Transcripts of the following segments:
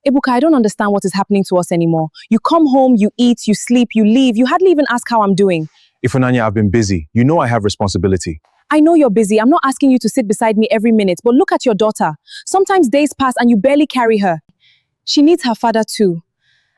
Ebuka, I don't understand what is happening to us anymore. You come home, you eat, you sleep, you leave. You hardly even ask how I'm doing. Ifunanya, I've been busy. You know I have responsibility. I know you're busy. I'm not asking you to sit beside me every minute, but look at your daughter. Sometimes days pass and you barely carry her. She needs her father too.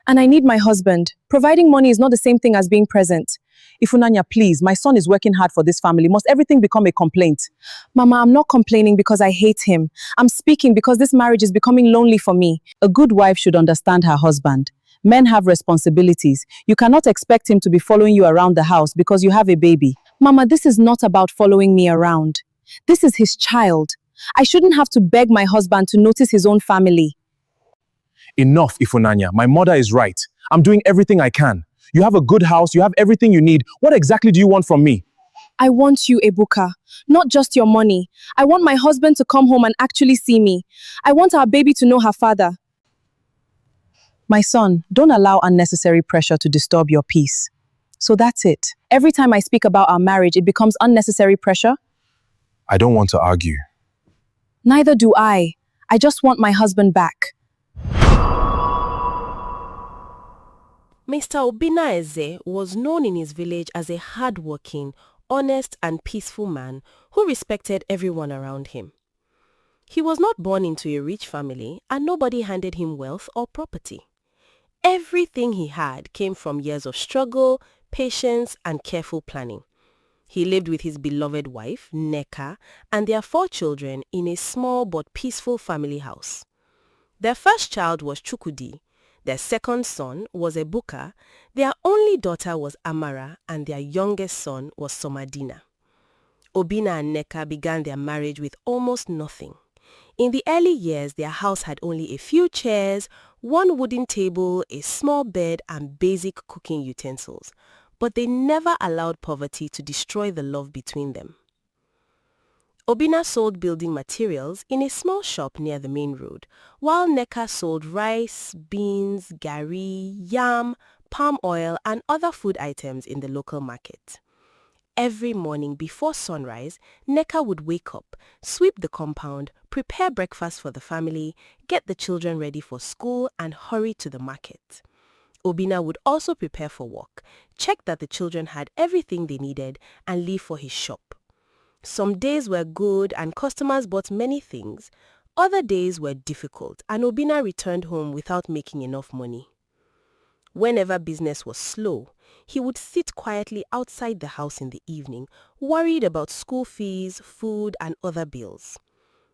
And I need my husband. Providing money is not the same thing as being present. Ifunanya, please, my son is working hard for this family. Must everything become a complaint? Mama, I'm not complaining because I hate him. I'm speaking because this marriage is becoming lonely for me. A good wife should understand her husband. Men have responsibilities. You cannot expect him to be following you around the house because you have a baby. Mama, this is not about following me around. This is his child. I shouldn't have to beg my husband to notice his own family. Enough, Ifunanya. My mother is right. I'm doing everything I can. You have a good house, you have everything you need. What exactly do you want from me? I want you, Ebuka. Not just your money. I want my husband to come home and actually see me. I want our baby to know her father. My son, don't allow unnecessary pressure to disturb your peace. So that's it. Every time I speak about our marriage, it becomes unnecessary pressure. I don't want to argue. Neither do I. I just want my husband back. Mr. Obina Eze was known in his village as a hard-working, honest and peaceful man who respected everyone around him. He was not born into a rich family and nobody handed him wealth or property. Everything he had came from years of struggle, patience and careful planning. He lived with his beloved wife, Nneka, and their 4 children in a small but peaceful family house. Their first child was Chukwudi. Their second son was Ebuka, their only daughter was Amara, and their youngest son was Somadina. Obina and Nneka began their marriage with almost nothing. In the early years, their house had only a few chairs, 1 wooden table, a small bed, and basic cooking utensils. But they never allowed poverty to destroy the love between them. Obina sold building materials in a small shop near the main road, while Nneka sold rice, beans, garri, yam, palm oil and other food items in the local market. Every morning before sunrise, Nneka would wake up, sweep the compound, prepare breakfast for the family, get the children ready for school and hurry to the market. Obina would also prepare for work, check that the children had everything they needed and leave for his shop. Some days were good and customers bought many things. Other days were difficult and Obina returned home without making enough money. Whenever business was slow, he would sit quietly outside the house in the evening, worried about school fees, food and other bills.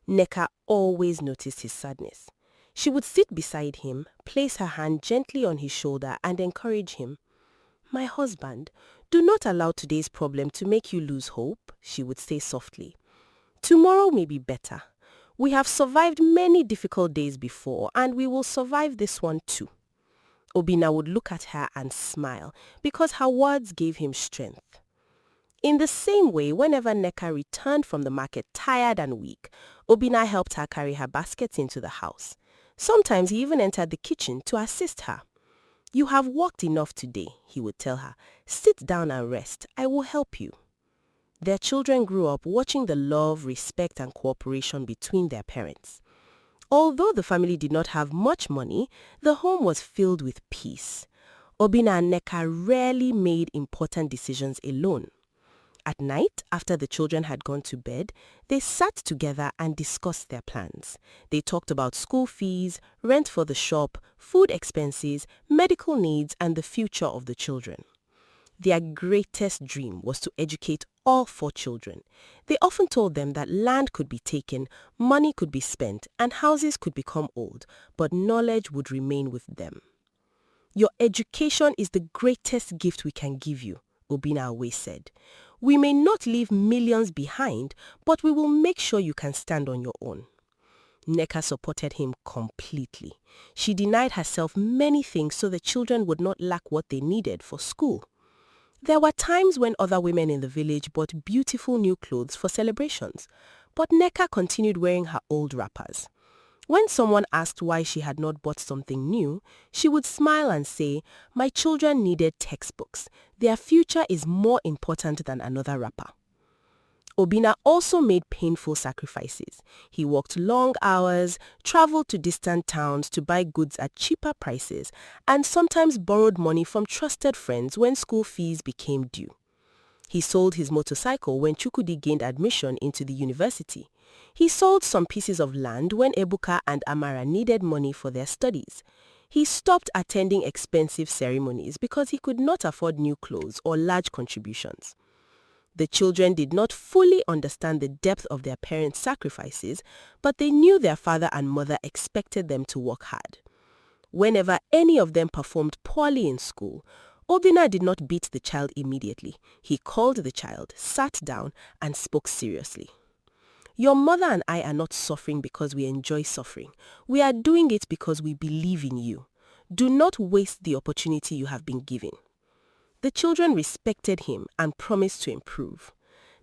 Nneka always noticed his sadness. She would sit beside him, place her hand gently on his shoulder and encourage him. "My husband, do not allow today's problem to make you lose hope," she would say softly. "Tomorrow may be better. We have survived many difficult days before and we will survive this one too." Obina would look at her and smile because her words gave him strength. In the same way, whenever Nneka returned from the market tired and weak, Obina helped her carry her baskets into the house. Sometimes he even entered the kitchen to assist her. "You have worked enough today," he would tell her. "Sit down and rest. I will help you." Their children grew up watching the love, respect and cooperation between their parents. Although the family did not have much money, the home was filled with peace. Obina and Nneka rarely made important decisions alone. At night, after the children had gone to bed, they sat together and discussed their plans. They talked about school fees, rent for the shop, food expenses, medical needs, and the future of the children. Their greatest dream was to educate all 4 children. They often told them that land could be taken, money could be spent, and houses could become old, but knowledge would remain with them. "Your education is the greatest gift we can give you," Obina always said. "We may not leave millions behind, but we will make sure you can stand on your own." Nneka supported him completely. She denied herself many things so the children would not lack what they needed for school. There were times when other women in the village bought beautiful new clothes for celebrations, but Nneka continued wearing her old wrappers. When someone asked why she had not bought something new, she would smile and say, "My children needed textbooks. Their future is more important than another wrapper." Obina also made painful sacrifices. He worked long hours, traveled to distant towns to buy goods at cheaper prices, and sometimes borrowed money from trusted friends when school fees became due. He sold his motorcycle when Chukwudi gained admission into the university. He sold some pieces of land when Ebuka and Amara needed money for their studies. He stopped attending expensive ceremonies because he could not afford new clothes or large contributions. The children did not fully understand the depth of their parents' sacrifices, but they knew their father and mother expected them to work hard. Whenever any of them performed poorly in school, Obina did not beat the child immediately. He called the child, sat down, and spoke seriously. Your mother and I are not suffering because we enjoy suffering. We are doing it because we believe in you. Do not waste the opportunity you have been given. The children respected him and promised to improve.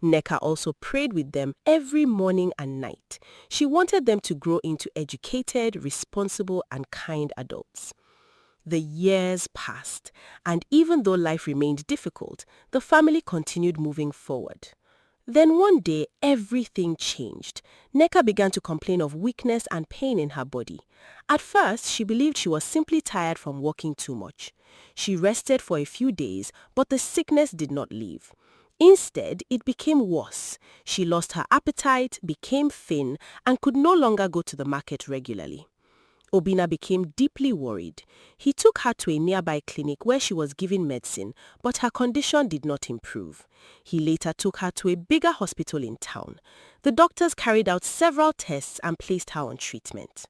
Nneka also prayed with them every morning and night. She wanted them to grow into educated, responsible, and kind adults. The years passed, and even though life remained difficult, the family continued moving forward. Then one day, everything changed. Nneka began to complain of weakness and pain in her body. At first, she believed she was simply tired from working too much. She rested for a few days, but the sickness did not leave. Instead, it became worse. She lost her appetite, became thin, and could no longer go to the market regularly. Obina became deeply worried. He took her to a nearby clinic where she was given medicine, but her condition did not improve. He later took her to a bigger hospital in town. The doctors carried out several tests and placed her on treatment.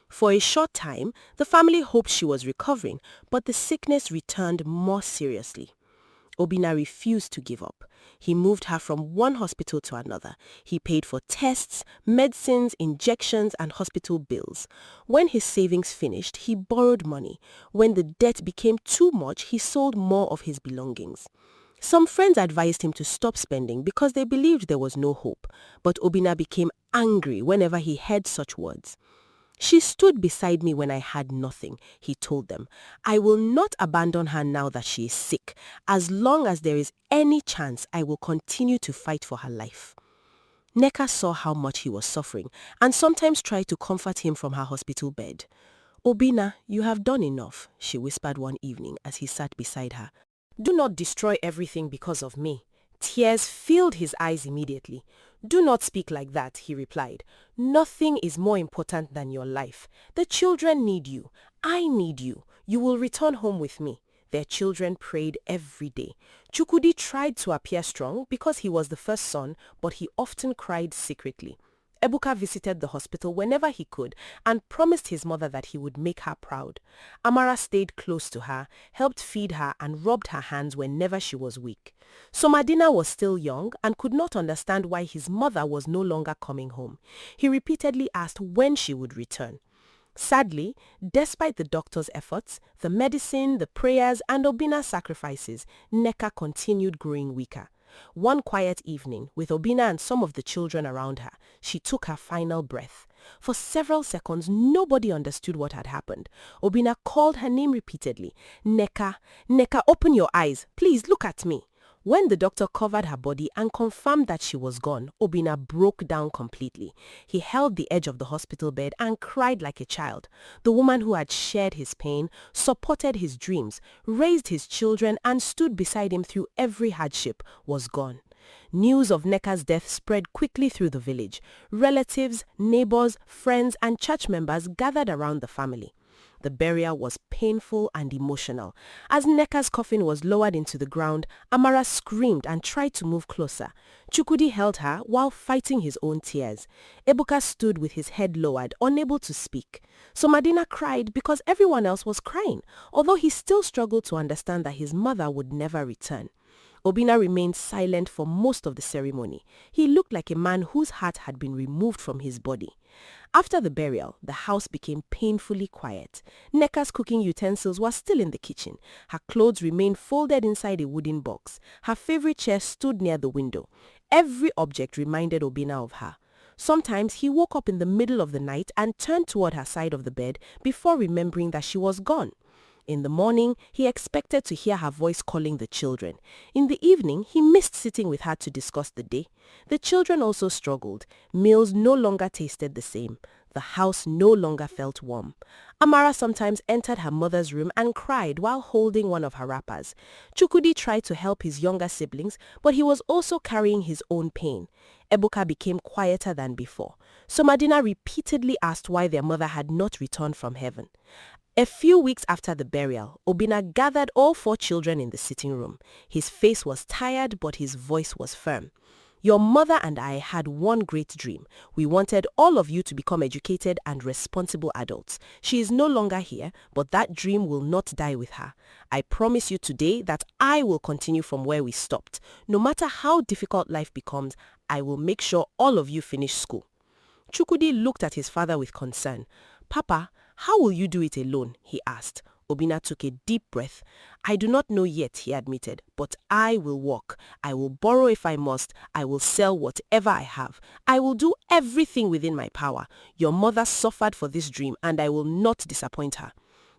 For a short time, the family hoped she was recovering, but the sickness returned more seriously. Obina refused to give up. He moved her from one hospital to another. He paid for tests, medicines, injections, and hospital bills. When his savings finished, he borrowed money. When the debt became too much, he sold more of his belongings. Some friends advised him to stop spending because they believed there was no hope, but Obina became angry whenever he heard such words. She stood beside me when I had nothing, he told them. I will not abandon her now that she is sick. As long as there is any chance, I will continue to fight for her life. Nneka saw how much he was suffering and sometimes tried to comfort him from her hospital bed. Obina, you have done enough, she whispered one evening as he sat beside her. Do not destroy everything because of me. Tears filled his eyes immediately. Do not speak like that, he replied. Nothing is more important than your life. The children need you. I need you. You will return home with me. Their children prayed every day. Chukwudi tried to appear strong because he was the first son, but he often cried secretly. Ebuka visited the hospital whenever he could and promised his mother that he would make her proud. Amara stayed close to her, helped feed her and rubbed her hands whenever she was weak. Somadina was still young and could not understand why his mother was no longer coming home. He repeatedly asked when she would return. Sadly, despite the doctor's efforts, the medicine, the prayers, and Obina's sacrifices, Nneka continued growing weaker. One quiet evening, with Obina and some of the children around her, she took her final breath. For several seconds, nobody understood what had happened. Obina called her name repeatedly. Nneka, Nneka, open your eyes. Please look at me. When the doctor covered her body and confirmed that she was gone, Obina broke down completely. He held the edge of the hospital bed and cried like a child. The woman who had shared his pain, supported his dreams, raised his children, and stood beside him through every hardship was gone. News of Nneka's death spread quickly through the village. Relatives, neighbors, friends, and church members gathered around the family. The burial was painful and emotional. As Nneka's coffin was lowered into the ground, Amara screamed and tried to move closer. Chukwudi held her while fighting his own tears. Ebuka stood with his head lowered, unable to speak. Somadina cried because everyone else was crying, although he still struggled to understand that his mother would never return. Obina remained silent for most of the ceremony. He looked like a man whose heart had been removed from his body. After the burial, the house became painfully quiet. Nneka's cooking utensils were still in the kitchen. Her clothes remained folded inside a wooden box. Her favorite chair stood near the window. Every object reminded Obina of her. Sometimes he woke up in the middle of the night and turned toward her side of the bed before remembering that she was gone. In the morning, he expected to hear her voice calling the children. In the evening, he missed sitting with her to discuss the day. The children also struggled. Meals no longer tasted the same. The house no longer felt warm. Amara sometimes entered her mother's room and cried while holding one of her wrappers. Chukwudi tried to help his younger siblings, but he was also carrying his own pain. Ebuka became quieter than before. Somadina repeatedly asked why their mother had not returned from heaven. A few weeks after the burial, Obinna gathered all 4 children in the sitting room. His face was tired, but his voice was firm. Your mother and I had one great dream. We wanted all of you to become educated and responsible adults. She is no longer here, but that dream will not die with her. I promise you today that I will continue from where we stopped. No matter how difficult life becomes, I will make sure all of you finish school. Chukwudi looked at his father with concern. Papa, how will you do it alone? He asked. Obinna took a deep breath. I do not know yet, he admitted, but I will work. I will borrow if I must. I will sell whatever I have. I will do everything within my power. Your mother suffered for this dream and I will not disappoint her.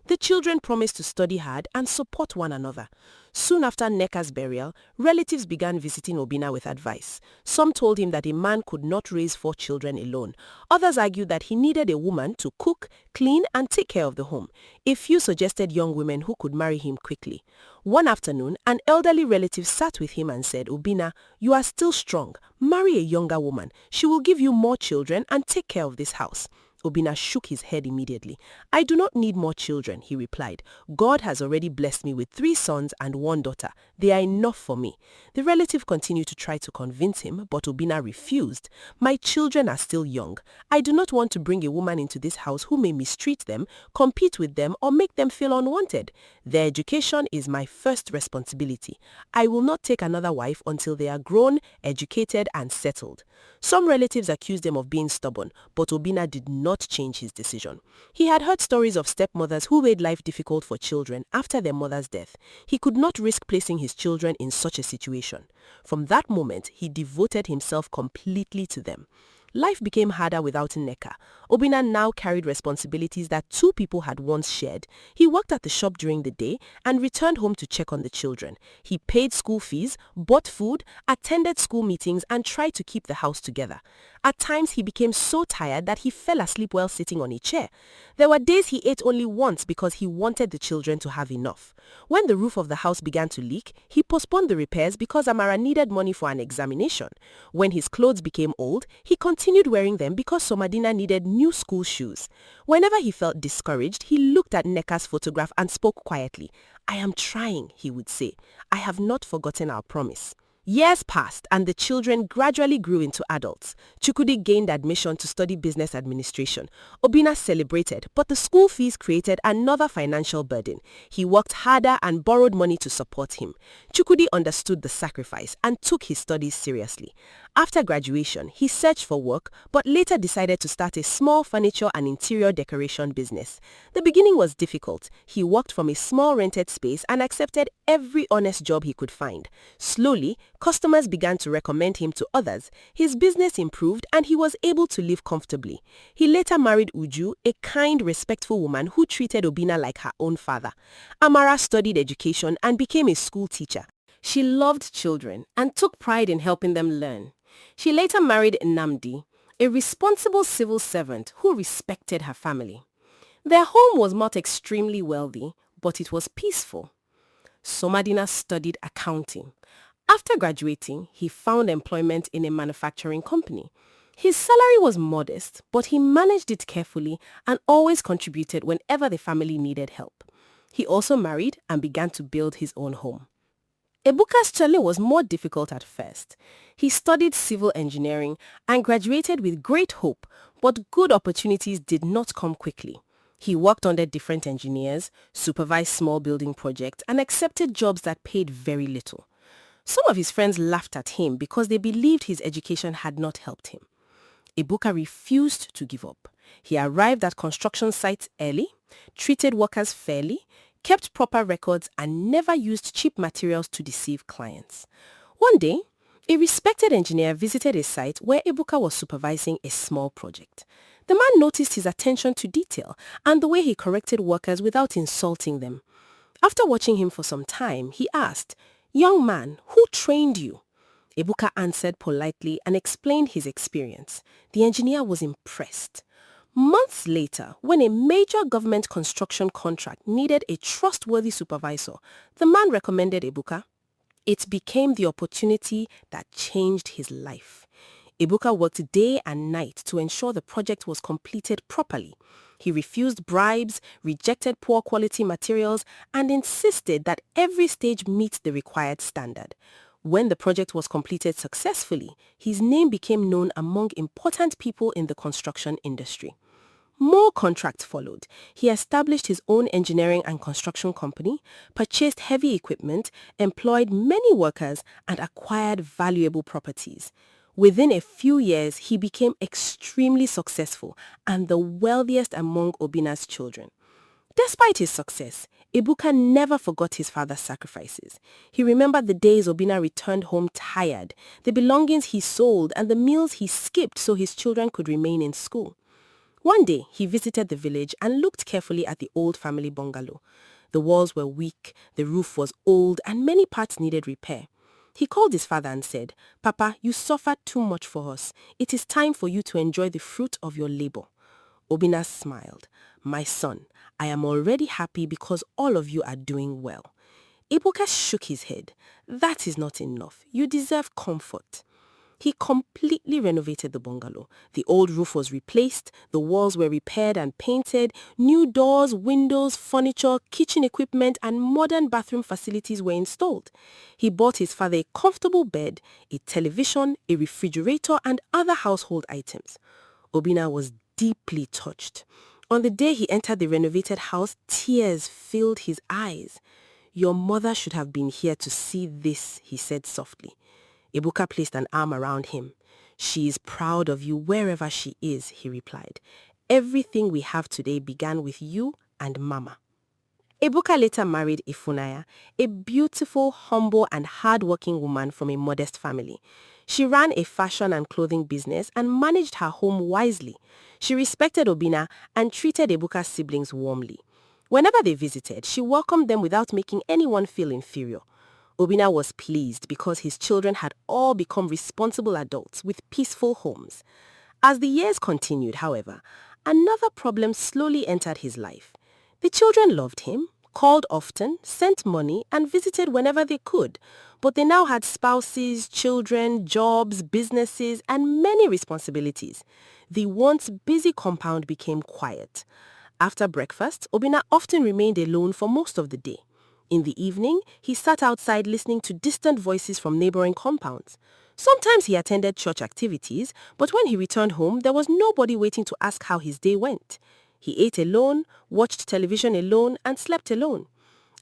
The children promised to study hard and support one another. Soon after Nneka's burial, relatives began visiting Obinna with advice. Some told him that a man could not raise 4 children alone. Others argued that he needed a woman to cook, clean, and take care of the home. A few suggested young women who could marry him quickly. One afternoon, an elderly relative sat with him and said, Obinna, you are still strong. Marry a younger woman. She will give you more children and take care of this house. Obinna shook his head immediately. I do not need more children, he replied. God has already blessed me with 3 sons and 1 daughter. They are enough for me. The relative continued to try to convince him, but Obinna refused. My children are still young. I do not want to bring a woman into this house who may mistreat them, compete with them, or make them feel unwanted. Their education is my first responsibility. I will not take another wife until they are grown, educated, and settled. Some relatives accused him of being stubborn, but Obinna did not change his decision. He had heard stories of stepmothers who made life difficult for children after their mother's death. He could not risk placing his children in such a situation. From that moment, he devoted himself completely to them. Life became harder without Nneka. Obinna now carried responsibilities that 2 people had once shared. He worked at the shop during the day and returned home to check on the children. He paid school fees, bought food, attended school meetings, and tried to keep the house together. At times, he became so tired that he fell asleep while sitting on a chair. There were days he ate only once because he wanted the children to have enough. When the roof of the house began to leak, he postponed the repairs because Amara needed money for an examination. When his clothes became old, he continued wearing them because Somadina needed new school shoes. Whenever he felt discouraged, he looked at Nneka's photograph and spoke quietly. I am trying, he would say. I have not forgotten our promise. Years passed and the children gradually grew into adults. Chukwudi gained admission to study business administration. Obinna celebrated, but the school fees created another financial burden. He worked harder and borrowed money to support him. Chukwudi understood the sacrifice and took his studies seriously. After graduation, he searched for work, but later decided to start a small furniture and interior decoration business. The beginning was difficult. He worked from a small rented space and accepted every honest job he could find. Slowly, customers began to recommend him to others. His business improved and he was able to live comfortably. He later married Uju, a kind, respectful woman who treated Obinna like her own father. Amara studied education and became a school teacher. She loved children and took pride in helping them learn. She later married Nnamdi, a responsible civil servant who respected her family. Their home was not extremely wealthy, but it was peaceful. Somadina studied accounting. After graduating, he found employment in a manufacturing company. His salary was modest, but he managed it carefully and always contributed whenever the family needed help. He also married and began to build his own home. Ebuka's journey was more difficult at first. He studied civil engineering and graduated with great hope, but good opportunities did not come quickly. He worked under different engineers, supervised small building projects, and accepted jobs that paid very little. Some of his friends laughed at him because they believed his education had not helped him. Ebuka refused to give up. He arrived at construction sites early, treated workers fairly, kept proper records, and never used cheap materials to deceive clients. One day, a respected engineer visited a site where Ebuka was supervising a small project. The man noticed his attention to detail and the way he corrected workers without insulting them. After watching him for some time, he asked, "Young man, who trained you?" Ebuka answered politely and explained his experience. The engineer was impressed. Months later, when a major government construction contract needed a trustworthy supervisor, the man recommended Ebuka. It became the opportunity that changed his life. Ebuka worked day and night to ensure the project was completed properly. He refused bribes, rejected poor quality materials, and insisted that every stage meet the required standard. When the project was completed successfully, his name became known among important people in the construction industry. More contracts followed. He established his own engineering and construction company, purchased heavy equipment, employed many workers, and acquired valuable properties. Within a few years, he became extremely successful and the wealthiest among Obina's children. Despite his success, Ebuka never forgot his father's sacrifices. He remembered the days Obina returned home tired, the belongings he sold, and the meals he skipped so his children could remain in school. One day, he visited the village and looked carefully at the old family bungalow. The walls were weak, the roof was old, and many parts needed repair. He called his father and said, "Papa, you suffered too much for us. It is time for you to enjoy the fruit of your labor." Obina smiled. "My son, I am already happy because all of you are doing well." Ebuka shook his head. "That is not enough. You deserve comfort." He completely renovated the bungalow. The old roof was replaced, the walls were repaired and painted, new doors, windows, furniture, kitchen equipment, and modern bathroom facilities were installed. He bought his father a comfortable bed, a television, a refrigerator, and other household items. Obina was deeply touched. On the day he entered the renovated house, tears filled his eyes. "Your mother should have been here to see this," he said softly. Ebuka placed an arm around him. "She is proud of you wherever she is," he replied. "Everything we have today began with you and Mama." Ebuka later married Ifunaya, a beautiful, humble, and hard-working woman from a modest family. She ran a fashion and clothing business and managed her home wisely. She respected Obina and treated Ebuka's siblings warmly. Whenever they visited, she welcomed them without making anyone feel inferior. Obina was pleased because his children had all become responsible adults with peaceful homes. As the years continued, however, another problem slowly entered his life. The children loved him, called often, sent money, and visited whenever they could, but they now had spouses, children, jobs, businesses, and many responsibilities. The once busy compound became quiet. After breakfast, Obina often remained alone for most of the day. In the evening, he sat outside listening to distant voices from neighboring compounds. Sometimes he attended church activities, but when he returned home, there was nobody waiting to ask how his day went. He ate alone, watched television alone, and slept alone.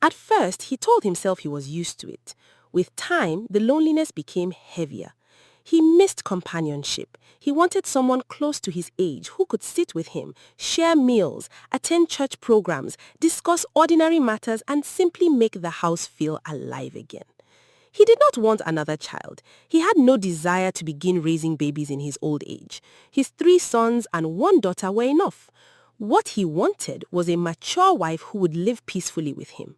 At first, he told himself he was used to it. With time, the loneliness became heavier. He missed companionship. He wanted someone close to his age who could sit with him, share meals, attend church programs, discuss ordinary matters, and simply make the house feel alive again. He did not want another child. He had no desire to begin raising babies in his old age. His 3 sons and 1 daughter were enough. What he wanted was a mature wife who would live peacefully with him.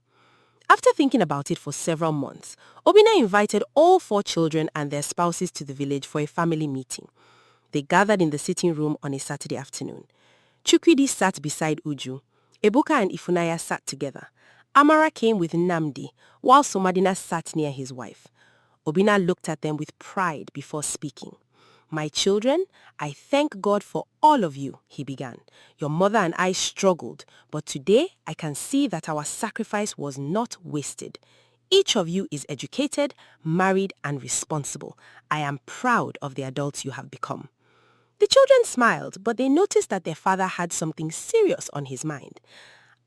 After thinking about it for several months, Obina invited all 4 children and their spouses to the village for a family meeting. They gathered in the sitting room on a Saturday afternoon. Chukwudi sat beside Uju. Ebuka and Ifunaya sat together. Amara came with Namdi, while Somadina sat near his wife. Obina looked at them with pride before speaking. "My children, I thank God for all of you," he began. "Your mother and I struggled, but today I can see that our sacrifice was not wasted. Each of you is educated, married, and responsible. I am proud of the adults you have become." The children smiled, but they noticed that their father had something serious on his mind.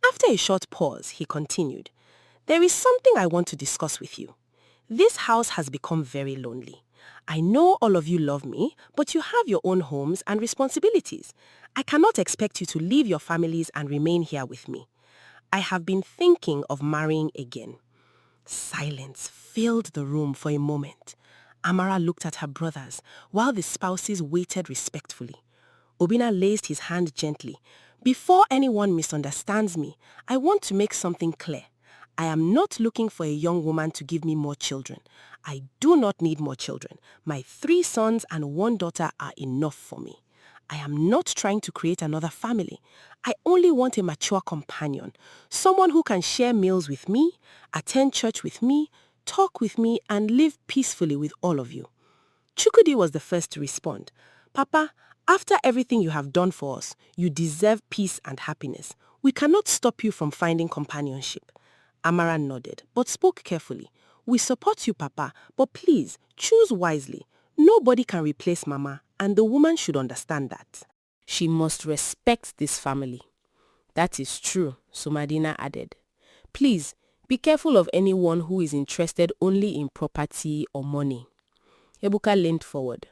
After a short pause, he continued, "There is something I want to discuss with you. This house has become very lonely. I know all of you love me, but you have your own homes and responsibilities. I cannot expect you to leave your families and remain here with me. I have been thinking of marrying again." Silence filled the room for a moment. Amara looked at her brothers, while the spouses waited respectfully. Obina raised his hand gently. "Before anyone misunderstands me, I want to make something clear. I am not looking for a young woman to give me more children. I do not need more children. My 3 sons and 1 daughter are enough for me. I am not trying to create another family. I only want a mature companion, someone who can share meals with me, attend church with me, talk with me, and live peacefully with all of you. Chukudi was the first to respond. Papa, after everything you have done for us, you deserve peace and happiness. We cannot stop you from finding companionship. Amara nodded, but spoke carefully. We support you, Papa, but please, choose wisely. Nobody can replace Mama, and the woman should understand that. She must respect this family. That is true, Somadina added. Please, be careful of anyone who is interested only in property or money. Ebuka leaned forward.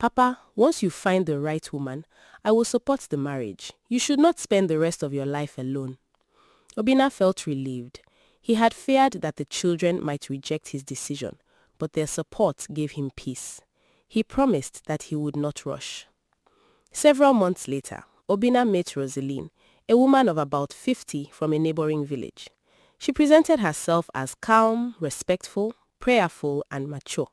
Papa, once you find the right woman, I will support the marriage. You should not spend the rest of your life alone. Obina felt relieved. He had feared that the children might reject his decision, but their support gave him peace. He promised that he would not rush. Several months later, Obina met Rosaline, a woman of about 50 from a neighboring village. She presented herself as calm, respectful, prayerful, and mature.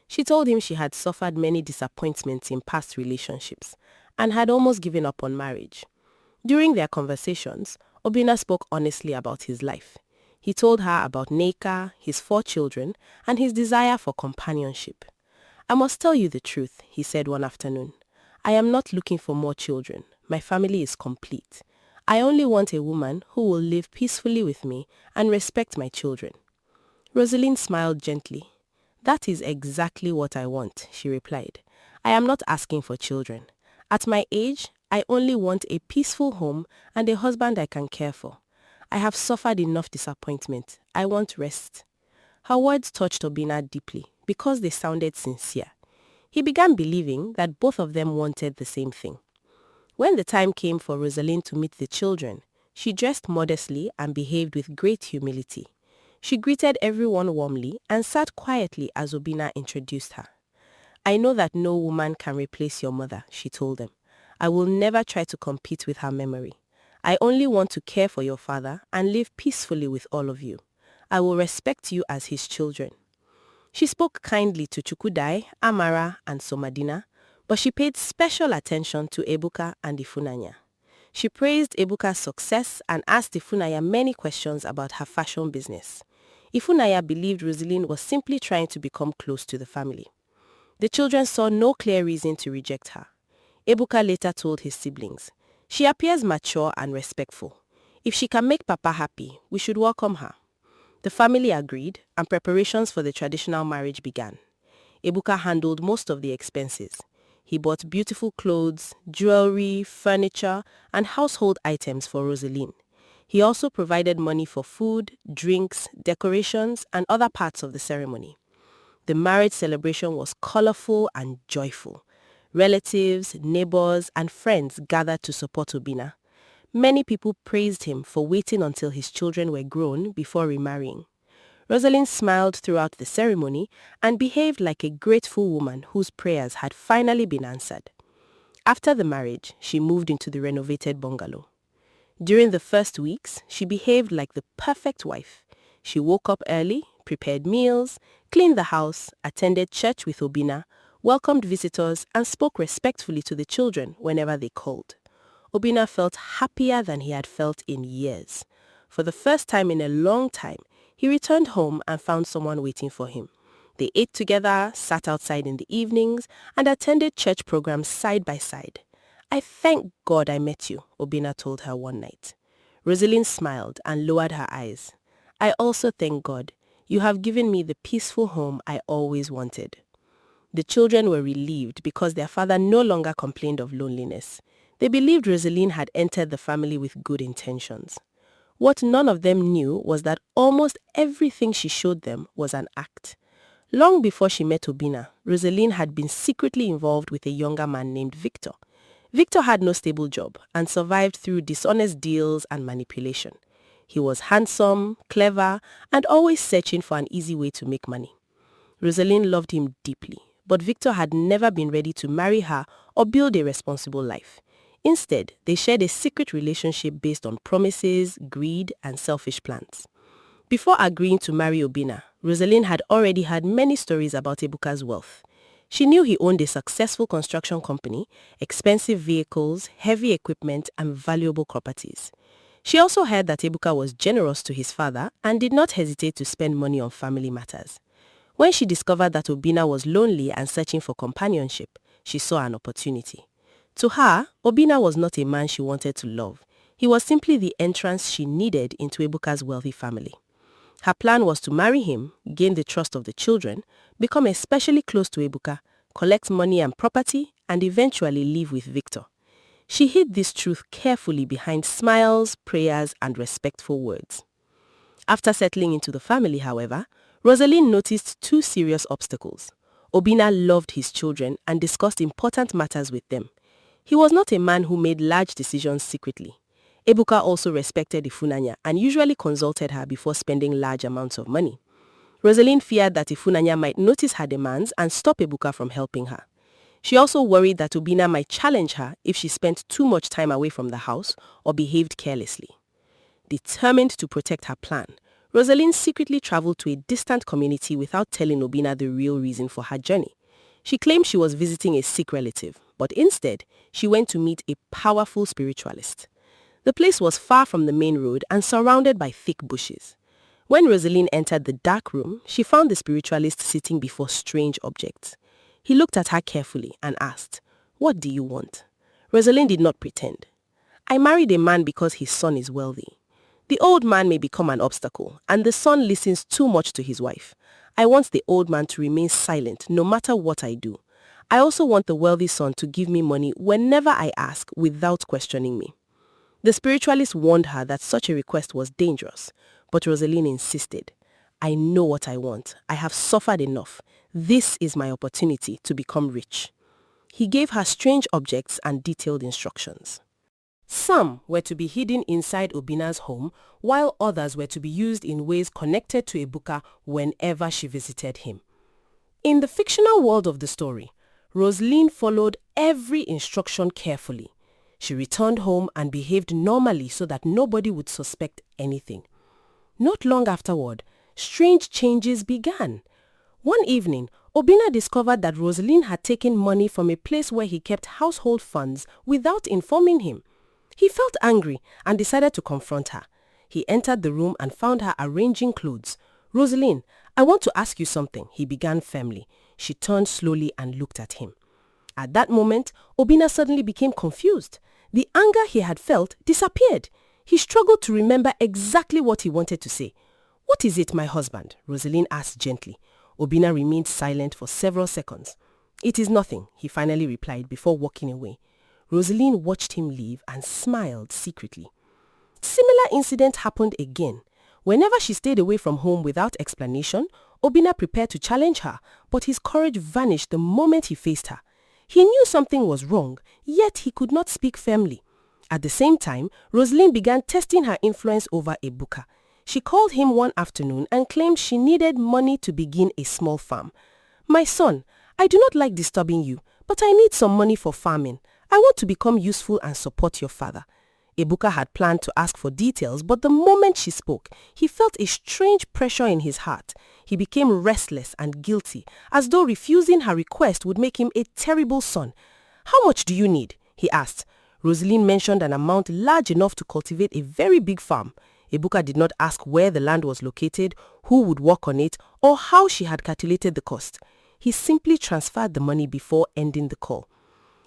She told him she had suffered many disappointments in past relationships and had almost given up on marriage. During their conversations, Obina spoke honestly about his life. He told her about Neka, his 4 children, and his desire for companionship. I must tell you the truth, he said one afternoon. I am not looking for more children. My family is complete. I only want a woman who will live peacefully with me and respect my children. Rosaline smiled gently. That is exactly what I want, she replied. I am not asking for children. At my age, I only want a peaceful home and a husband I can care for. I have suffered enough disappointment. I want rest. Her words touched Obina deeply because they sounded sincere. He began believing that both of them wanted the same thing. When the time came for Rosaline to meet the children, she dressed modestly and behaved with great humility. She greeted everyone warmly and sat quietly as Obina introduced her. I know that no woman can replace your mother, she told them. I will never try to compete with her memory. I only want to care for your father and live peacefully with all of you. I will respect you as his children. She spoke kindly to Chukudai, Amara, and Somadina, but she paid special attention to Ebuka and Ifunanya. She praised Ebuka's success and asked Ifunanya many questions about her fashion business. Ifunanya believed Rosaline was simply trying to become close to the family. The children saw no clear reason to reject her. Ebuka later told his siblings, she appears mature and respectful. If she can make Papa happy, we should welcome her. The family agreed, and preparations for the traditional marriage began. Ebuka handled most of the expenses. He bought beautiful clothes, jewelry, furniture, and household items for Rosaline. He also provided money for food, drinks, decorations, and other parts of the ceremony. The marriage celebration was colorful and joyful. Relatives, neighbors, and friends gathered to support Obina. Many people praised him for waiting until his children were grown before remarrying. Rosaline smiled throughout the ceremony and behaved like a grateful woman whose prayers had finally been answered. After the marriage, she moved into the renovated bungalow. During the first weeks, she behaved like the perfect wife. She woke up early, prepared meals, cleaned the house, attended church with Obina, welcomed visitors, and spoke respectfully to the children whenever they called. Obina felt happier than he had felt in years. For the first time in a long time, he returned home and found someone waiting for him. They ate together, sat outside in the evenings, and attended church programs side by side. I thank God I met you, Obina told her one night. Rosaline smiled and lowered her eyes. I also thank God. You have given me the peaceful home I always wanted. The children were relieved because their father no longer complained of loneliness. They believed Rosaline had entered the family with good intentions. What none of them knew was that almost everything she showed them was an act. Long before she met Obina, Rosaline had been secretly involved with a younger man named Victor. Victor had no stable job and survived through dishonest deals and manipulation. He was handsome, clever, and always searching for an easy way to make money. Rosaline loved him deeply, but Victor had never been ready to marry her or build a responsible life. Instead, they shared a secret relationship based on promises, greed, and selfish plans. Before agreeing to marry Obinna, Rosalind had already heard many stories about Ebuka's wealth. She knew he owned a successful construction company, expensive vehicles, heavy equipment, and valuable properties. She also heard that Ebuka was generous to his father and did not hesitate to spend money on family matters. When she discovered that Obinna was lonely and searching for companionship, she saw an opportunity. To her, Obinna was not a man she wanted to love. He was simply the entrance she needed into Ebuka's wealthy family. Her plan was to marry him, gain the trust of the children, become especially close to Ebuka, collect money and property, and eventually live with Victor. She hid this truth carefully behind smiles, prayers, and respectful words. After settling into the family, however, Rosalind noticed two serious obstacles. Obinna loved his children and discussed important matters with them. He was not a man who made large decisions secretly. Ebuka also respected Ifunanya and usually consulted her before spending large amounts of money. Rosalind feared that Ifunanya might notice her demands and stop Ebuka from helping her. She also worried that Obinna might challenge her if she spent too much time away from the house or behaved carelessly. Determined to protect her plan, Rosalind secretly traveled to a distant community without telling Obinna the real reason for her journey. She claimed she was visiting a sick relative, but instead, she went to meet a powerful spiritualist. The place was far from the main road and surrounded by thick bushes. When Rosalind entered the dark room, she found the spiritualist sitting before strange objects. He looked at her carefully and asked, "What do you want?" Rosalind did not pretend. "I married a man because his son is wealthy. The old man may become an obstacle, and the son listens too much to his wife. I want the old man to remain silent no matter what I do. I also want the wealthy son to give me money whenever I ask without questioning me." The spiritualist warned her that such a request was dangerous, but Rosalind insisted. "I know what I want. I have suffered enough. This is my opportunity to become rich." He gave her strange objects and detailed instructions. Some were to be hidden inside Obinna's home, while others were to be used in ways connected to Ebuka whenever she visited him. In the fictional world of the story, Rosalind followed every instruction carefully. She returned home and behaved normally so that nobody would suspect anything. Not long afterward, strange changes began. One evening, Obinna discovered that Rosalind had taken money from a place where he kept household funds without informing him. He felt angry and decided to confront her. He entered the room and found her arranging clothes. "Rosalind, I want to ask you something," he began firmly. She turned slowly and looked at him. At that moment, Obinna suddenly became confused. The anger he had felt disappeared. He struggled to remember exactly what he wanted to say. "What is it, my husband?" Rosalind asked gently. Obinna remained silent for several seconds. "It is nothing," he finally replied before walking away. Rosalind watched him leave and smiled secretly. Similar incident happened again. Whenever she stayed away from home without explanation, Obinna prepared to challenge her, but his courage vanished the moment he faced her. He knew something was wrong, yet he could not speak firmly. At the same time, Rosalind began testing her influence over Ebuka. She called him one afternoon and claimed she needed money to begin a small farm. "My son, I do not like disturbing you, but I need some money for farming. I want to become useful and support your father." Ebuka had planned to ask for details, but the moment she spoke, he felt a strange pressure in his heart. He became restless and guilty, as though refusing her request would make him a terrible son. "How much do you need?" he asked. Rosalind mentioned an amount large enough to cultivate a very big farm. Ebuka did not ask where the land was located, who would work on it, or how she had calculated the cost. He simply transferred the money before ending the call.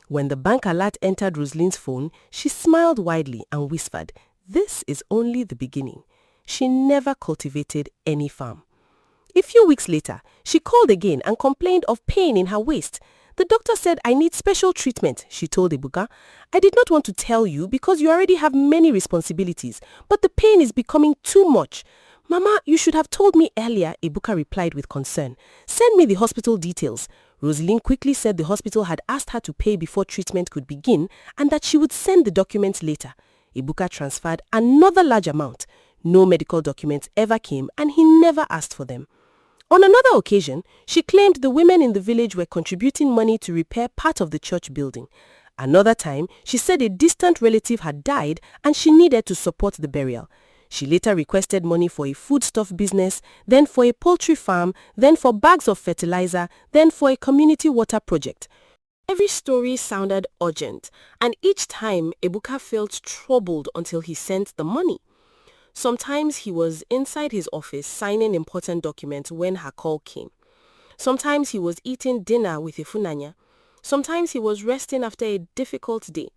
When the bank alert entered Rosalind's phone, she smiled widely and whispered, "This is only the beginning." She never cultivated any farm. A few weeks later, she called again and complained of pain in her waist. "The doctor said I need special treatment," she told Ebuka. "I did not want to tell you because you already have many responsibilities, but the pain is becoming too much." "Mama, you should have told me earlier," Ebuka replied with concern. "Send me the hospital details." Rosalind quickly said the hospital had asked her to pay before treatment could begin and that she would send the documents later. Ebuka transferred another large amount. No medical documents ever came and he never asked for them. On another occasion, she claimed the women in the village were contributing money to repair part of the church building. Another time, she said a distant relative had died and she needed to support the burial. She later requested money for a foodstuff business, then for a poultry farm, then for bags of fertilizer, then for a community water project. Every story sounded urgent, and each time Ebuka felt troubled until he sent the money. Sometimes he was inside his office signing important documents when her call came. Sometimes he was eating dinner with Ifunanya. Sometimes he was resting after a difficult day.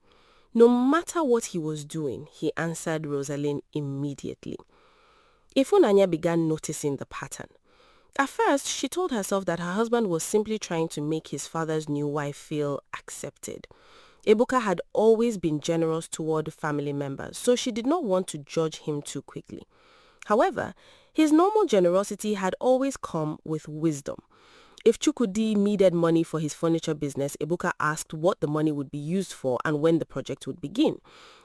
No matter what he was doing, he answered Rosalind immediately. Ifunanya began noticing the pattern. At first, she told herself that her husband was simply trying to make his father's new wife feel accepted. Ebuka had always been generous toward family members, so she did not want to judge him too quickly. However, his normal generosity had always come with wisdom. If Chukwudi needed money for his furniture business, Ebuka asked what the money would be used for and when the project would begin.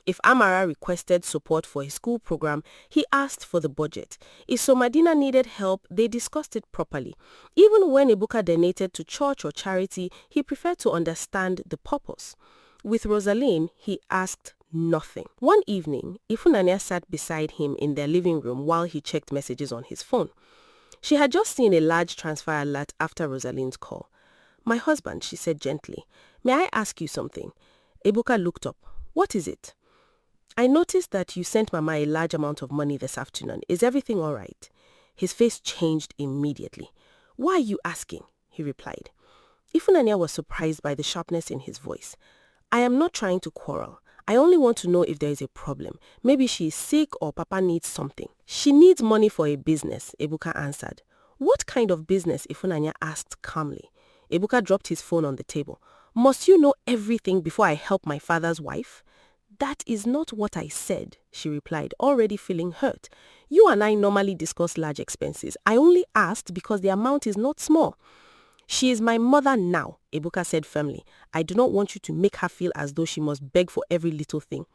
If Amara requested support for his school program, he asked for the budget. If Somadina needed help, they discussed it properly. Even when Ebuka donated to church or charity, he preferred to understand the purpose. With Rosaline, he asked nothing. One evening, Ifunanya sat beside him in their living room while he checked messages on his phone. She had just seen a large transfer alert after Rosaline's call. "My husband," she said gently, "may I ask you something?" Ebuka looked up. "What is it?" "I noticed that you sent Mama a large amount of money this afternoon. Is everything all right?" His face changed immediately. "Why are you asking?" he replied. Ifunanya was surprised by the sharpness in his voice. "I am not trying to quarrel. I only want to know if there is a problem. Maybe she is sick or Papa needs something." "She needs money for a business," Ebuka answered. "What kind of business?" Ifunanya asked calmly. Ebuka dropped his phone on the table. "Must you know everything before I help my father's wife?" "That is not what I said," she replied, already feeling hurt. "You and I normally discuss large expenses. I only asked because the amount is not small." "She is my mother now," Ebuka said firmly. "I do not want you to make her feel as though she must beg for every little thing."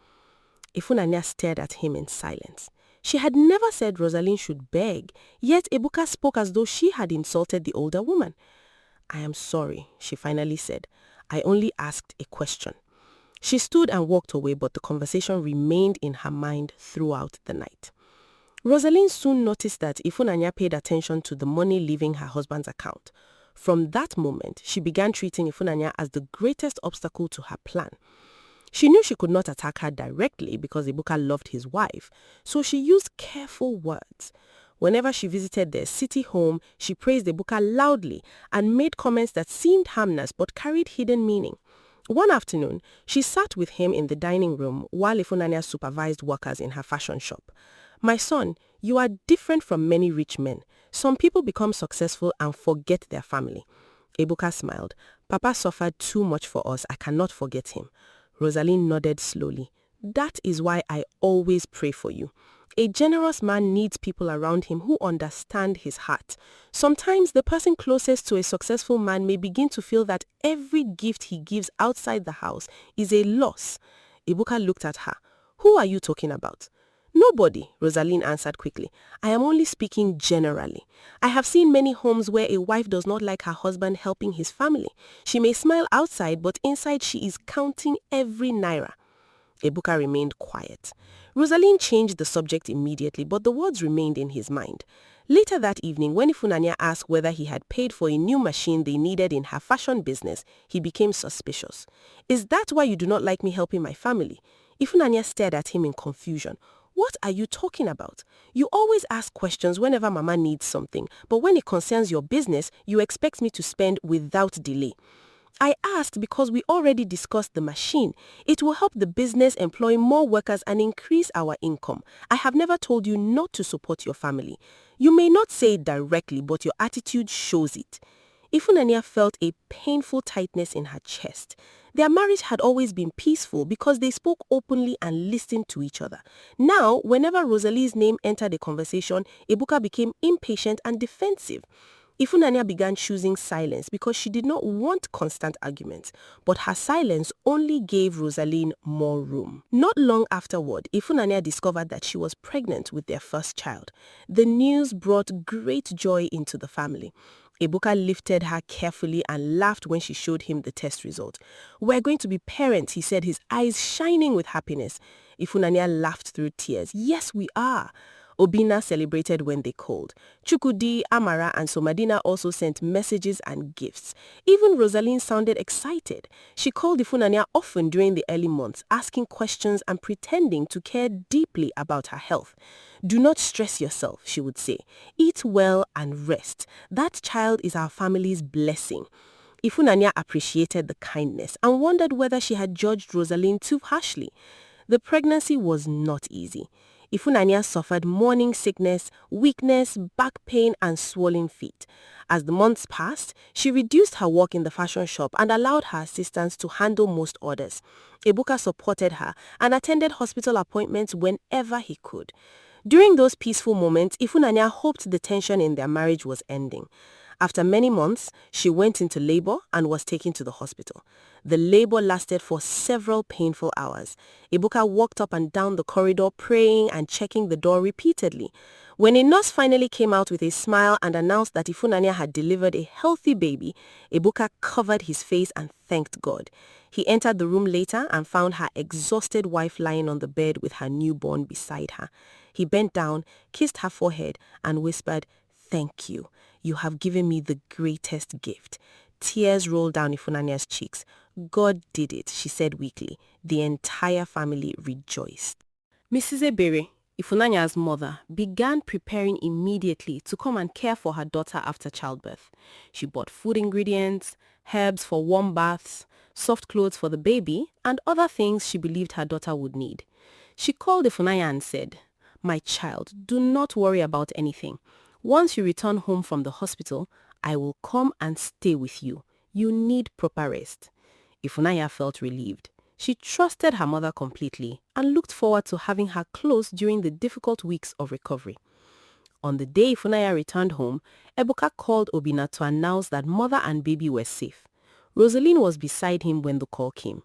Ifunanya stared at him in silence. She had never said Rosalind should beg, yet Ebuka spoke as though she had insulted the older woman. "I am sorry," she finally said. "I only asked a question." She stood and walked away, but the conversation remained in her mind throughout the night. Rosalind soon noticed that Ifunanya paid attention to the money leaving her husband's account. From that moment, she began treating Ifunanya as the greatest obstacle to her plan. She knew she could not attack her directly because Ebuka loved his wife, so she used careful words. Whenever she visited their city home, she praised Ebuka loudly and made comments that seemed harmless but carried hidden meaning. One afternoon, she sat with him in the dining room while Ifunanya supervised workers in her fashion shop. "My son, you are different from many rich men. Some people become successful and forget their family." Ebuka smiled. "Papa suffered too much for us. I cannot forget him." Rosalind nodded slowly. "That is why I always pray for you. A generous man needs people around him who understand his heart. Sometimes the person closest to a successful man may begin to feel that every gift he gives outside the house is a loss." Ebuka looked at her. "Who are you talking about?" "Nobody," Rosalind answered quickly. "I am only speaking generally. I have seen many homes where a wife does not like her husband helping his family. She may smile outside, but inside she is counting every naira." Ebuka remained quiet. Rosalind changed the subject immediately, but the words remained in his mind. Later that evening, when Ifunanya asked whether he had paid for a new machine they needed in her fashion business, he became suspicious. "Is that why you do not like me helping my family?" Ifunanya stared at him in confusion. "What are you talking about? You always ask questions whenever Mama needs something, but when it concerns your business, you expect me to spend without delay." "I asked because we already discussed the machine. It will help the business employ more workers and increase our income. I have never told you not to support your family. You may not say it directly, but your attitude shows it." Ifunanya felt a painful tightness in her chest. Their marriage had always been peaceful because they spoke openly and listened to each other. Now, whenever Rosalie's name entered the conversation, Ebuka became impatient and defensive. Ifunanya began choosing silence because she did not want constant arguments, but her silence only gave Rosaline more room. Not long afterward, Ifunanya discovered that she was pregnant with their first child. The news brought great joy into the family. Ebuka lifted her carefully and laughed when she showed him the test result. "We're going to be parents," he said, his eyes shining with happiness. Ifunanya laughed through tears. Yes, we are. Obina celebrated when they called. Chukudi, Amara, and Somadina also sent messages and gifts. Even Rosaline sounded excited. She called Ifunanya often during the early months, asking questions and pretending to care deeply about her health. Do not stress yourself, she would say. Eat well and rest. That child is our family's blessing. Ifunanya appreciated the kindness and wondered whether she had judged Rosaline too harshly. The pregnancy was not easy. Ifunanya suffered morning sickness, weakness, back pain, and swollen feet. As the months passed, she reduced her work in the fashion shop and allowed her assistants to handle most orders. Ebuka supported her and attended hospital appointments whenever he could. During those peaceful moments, Ifunanya hoped the tension in their marriage was ending. After many months, she went into labor and was taken to the hospital. The labor lasted for several painful hours. Ebuka walked up and down the corridor praying and checking the door repeatedly. When a nurse finally came out with a smile and announced that Ifunanya had delivered a healthy baby, Ebuka covered his face and thanked God. He entered the room later and found her exhausted wife lying on the bed with her newborn beside her. He bent down, kissed her forehead, and whispered, "Thank you. You have given me the greatest gift." Tears rolled down Ifunanya's cheeks. God did it, she said weakly. The entire family rejoiced. Mrs. Ebere, Ifunanya's mother, began preparing immediately to come and care for her daughter after childbirth. She bought food ingredients, herbs for warm baths, soft clothes for the baby, and other things she believed her daughter would need. She called Ifunanya and said, "My child, do not worry about anything. Once you return home from the hospital, I will come and stay with you. You need proper rest." Ifunanya felt relieved. She trusted her mother completely and looked forward to having her close during the difficult weeks of recovery. On the day Ifunanya returned home, Ebuka called Obina to announce that mother and baby were safe. Rosaline was beside him when the call came.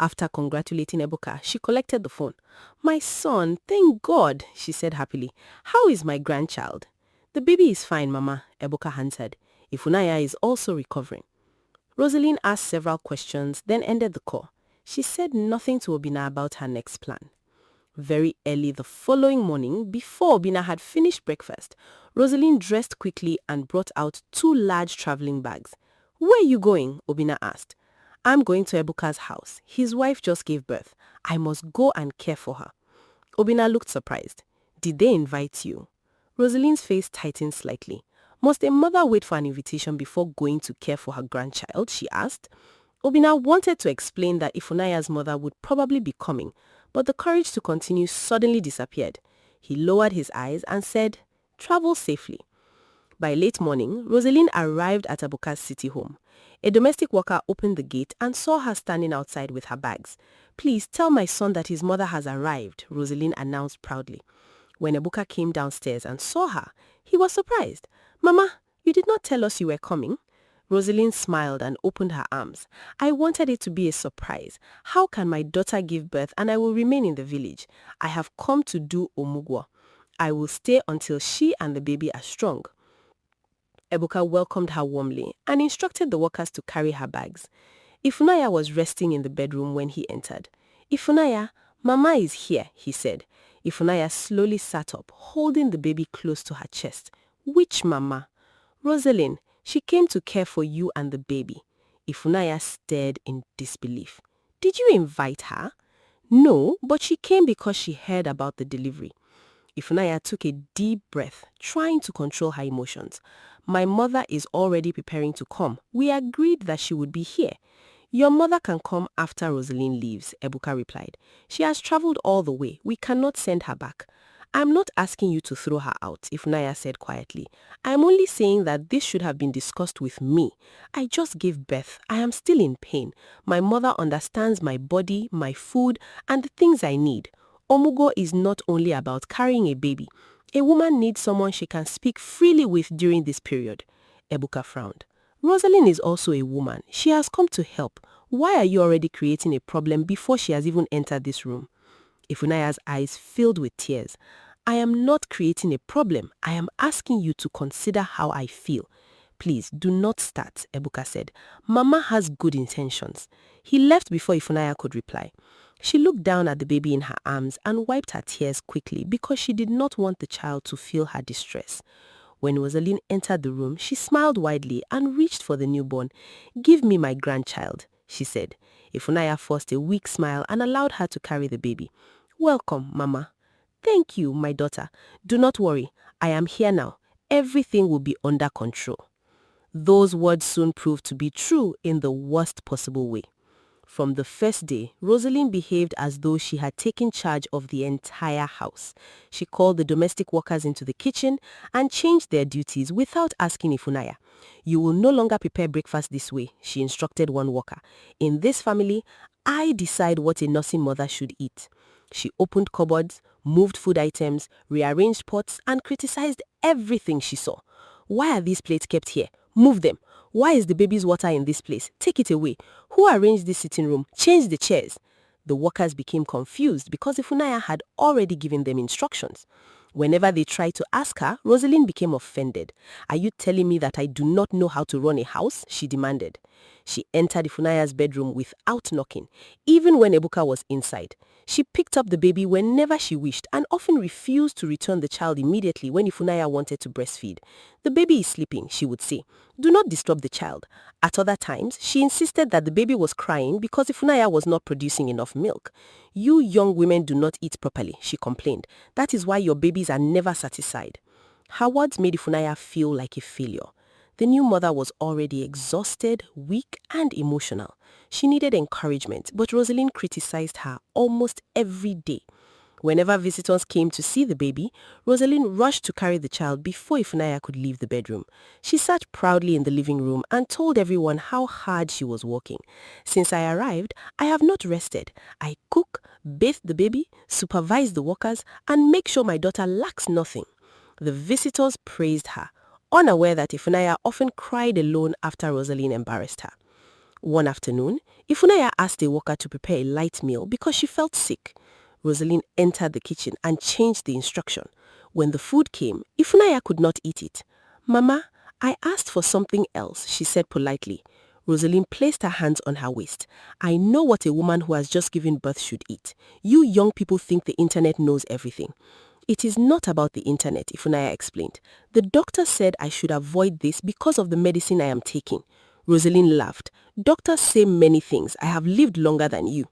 After congratulating Ebuka, she collected the phone. "My son, thank God," she said happily. "How is my grandchild?" "The baby is fine, Mama," Ebuka answered. "Ifunanya is also recovering." Rosaline asked several questions, then ended the call. She said nothing to Obina about her next plan. Very early the following morning, before Obina had finished breakfast, Rosaline dressed quickly and brought out 2 large traveling bags. "Where are you going?" Obina asked. "I'm going to Ebuka's house. His wife just gave birth. I must go and care for her." Obina looked surprised. "Did they invite you?" Rosaline's face tightened slightly. "Must a mother wait for an invitation before going to care for her grandchild?" she asked. Obina wanted to explain that Ifunanya's mother would probably be coming, but the courage to continue suddenly disappeared. He lowered his eyes and said, "Travel safely." By late morning, Rosaline arrived at Ebuka's city home. A domestic worker opened the gate and saw her standing outside with her bags. "Please tell my son that his mother has arrived," Rosaline announced proudly. When Ebuka came downstairs and saw her, he was surprised. "Mama, you did not tell us you were coming." Rosaline smiled and opened her arms. "I wanted it to be a surprise. How can my daughter give birth and I will remain in the village? I have come to do Omugwo. I will stay until she and the baby are strong." Ebuka welcomed her warmly and instructed the workers to carry her bags. Ifunanya was resting in the bedroom when he entered. "Ifunanya, Mama is here," he said. Ifunanya slowly sat up, holding the baby close to her chest. "Which Mama?" "Rosaline. She came to care for you and the baby." Ifunanya stared in disbelief. "Did you invite her?" "No, but she came because she heard about the delivery." Ifunanya took a deep breath, trying to control her emotions. "My mother is already preparing to come. We agreed that she would be here." "Your mother can come after Rosaline leaves," Ebuka replied. "She has traveled all the way. We cannot send her back." "I'm not asking you to throw her out," Ifunanya said quietly. "I'm only saying that this should have been discussed with me. I just gave birth. I am still in pain. My mother understands my body, my food, and the things I need. Omugo is not only about carrying a baby. A woman needs someone she can speak freely with during this period." Ebuka frowned. "Rosaline is also a woman. She has come to help. Why are you already creating a problem before she has even entered this room?" Ifunanya's eyes filled with tears. "I am not creating a problem. I am asking you to consider how I feel." "Please, do not start," Ebuka said. "Mama has good intentions." He left before Ifunanya could reply. She looked down at the baby in her arms and wiped her tears quickly because she did not want the child to feel her distress. When Rosaline entered the room, she smiled widely and reached for the newborn. "Give me my grandchild," she said. Ifunanya forced a weak smile and allowed her to carry the baby. "Welcome, Mama." "Thank you, my daughter. Do not worry. I am here now. Everything will be under control." Those words soon proved to be true in the worst possible way. From the first day, Rosaline behaved as though she had taken charge of the entire house. She called the domestic workers into the kitchen and changed their duties without asking Ifunanya. "You will no longer prepare breakfast this way," she instructed one worker. "In this family, I decide what a nursing mother should eat." She opened cupboards, moved food items, rearranged pots, and criticized everything she saw. "Why are these plates kept here? Move them. Why is the baby's water in this place? Take it away. Who arranged this sitting room? Change the chairs." The workers became confused because Ifunanya had already given them instructions. Whenever they tried to ask her, Rosaline became offended. "Are you telling me that I do not know how to run a house?" she demanded. She entered Ifunanya's bedroom without knocking, even when Ebuka was inside. She picked up the baby whenever she wished and often refused to return the child immediately when Ifunanya wanted to breastfeed. "The baby is sleeping," she would say. "Do not disturb the child." At other times, she insisted that the baby was crying because Ifunanya was not producing enough milk. "You young women do not eat properly," she complained. "That is why your babies are never satisfied." Her words made Ifunanya feel like a failure. The new mother was already exhausted, weak, and emotional. She needed encouragement, but Rosaline criticized her almost every day. Whenever visitors came to see the baby, Rosaline rushed to carry the child before Ifunanya could leave the bedroom. She sat proudly in the living room and told everyone how hard she was working. "Since I arrived, I have not rested. I cook, bathe the baby, supervise the workers, and make sure my daughter lacks nothing." The visitors praised her, unaware that Ifunanya often cried alone after Rosaline embarrassed her. One afternoon, Ifunanya asked a worker to prepare a light meal because she felt sick. Rosaline entered the kitchen and changed the instruction. When the food came, Ifunanya could not eat it. "Mama, I asked for something else," she said politely. Rosaline placed her hands on her waist. "I know what a woman who has just given birth should eat. You young people think the internet knows everything." "It is not about the internet," Ifunanya explained. "The doctor said I should avoid this because of the medicine I am taking." Rosaline laughed. "Doctors say many things. I have lived longer than you."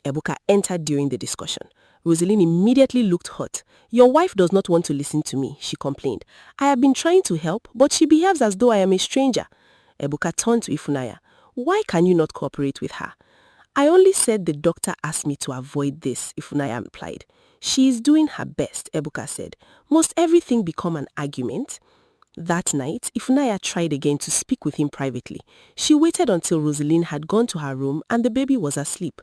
Ebuka entered during the discussion. Rosaline immediately looked hurt. "Your wife does not want to listen to me," she complained. "I have been trying to help, but she behaves as though I am a stranger." Ebuka turned to Ifunanya. "Why can you not cooperate with her?" "I only said the doctor asked me to avoid this," Ifunanya replied. "She is doing her best," Ebuka said. "Must everything become an argument?" That night, Ifunanya tried again to speak with him privately. She waited until Rosaline had gone to her room and the baby was asleep.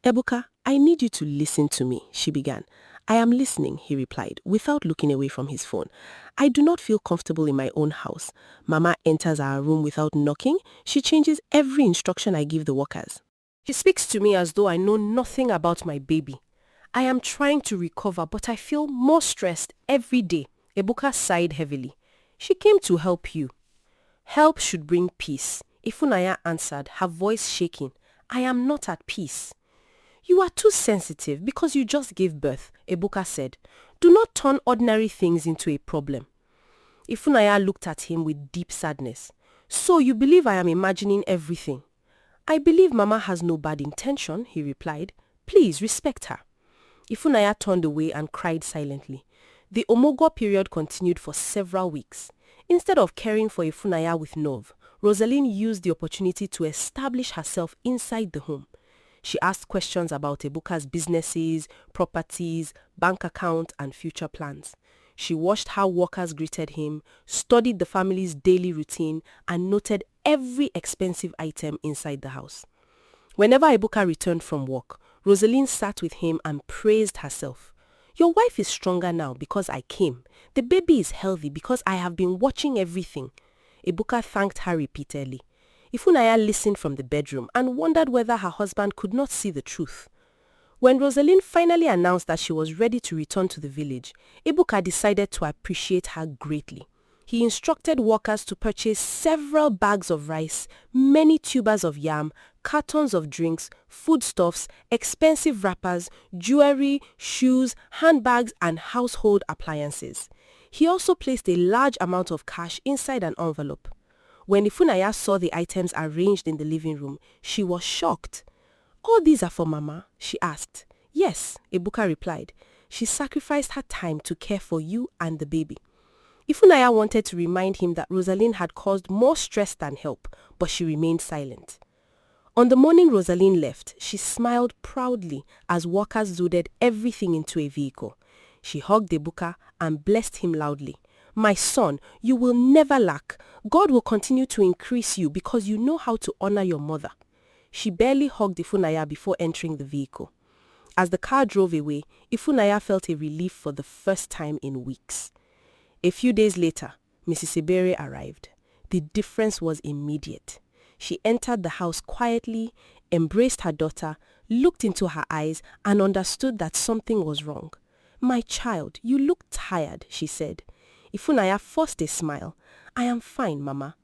"Ebuka, I need you to listen to me," she began. "I am listening," he replied, without looking away from his phone. "I do not feel comfortable in my own house. Mama enters our room without knocking. She changes every instruction I give the workers. She speaks to me as though I know nothing about my baby. I am trying to recover, but I feel more stressed every day." Ebuka sighed heavily. "She came to help you." "Help should bring peace," Ifunanya answered, her voice shaking. "I am not at peace." "You are too sensitive because you just gave birth," Ebuka said. "Do not turn ordinary things into a problem." Ifunanya looked at him with deep sadness. "So you believe I am imagining everything?" "I believe Mama has no bad intention," he replied. "Please respect her." Ifunanya turned away and cried silently. The Omogo period continued for several weeks. Instead of caring for Ifunanya with love, Rosaline used the opportunity to establish herself inside the home. She asked questions about Ebuka's businesses, properties, bank account, and future plans. She watched how workers greeted him, studied the family's daily routine, and noted every expensive item inside the house. Whenever Ebuka returned from work, Rosaline sat with him and praised herself. "Your wife is stronger now because I came. The baby is healthy because I have been watching everything." Ebuka thanked her repeatedly. Ifunanya listened from the bedroom and wondered whether her husband could not see the truth. When Rosaline finally announced that she was ready to return to the village, Ebuka decided to appreciate her greatly. He instructed workers to purchase several bags of rice, many tubers of yam, cartons of drinks, foodstuffs, expensive wrappers, jewelry, shoes, handbags, and household appliances. He also placed a large amount of cash inside an envelope. When Ifunanya saw the items arranged in the living room, she was shocked. "All these are for Mama?" she asked. "Yes," Ebuka replied. "She sacrificed her time to care for you and the baby." Ifunanya wanted to remind him that Rosalind had caused more stress than help, but she remained silent. On the morning Rosalind left, she smiled proudly as workers loaded everything into a vehicle. She hugged Ebuka and blessed him loudly. "My son, you will never lack. God will continue to increase you because you know how to honor your mother." She barely hugged Ifunanya before entering the vehicle. As the car drove away, Ifunanya felt a relief for the first time in weeks. A few days later, Mrs. Ebere arrived. The difference was immediate. She entered the house quietly, embraced her daughter, looked into her eyes, and understood that something was wrong. "My child, you look tired," she said. Ifunanya forced a smile. "I am fine, Mama."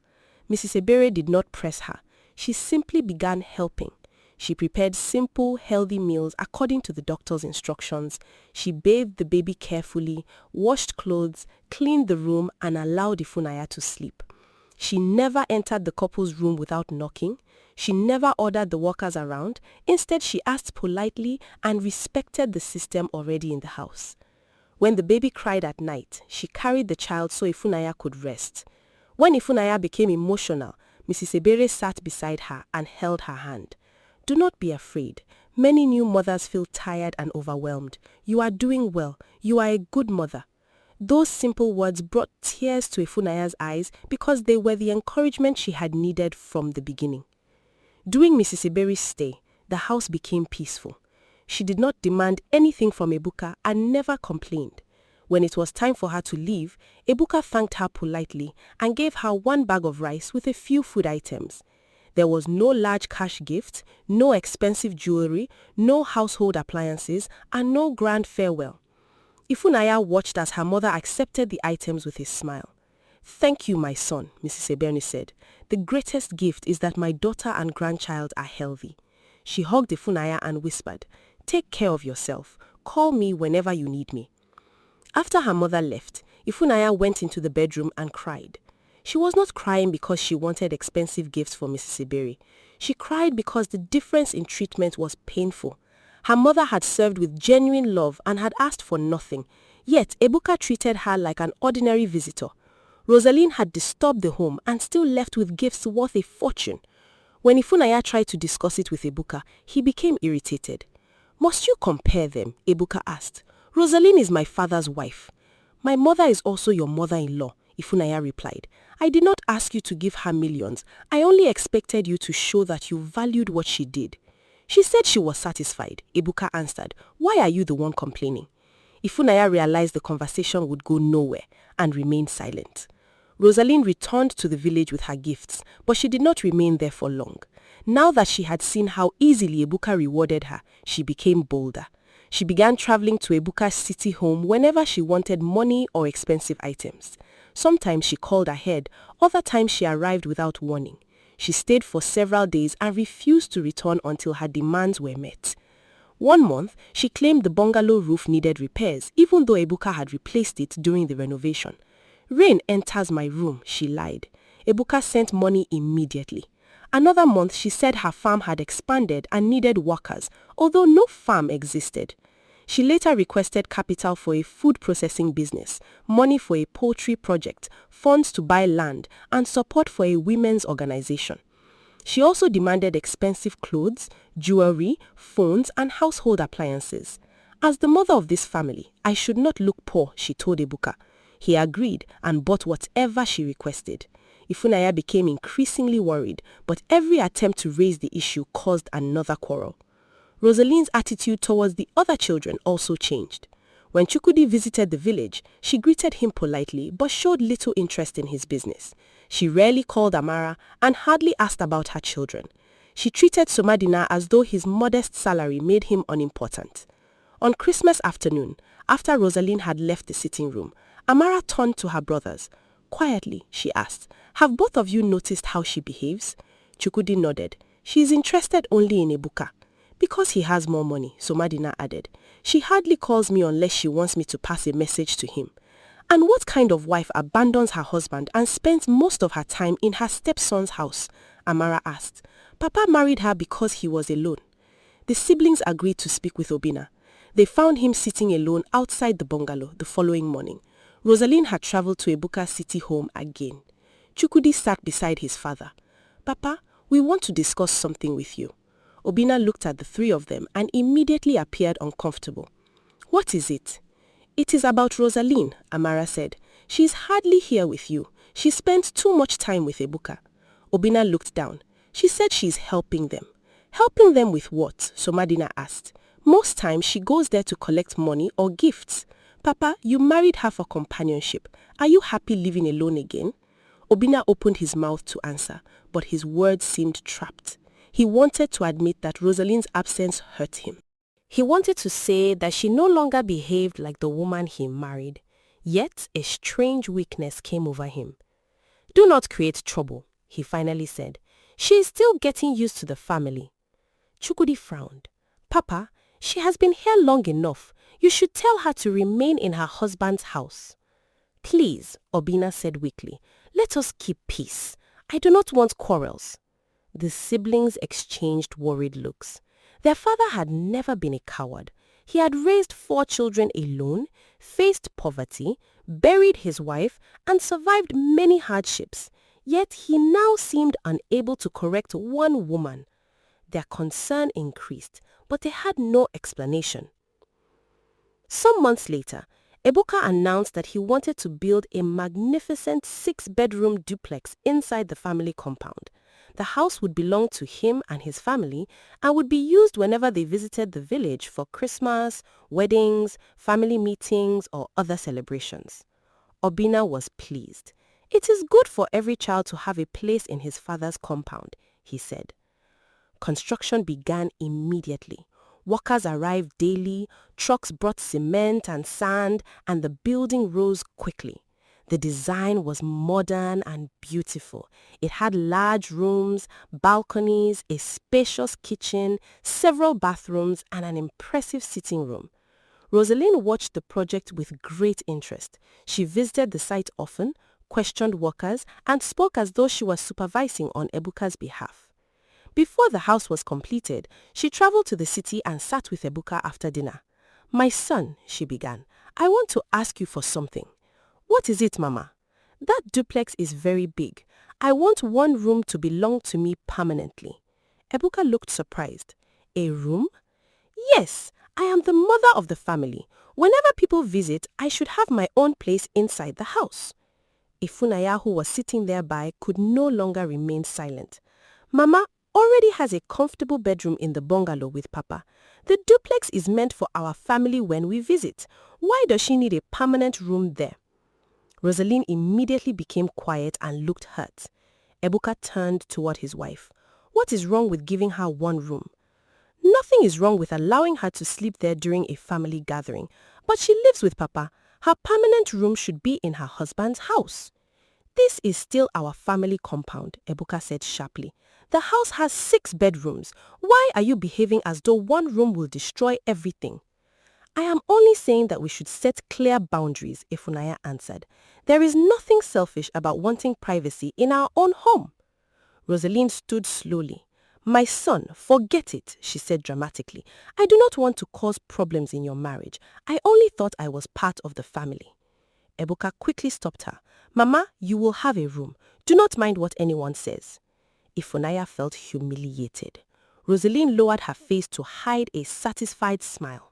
Mrs. Ebere did not press her. She simply began helping. She prepared simple, healthy meals according to the doctor's instructions. She bathed the baby carefully, washed clothes, cleaned the room, and allowed Ifunanya to sleep. She never entered the couple's room without knocking. She never ordered the workers around. Instead, she asked politely and respected the system already in the house. When the baby cried at night, she carried the child so Ifunanya could rest. When Ifunanya became emotional, Mrs. Ebere sat beside her and held her hand. "Do not be afraid. Many new mothers feel tired and overwhelmed. You are doing well. You are a good mother." Those simple words brought tears to Ifunanya's eyes because they were the encouragement she had needed from the beginning. During Mrs. Ebere's stay, the house became peaceful. She did not demand anything from Ebuka and never complained. When it was time for her to leave, Ebuka thanked her politely and gave her one bag of rice with a few food items. There was no large cash gift, no expensive jewelry, no household appliances, and no grand farewell. Ifunanya watched as her mother accepted the items with a smile. "Thank you, my son," Mrs. Ebere said. "The greatest gift is that my daughter and grandchild are healthy." She hugged Ifunanya and whispered, "Take care of yourself. Call me whenever you need me." After her mother left, Ifunanya went into the bedroom and cried. She was not crying because she wanted expensive gifts for Mrs. Ebere. She cried because the difference in treatment was painful. Her mother had served with genuine love and had asked for nothing, yet Ebuka treated her like an ordinary visitor. Rosalind had disturbed the home and still left with gifts worth a fortune. When Ifunanya tried to discuss it with Ebuka, he became irritated. "Must you compare them?" Ebuka asked. "Rosalind is my father's wife." "My mother is also your mother-in-law," Ifunanya replied. "I did not ask you to give her millions. I only expected you to show that you valued what she did." "She said she was satisfied," Ebuka answered. "Why are you the one complaining?" Ifunanya realized the conversation would go nowhere and remained silent. Rosalind returned to the village with her gifts, but she did not remain there for long. Now that she had seen how easily Ebuka rewarded her, she became bolder. She began traveling to Ebuka's city home whenever she wanted money or expensive items. Sometimes she called ahead, other times she arrived without warning. She stayed for several days and refused to return until her demands were met. One month, she claimed the bungalow roof needed repairs, even though Ebuka had replaced it during the renovation. "Rain enters my room," she lied. Ebuka sent money immediately. Another month, she said her farm had expanded and needed workers, although no farm existed. She later requested capital for a food processing business, money for a poultry project, funds to buy land, and support for a women's organization. She also demanded expensive clothes, jewelry, phones, and household appliances. "As the mother of this family, I should not look poor," she told Ebuka. He agreed and bought whatever she requested. Ifunanya became increasingly worried, but every attempt to raise the issue caused another quarrel. Rosalind's attitude towards the other children also changed. When Chukwudi visited the village, she greeted him politely but showed little interest in his business. She rarely called Amara and hardly asked about her children. She treated Somadina as though his modest salary made him unimportant. On Christmas afternoon, after Rosalind had left the sitting room, Amara turned to her brothers. Quietly, she asked, "Have both of you noticed how she behaves?" Chukwudi nodded. She's interested only in Ebuka. Because he has more money, Somadina added. She hardly calls me unless she wants me to pass a message to him. And what kind of wife abandons her husband and spends most of her time in her stepson's house? Amara asked. Papa married her because he was alone. The siblings agreed to speak with Obina. They found him sitting alone outside the bungalow the following morning. Rosaline had traveled to Ebuka's city home again. Chukwudi sat beside his father. Papa, we want to discuss something with you. Obina looked at the three of them and immediately appeared uncomfortable. What is it? It is about Rosaline, Amara said. She is hardly here with you. She spends too much time with Ebuka. Obina looked down. She said she is helping them. Helping them with what? Somadina asked. Most times she goes there to collect money or gifts. Papa, you married her for companionship. Are you happy living alone again? Obina opened his mouth to answer, but his words seemed trapped. He wanted to admit that Rosaline's absence hurt him. He wanted to say that she no longer behaved like the woman he married. Yet a strange weakness came over him. Do not create trouble, he finally said. She is still getting used to the family. Chukwudi frowned. Papa, she has been here long enough. You should tell her to remain in her husband's house. Please, Obina said weakly, let us keep peace. I do not want quarrels. The siblings exchanged worried looks. Their father had never been a coward. He had raised 4 children alone, faced poverty, buried his wife, and survived many hardships. Yet he now seemed unable to correct one woman. Their concern increased, but they had no explanation. Some months later, Ebuka announced that he wanted to build a magnificent 6-bedroom duplex inside the family compound. The house would belong to him and his family and would be used whenever they visited the village for Christmas, weddings, family meetings, or other celebrations. Obina was pleased. It is good for every child to have a place in his father's compound, he said. Construction began immediately. Workers arrived daily, trucks brought cement and sand, and the building rose quickly. The design was modern and beautiful. It had large rooms, balconies, a spacious kitchen, several bathrooms, and an impressive sitting room. Rosaline watched the project with great interest. She visited the site often, questioned workers, and spoke as though she was supervising on Ebuka's behalf. Before the house was completed, she traveled to the city and sat with Ebuka after dinner. My son, she began, I want to ask you for something. What is it, Mama? That duplex is very big. I want one room to belong to me permanently. Ebuka looked surprised. A room? Yes, I am the mother of the family. Whenever people visit, I should have my own place inside the house. Ifunaya, who was sitting nearby, could no longer remain silent. Mama already has a comfortable bedroom in the bungalow with Papa. The duplex is meant for our family when we visit. Why does she need a permanent room there? Rosaline immediately became quiet and looked hurt. Ebuka turned toward his wife. What is wrong with giving her one room? Nothing is wrong with allowing her to sleep there during a family gathering, but she lives with Papa. Her permanent room should be in her husband's house. This is still our family compound, Ebuka said sharply. The house has 6 bedrooms. Why are you behaving as though one room will destroy everything? I am only saying that we should set clear boundaries, Ifunaya answered. There is nothing selfish about wanting privacy in our own home. Rosaline stood slowly. My son, forget it, she said dramatically. I do not want to cause problems in your marriage. I only thought I was part of the family. Ebuka quickly stopped her. Mama, you will have a room. Do not mind what anyone says. Ifunaya felt humiliated. Rosaline lowered her face to hide a satisfied smile.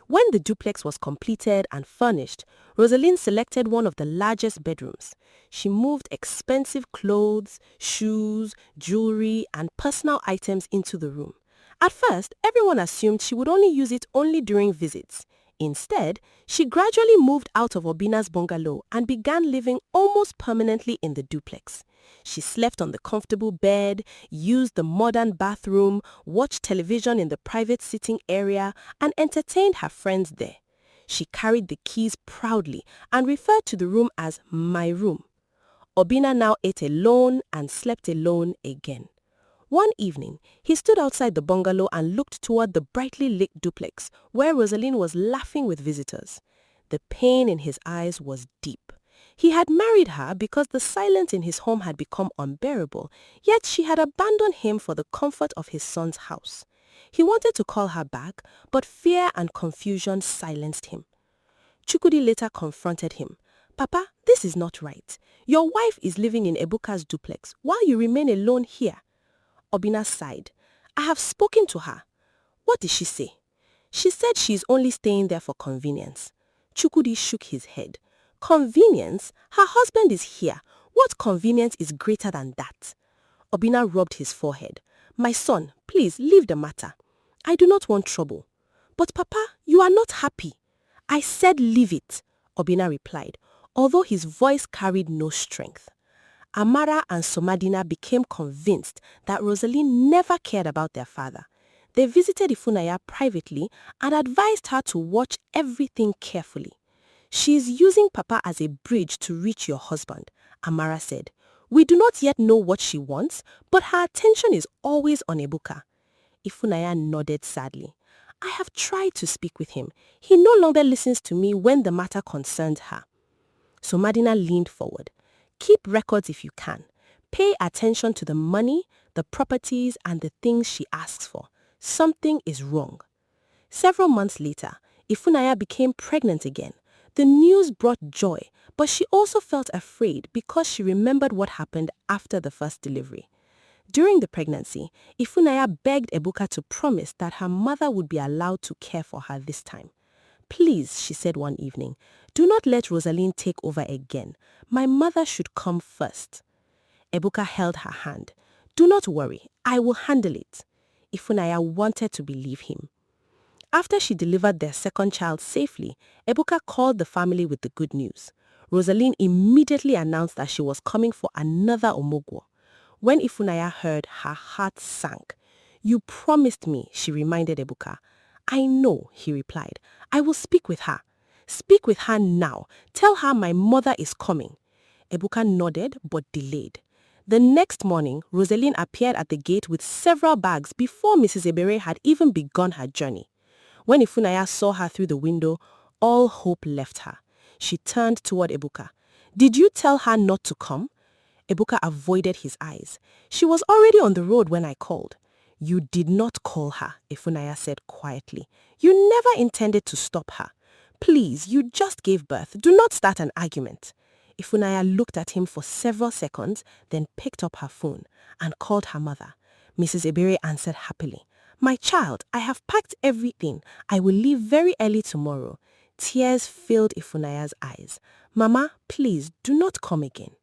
When the duplex was completed and furnished, Rosaline selected one of the largest bedrooms. She moved expensive clothes, shoes, jewelry, and personal items into the room. At first, everyone assumed she would only use it during visits. Instead, she gradually moved out of Obina's bungalow and began living almost permanently in the duplex. She slept on the comfortable bed, used the modern bathroom, watched television in the private sitting area, and entertained her friends there. She carried the keys proudly and referred to the room as my room. Obina now ate alone and slept alone again. One evening, he stood outside the bungalow and looked toward the brightly lit duplex where Rosaline was laughing with visitors. The pain in his eyes was deep. He had married her because the silence in his home had become unbearable, yet she had abandoned him for the comfort of his son's house. He wanted to call her back, but fear and confusion silenced him. Chukwudi later confronted him. "Papa, this is not right. Your wife is living in Ebuka's duplex while you remain alone here." Obina sighed. "I have spoken to her." "What did she say?" "She said she is only staying there for convenience." Chukwudi shook his head. "Convenience? Her husband is here. What convenience is greater than that?" Obina rubbed his forehead. "My son, please leave the matter. I do not want trouble." "But Papa, you are not happy." "I said leave it," Obina replied, although his voice carried no strength. Amara and Somadina became convinced that Rosaline never cared about their father. They visited Ifunanya privately and advised her to watch everything carefully. "She is using Papa as a bridge to reach your husband," Amara said. "We do not yet know what she wants, but her attention is always on Ebuka." Ifunanya nodded sadly. "I have tried to speak with him. He no longer listens to me when the matter concerns her." Somadina leaned forward. "Keep records if you can. Pay attention to the money, the properties, and the things she asks for. Something is wrong." Several months later, Ifunanya became pregnant again. The news brought joy, but she also felt afraid because she remembered what happened after the first delivery. During the pregnancy, Ifunanya begged Ebuka to promise that her mother would be allowed to care for her this time. "Please," she said one evening, "do not let Rosaline take over again. My mother should come first." Ebuka held her hand. "Do not worry, I will handle it." Ifunanya wanted to believe him. After she delivered their second child safely, Ebuka called the family with the good news. Rosaline immediately announced that she was coming for another Omogwo. When Ifunanya heard, her heart sank. "You promised me," she reminded Ebuka. "I know," he replied. "I will speak with her." "Speak with her now. Tell her my mother is coming." Ebuka nodded but delayed. The next morning, Rosaline appeared at the gate with several bags before Mrs. Ebere had even begun her journey. When Ifunanya saw her through the window, all hope left her. She turned toward Ebuka. "Did you tell her not to come?" Ebuka avoided his eyes. "She was already on the road when I called." "You did not call her," Ifunanya said quietly. "You never intended to stop her. Please, you just gave birth. Do not start an argument." Ifunanya looked at him for several seconds, then picked up her phone and called her mother. Mrs. Ebere answered happily. "My child, I have packed everything. I will leave very early tomorrow." Tears filled Ifunanya's eyes. "Mama, please do not come again."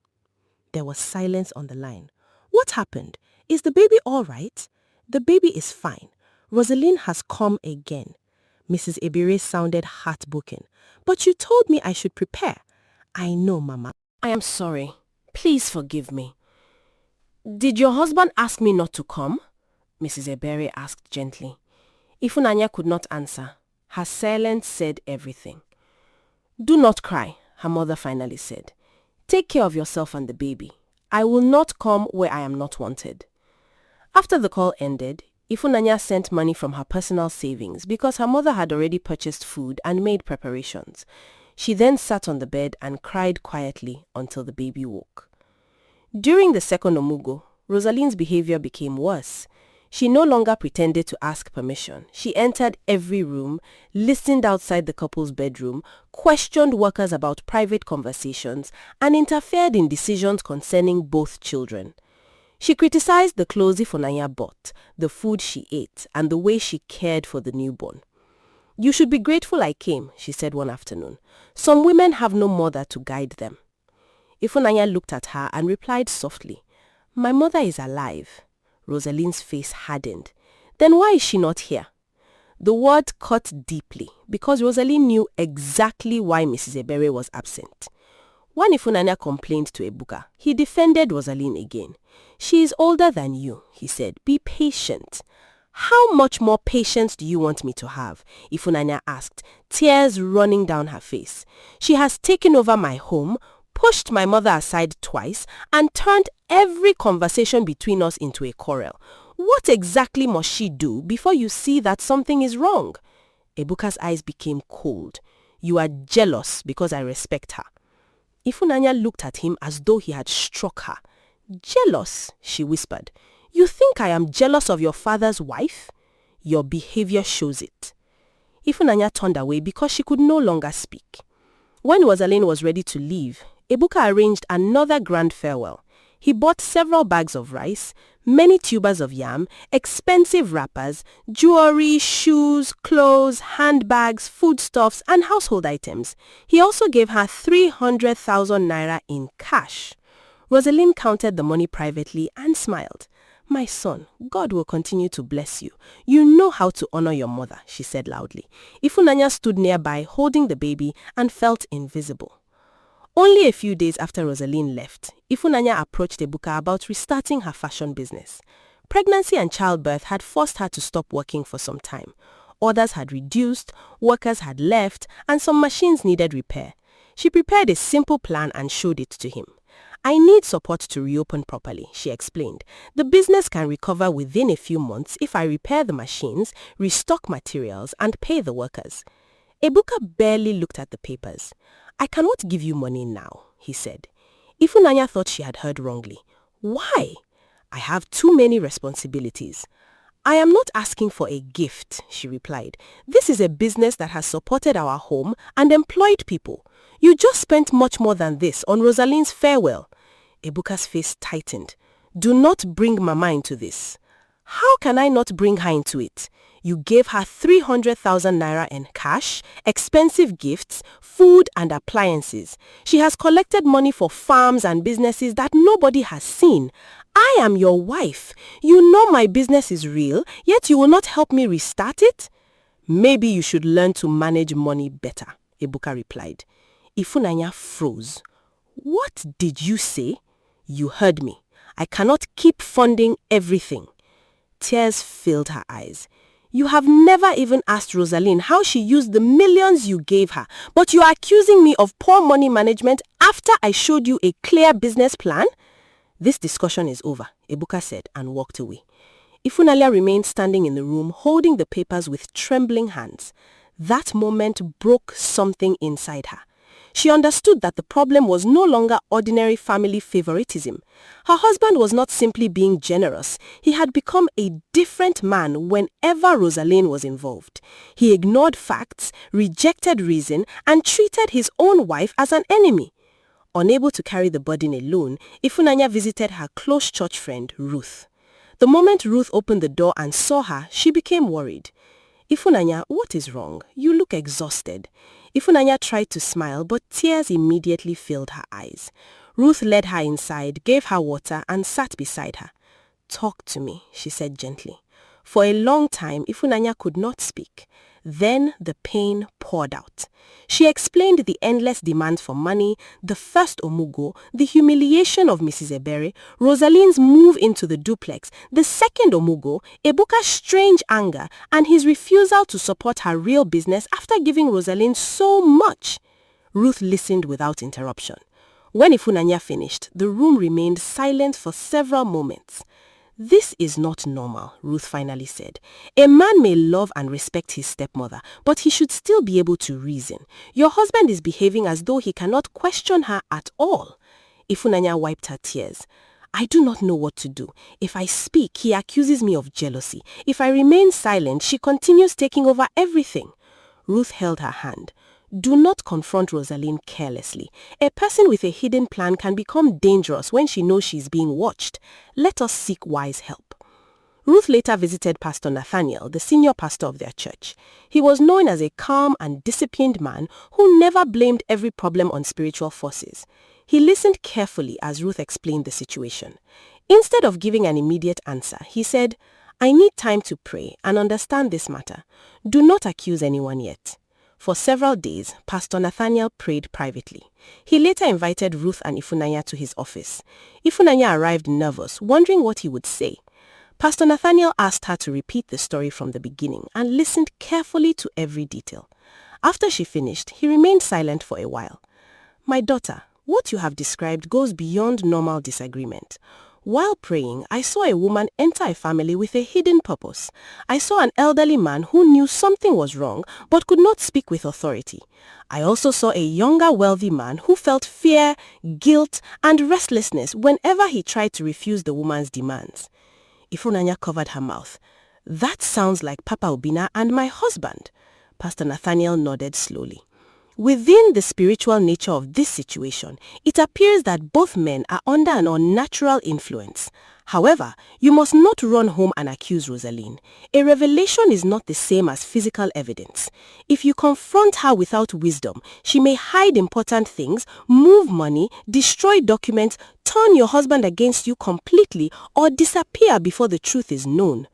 There was silence on the line. "What happened? Is the baby all right?" "The baby is fine. Rosaline has come again." Mrs. Ebere sounded heartbroken. "But you told me I should prepare." "I know, Mama. I am sorry. Please forgive me." "Did your husband ask me not to come?" Mrs. Ebere asked gently. Ifunanya could not answer. Her silence said everything. "Do not cry," her mother finally said. "Take care of yourself and the baby. I will not come where I am not wanted." After the call ended, Ifunanya sent money from her personal savings because her mother had already purchased food and made preparations. She then sat on the bed and cried quietly until the baby woke. During the second Omugo, Rosaline's behavior became worse. She no longer pretended to ask permission. She entered every room, listened outside the couple's bedroom, questioned workers about private conversations, and interfered in decisions concerning both children. She criticized the clothes Ifunanya bought, the food she ate, and the way she cared for the newborn. "You should be grateful I came," she said one afternoon. "Some women have no mother to guide them." Ifunanya looked at her and replied softly, "My mother is alive." Rosaline's face hardened. "Then why is she not here?" The word cut deeply because Rosaline knew exactly why Mrs. Ebere was absent. When Ifunanya complained to Ebuka, he defended Rosaline again. "She is older than you," he said. "Be patient." "How much more patience do you want me to have?" Ifunanya asked, tears running down her face. "She has taken over my home, pushed my mother aside twice, and turned every conversation between us into a quarrel. What exactly must she do before you see that something is wrong? Ebuka's eyes became cold. You are jealous because I respect her. Ifunanya looked at him as though he had struck her. Jealous, she whispered. You think I am jealous of your father's wife? Your behavior shows it. Ifunanya turned away because she could no longer speak. When Rosalind was ready to leave, Ebuka arranged another grand farewell. He bought several bags of rice, many tubers of yam, expensive wrappers, jewelry, shoes, clothes, handbags, foodstuffs, and household items. He also gave her 300,000 naira in cash. Rosalind counted the money privately and smiled. My son, God will continue to bless you. You know how to honor your mother, she said loudly. Ifunanya stood nearby holding the baby and felt invisible. Only a few days after Rosalind left, Ifunanya approached Ebuka about restarting her fashion business. Pregnancy and childbirth had forced her to stop working for some time. Orders had reduced, workers had left, and some machines needed repair. She prepared a simple plan and showed it to him. I need support to reopen properly, she explained. The business can recover within a few months if I repair the machines, restock materials, and pay the workers. Ebuka barely looked at the papers. I cannot give you money now, he said. Ifunanya thought she had heard wrongly. Why? I have too many responsibilities. I am not asking for a gift, she replied. This is a business that has supported our home and employed people. You just spent much more than this on Rosalind's farewell. Ebuka's face tightened. Do not bring Mama into this. How can I not bring her into it? You gave her 300,000 naira in cash, expensive gifts, food and appliances. She has collected money for farms and businesses that nobody has seen. I am your wife. You know my business is real, yet you will not help me restart it? Maybe you should learn to manage money better, Ebuka replied. Ifunanya froze. What did you say? You heard me. I cannot keep funding everything. Tears filled her eyes. You have never even asked Rosalind how she used the millions you gave her, but you are accusing me of poor money management after I showed you a clear business plan? This discussion is over, Ebuka said and walked away. Ifunanya remained standing in the room holding the papers with trembling hands. That moment broke something inside her. She understood that the problem was no longer ordinary family favoritism. Her husband was not simply being generous. He had become a different man whenever Rosalind was involved. He ignored facts, rejected reason, and treated his own wife as an enemy. Unable to carry the burden alone, Ifunanya visited her close church friend, Ruth. The moment Ruth opened the door and saw her, she became worried. Ifunanya, what is wrong? You look exhausted. Ifunanya tried to smile, but tears immediately filled her eyes. Ruth led her inside, gave her water, and sat beside her. Talk to me, she said gently. For a long time, Ifunanya could not speak. Then the pain poured out. She explained the endless demands for money, the first omugo, the humiliation of Mrs. Ebere, Rosalind's move into the duplex, the second omugo, Ebuka's strange anger, and his refusal to support her real business after giving Rosalind so much. Ruth listened without interruption. When Ifunanya finished, the room remained silent for several moments. This is not normal, Ruth finally said. A man may love and respect his stepmother, but he should still be able to reason. Your husband is behaving as though he cannot question her at all. Ifunanya wiped her tears. I do not know what to do. If I speak, he accuses me of jealousy. If I remain silent, she continues taking over everything. Ruth held her hand. Do not confront Rosalind carelessly. A person with a hidden plan can become dangerous when she knows she is being watched. Let us seek wise help. Ruth later visited Pastor Nathaniel, the senior pastor of their church. He was known as a calm and disciplined man who never blamed every problem on spiritual forces. He listened carefully as Ruth explained the situation. Instead of giving an immediate answer, he said, I need time to pray and understand this matter. Do not accuse anyone yet. For several days, Pastor Nathaniel prayed privately. He later invited Ruth and Ifunanya to his office. Ifunanya arrived nervous, wondering what he would say. Pastor Nathaniel asked her to repeat the story from the beginning and listened carefully to every detail. After she finished, he remained silent for a while. My daughter, What you have described goes beyond normal disagreement. While praying, I saw a woman enter a family with a hidden purpose. I saw an elderly man who knew something was wrong but could not speak with authority. I also saw a younger wealthy man who felt fear, guilt, and restlessness whenever he tried to refuse the woman's demands. Ifunanya covered her mouth. That sounds like Papa Obinna and my husband. Pastor Nathaniel nodded slowly. Within the spiritual nature of this situation, it appears that both men are under an unnatural influence. However, you must not run home and accuse Rosaline. A revelation is not the same as physical evidence. If you confront her without wisdom, she may hide important things, move money, destroy documents, turn your husband against you completely, or disappear before the truth is known.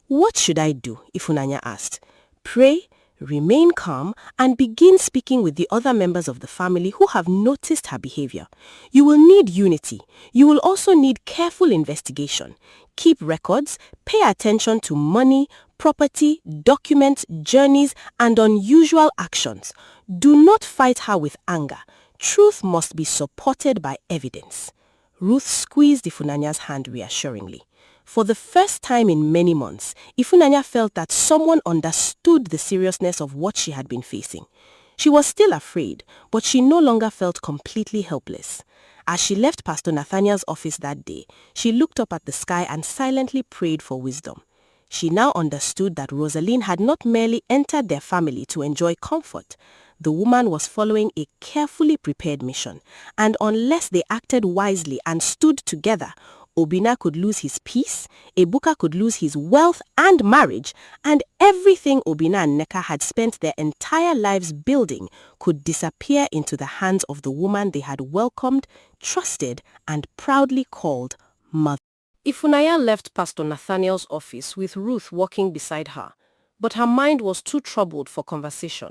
What should I do? Ifunanya asked. Pray, remain calm, and begin speaking with the other members of the family who have noticed her behavior. You will need unity. You will also need careful investigation. Keep records, pay attention to money, property, documents, journeys, and unusual actions. Do not fight her with anger. Truth must be supported by evidence. Ruth squeezed Ifunanya's hand reassuringly. For the first time in many months, Ifunanya felt that someone understood the seriousness of what she had been facing. She was still afraid, but she no longer felt completely helpless. As she left Pastor Nathaniel's office that day, she looked up at the sky and silently prayed for wisdom. She now understood that Rosaline had not merely entered their family to enjoy comfort. The woman was following a carefully prepared mission, and unless they acted wisely and stood together, Obinna could lose his peace, Ebuka could lose his wealth and marriage, and everything Obinna and Nneka had spent their entire lives building could disappear into the hands of the woman they had welcomed, trusted, and proudly called mother. Ifunanya left Pastor Nathaniel's office with Ruth walking beside her, but her mind was too troubled for conversation.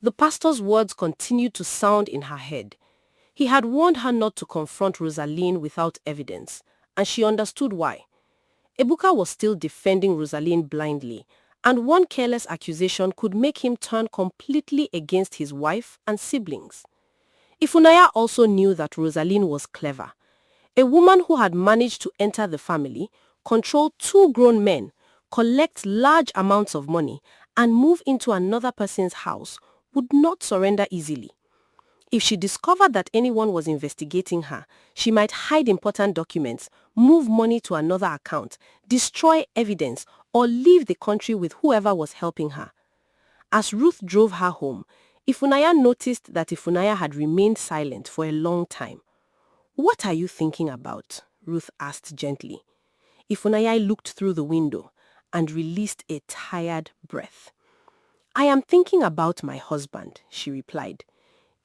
The pastor's words continued to sound in her head. He had warned her not to confront Rosaline without evidence, and she understood why. Ebuka was still defending Rosaline blindly, and one careless accusation could make him turn completely against his wife and siblings. Ifunanya also knew that Rosaline was clever. A woman who had managed to enter the family, control 2 grown men, collect large amounts of money, and move into another person's house would not surrender easily. If she discovered that anyone was investigating her, she might hide important documents, move money to another account, destroy evidence, or leave the country with whoever was helping her. As Ruth drove her home, Ifunanya noticed that Ifunanya had remained silent for a long time. "What are you thinking about?" Ruth asked gently. Ifunanya looked through the window and released a tired breath. "I am thinking about my husband," she replied.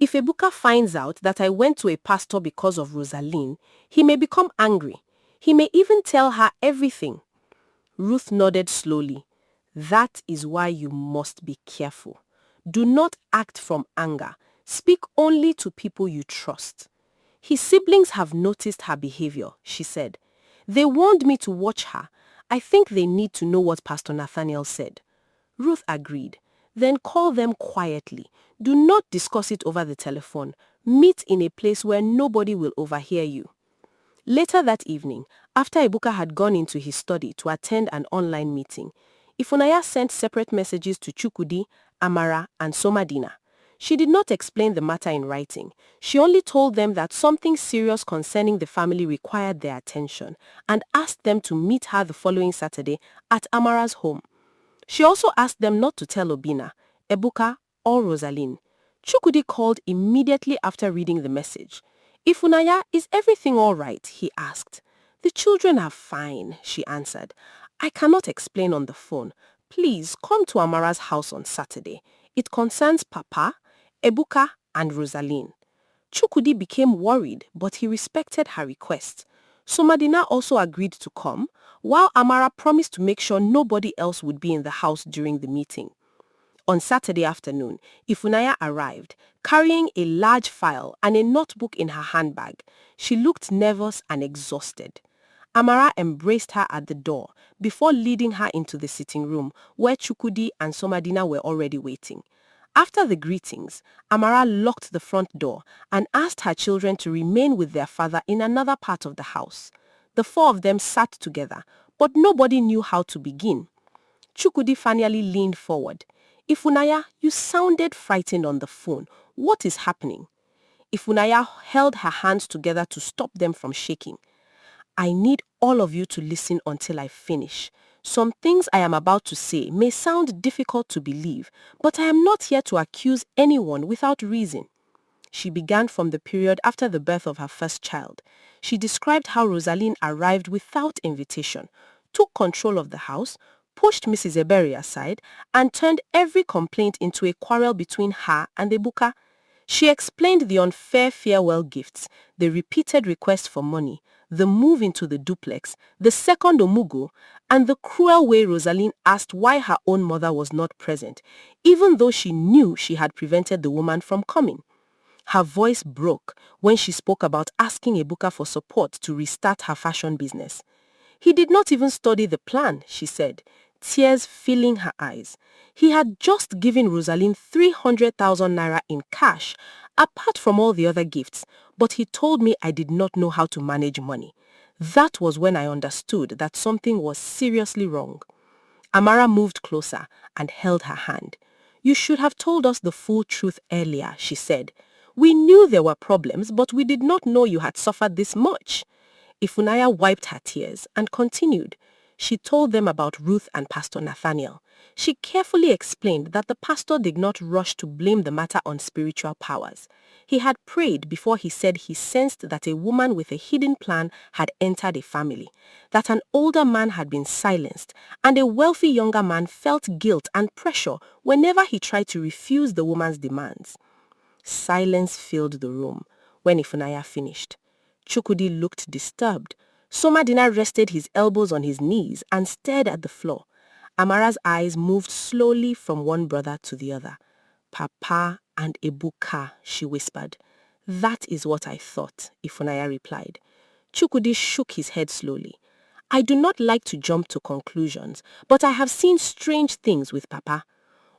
"If Ebuka finds out that I went to a pastor because of Rosaline, he may become angry. He may even tell her everything." Ruth nodded slowly. "That is why you must be careful. Do not act from anger. Speak only to people you trust." "His siblings have noticed her behavior," she said. "They warned me to watch her. I think they need to know what Pastor Nathaniel said." Ruth agreed. "Then call them quietly. Do not discuss it over the telephone. Meet in a place where nobody will overhear you." Later that evening, after Ebuka had gone into his study to attend an online meeting, Ifunanya sent separate messages to Chukwudi, Amara, and Somadina. She did not explain the matter in writing. She only told them that something serious concerning the family required their attention and asked them to meet her the following Saturday at Amara's home. She also asked them not to tell Obinna, Ebuka, or Rosaline. Chukwudi called immediately after reading the message. "Ifunanya, is everything all right?" he asked. "The children are fine," she answered. "I cannot explain on the phone. Please come to Amara's house on Saturday. It concerns Papa, Ebuka, and Rosaline." Chukwudi became worried, but he respected her request. Somadina also agreed to come, while Amara promised to make sure nobody else would be in the house during the meeting. On Saturday afternoon, Ifunanya arrived, carrying a large file and a notebook in her handbag. She looked nervous and exhausted. Amara embraced her at the door before leading her into the sitting room where Chukwudi and Somadina were already waiting. After the greetings, Amara locked the front door and asked her children to remain with their father in another part of the house. The four of them sat together, but nobody knew how to begin. Chukwudi finally leaned forward. Ifunanya, you sounded frightened on the phone. What is happening? Ifunanya held her hands together to stop them from shaking. I need all of you to listen until I finish. Some things I am about to say may sound difficult to believe, but I am not here to accuse anyone without reason. She began from the period after the birth of her first child. She described how Rosaline arrived without invitation, took control of the house, pushed Mrs. Eberi aside, and turned every complaint into a quarrel between her and Ebuka. She explained the unfair farewell gifts, the repeated requests for money, the move into the duplex, the second Omugo, and the cruel way Rosaline asked why her own mother was not present, even though she knew she had prevented the woman from coming. Her voice broke when she spoke about asking Ebuka for support to restart her fashion business. He did not even study the plan, she said, tears filling her eyes. He had just given Rosaline 300,000 naira in cash, apart from all the other gifts, but he told me I did not know how to manage money. That was when I understood that something was seriously wrong. Amara moved closer and held her hand. You should have told us the full truth earlier, she said. We knew there were problems, but we did not know you had suffered this much. Ifunanya wiped her tears and continued. She told them about Ruth and Pastor Nathaniel. She carefully explained that the pastor did not rush to blame the matter on spiritual powers. He had prayed before he said he sensed that a woman with a hidden plan had entered a family, that an older man had been silenced, and a wealthy younger man felt guilt and pressure whenever he tried to refuse the woman's demands. Silence filled the room when Ifunanya finished. Chukwudi looked disturbed. Somadina rested his elbows on his knees and stared at the floor. Amara's eyes moved slowly from one brother to the other. Papa and Ebuka, she whispered. That is what I thought, Ifunanya replied. Chukwudi shook his head slowly. I do not like to jump to conclusions, but I have seen strange things with Papa.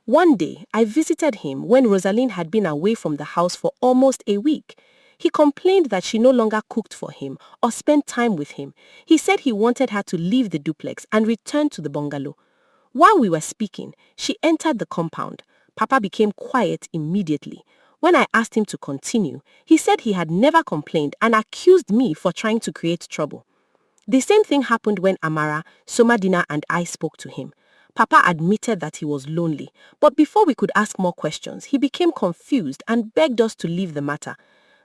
One day, I visited him when Rosaline had been away from the house for almost a week. He complained that she no longer cooked for him or spent time with him. He said he wanted her to leave the duplex and return to the bungalow. While we were speaking, she entered the compound. Papa became quiet immediately. When I asked him to continue, he said he had never complained and accused me for trying to create trouble. The same thing happened when Amara, Somadina and I spoke to him. Papa admitted that he was lonely, but before we could ask more questions, he became confused and begged us to leave the matter.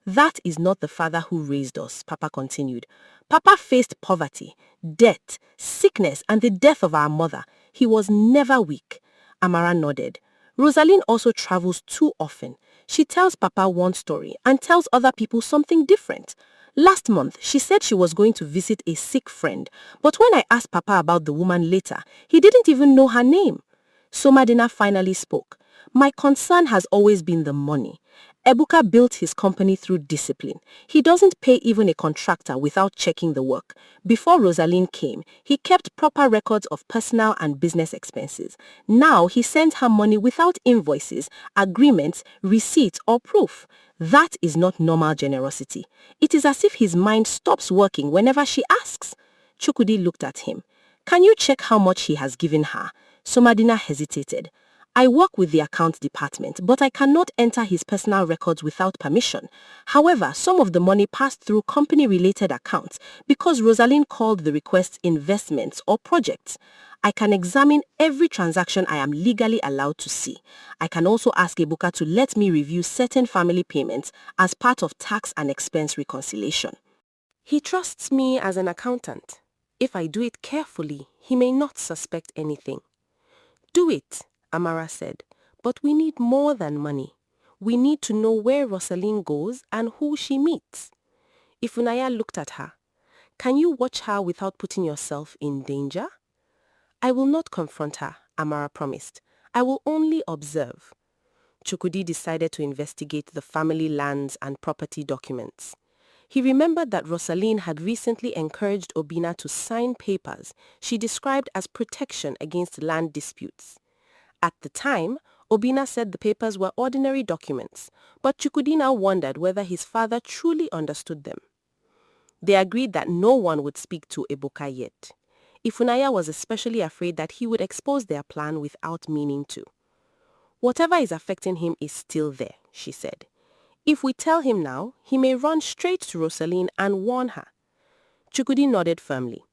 That is not the father who raised us, Papa continued. Papa faced poverty, debt, sickness, and the death of our mother. He was never weak. Amara nodded. Rosaline also travels too often. She tells Papa one story and tells other people something different. Last month, she said she was going to visit a sick friend, but when I asked Papa about the woman later, he didn't even know her name. Somadina finally spoke. My concern has always been the money. Ebuka built his company through discipline. He doesn't pay even a contractor without checking the work. Before Rosaline came, he kept proper records of personal and business expenses. Now he sends her money without invoices, agreements, receipts, or proof. That is not normal generosity. It is as if his mind stops working whenever she asks. Chukwudi looked at him. Can you check how much he has given her? Somadina hesitated. I work with the account department, but I cannot enter his personal records without permission. However, some of the money passed through company-related accounts because Rosaline called the requests investments or projects. I can examine every transaction I am legally allowed to see. I can also ask Ebuka to let me review certain family payments as part of tax and expense reconciliation. He trusts me as an accountant. If I do it carefully, he may not suspect anything. Do it, Amara said, but we need more than money. We need to know where Rosaline goes and who she meets. Ifunanya looked at her. Can you watch her without putting yourself in danger? I will not confront her, Amara promised. I will only observe. Chukwudi decided to investigate the family lands and property documents. He remembered that Rosaline had recently encouraged Obina to sign papers she described as protection against land disputes. At the time, Obina said the papers were ordinary documents, but Chukwudi now wondered whether his father truly understood them. They agreed that no one would speak to Ebuka yet. Ifunanya was especially afraid that he would expose their plan without meaning to. Whatever is affecting him is still there, she said. If we tell him now, he may run straight to Rosaline and warn her. Chukwudi nodded firmly.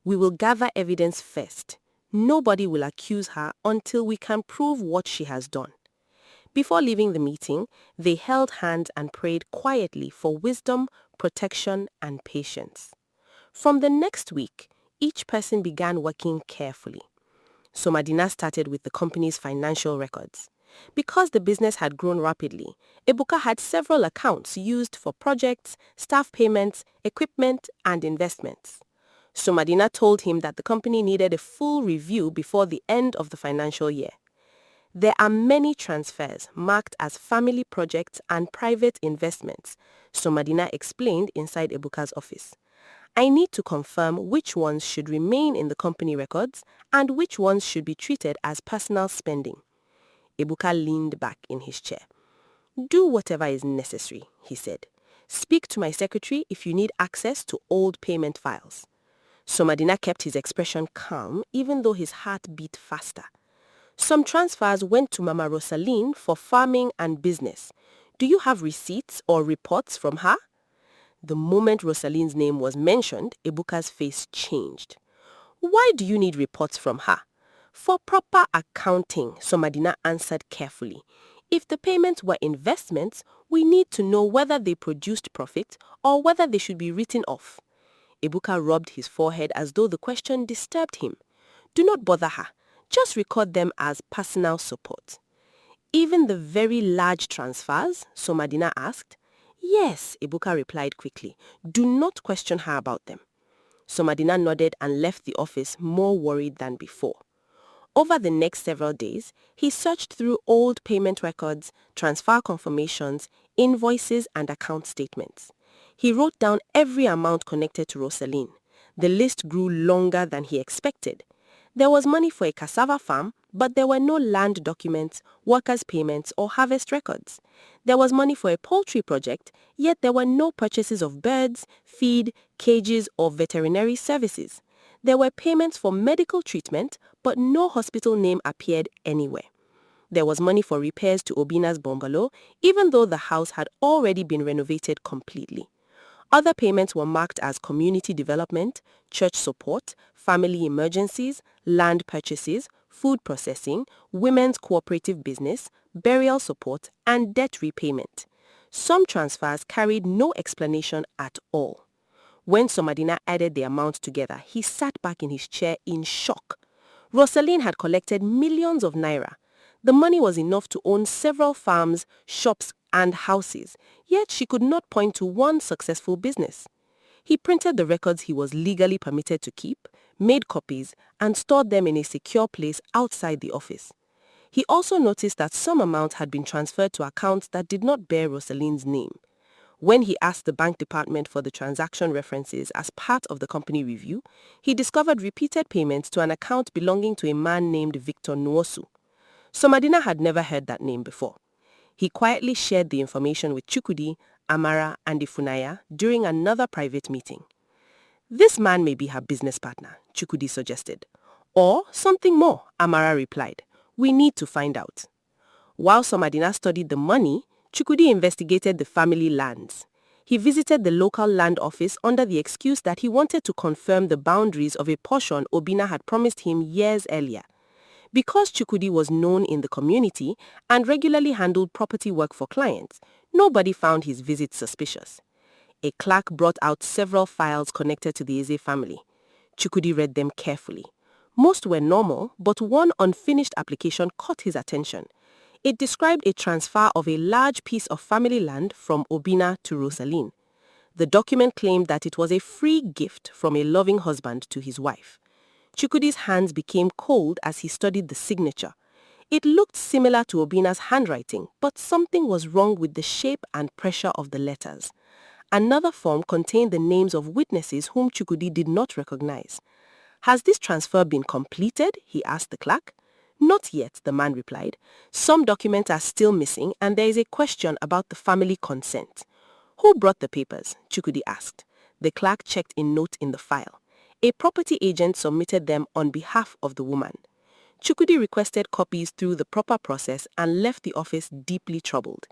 We will gather evidence first. Nobody will accuse her until we can prove what she has done. Before leaving the meeting, they held hands and prayed quietly for wisdom, protection, and patience. From the next week, each person began working carefully. Somadina started with the company's financial records. Because the business had grown rapidly, Ebuka had several accounts used for projects, staff payments, equipment, and investments. Somadina told him that the company needed a full review before the end of the financial year. There are many transfers marked as family projects and private investments, Somadina explained inside Ebuka's office. I need to confirm which ones should remain in the company records and which ones should be treated as personal spending. Ebuka leaned back in his chair. Do whatever is necessary, he said. Speak to my secretary if you need access to old payment files. Somadina kept his expression calm even though his heart beat faster. Some transfers went to Mama Rosaline for farming and business. Do you have receipts or reports from her? The moment Rosaline's name was mentioned, Ebuka's face changed. Why do you need reports from her? For proper accounting, Somadina answered carefully. If the payments were investments, we need to know whether they produced profit or whether they should be written off. Ebuka rubbed his forehead as though the question disturbed him. Do not bother her. Just record them as personal support. Even the very large transfers? Somadina asked. Yes, Ebuka replied quickly. Do not question her about them. Somadina nodded and left the office more worried than before. Over the next several days, he searched through old payment records, transfer confirmations, invoices, and account statements. He wrote down every amount connected to Rosaline. The list grew longer than he expected. There was money for a cassava farm, but there were no land documents, workers' payments, or harvest records. There was money for a poultry project, yet there were no purchases of birds, feed, cages, or veterinary services. There were payments for medical treatment, but no hospital name appeared anywhere. There was money for repairs to Obina's bungalow, even though the house had already been renovated completely. Other payments were marked as community development, church support, family emergencies, land purchases, food processing, women's cooperative business, burial support, and debt repayment. Some transfers carried no explanation at all. When Somadina added the amounts together, he sat back in his chair in shock. Rosaline had collected millions of naira. The money was enough to own several farms, shops, and houses, yet she could not point to one successful business. He printed the records he was legally permitted to keep, made copies, and stored them in a secure place outside the office. He also noticed that some amounts had been transferred to accounts that did not bear Rosaline's name. When he asked the bank department for the transaction references as part of the company review, he discovered repeated payments to an account belonging to a man named Victor Nwosu. Somadina had never heard that name before. He quietly shared the information with Chukwudi, Amara, and Ifunanya during another private meeting. This man may be her business partner, Chukwudi suggested. Or something more, Amara replied. We need to find out. While Somadina studied the money, Chukwudi investigated the family lands. He visited the local land office under the excuse that he wanted to confirm the boundaries of a portion Obina had promised him years earlier. Because Chukwudi was known in the community and regularly handled property work for clients, nobody found his visit suspicious. A clerk brought out several files connected to the Eze family. Chukwudi read them carefully. Most were normal, but one unfinished application caught his attention. It described a transfer of a large piece of family land from Obina to Rosaline. The document claimed that it was a free gift from a loving husband to his wife. Chukwudi's hands became cold as he studied the signature. It looked similar to Obina's handwriting, but something was wrong with the shape and pressure of the letters. Another form contained the names of witnesses whom Chukwudi did not recognize. Has this transfer been completed? He asked the clerk. Not yet, the man replied. Some documents are still missing and there is a question about the family consent. Who brought the papers? Chukudi asked. The clerk checked a note in the file. A property agent submitted them on behalf of the woman. Chukudi requested copies through the proper process and left the office deeply troubled.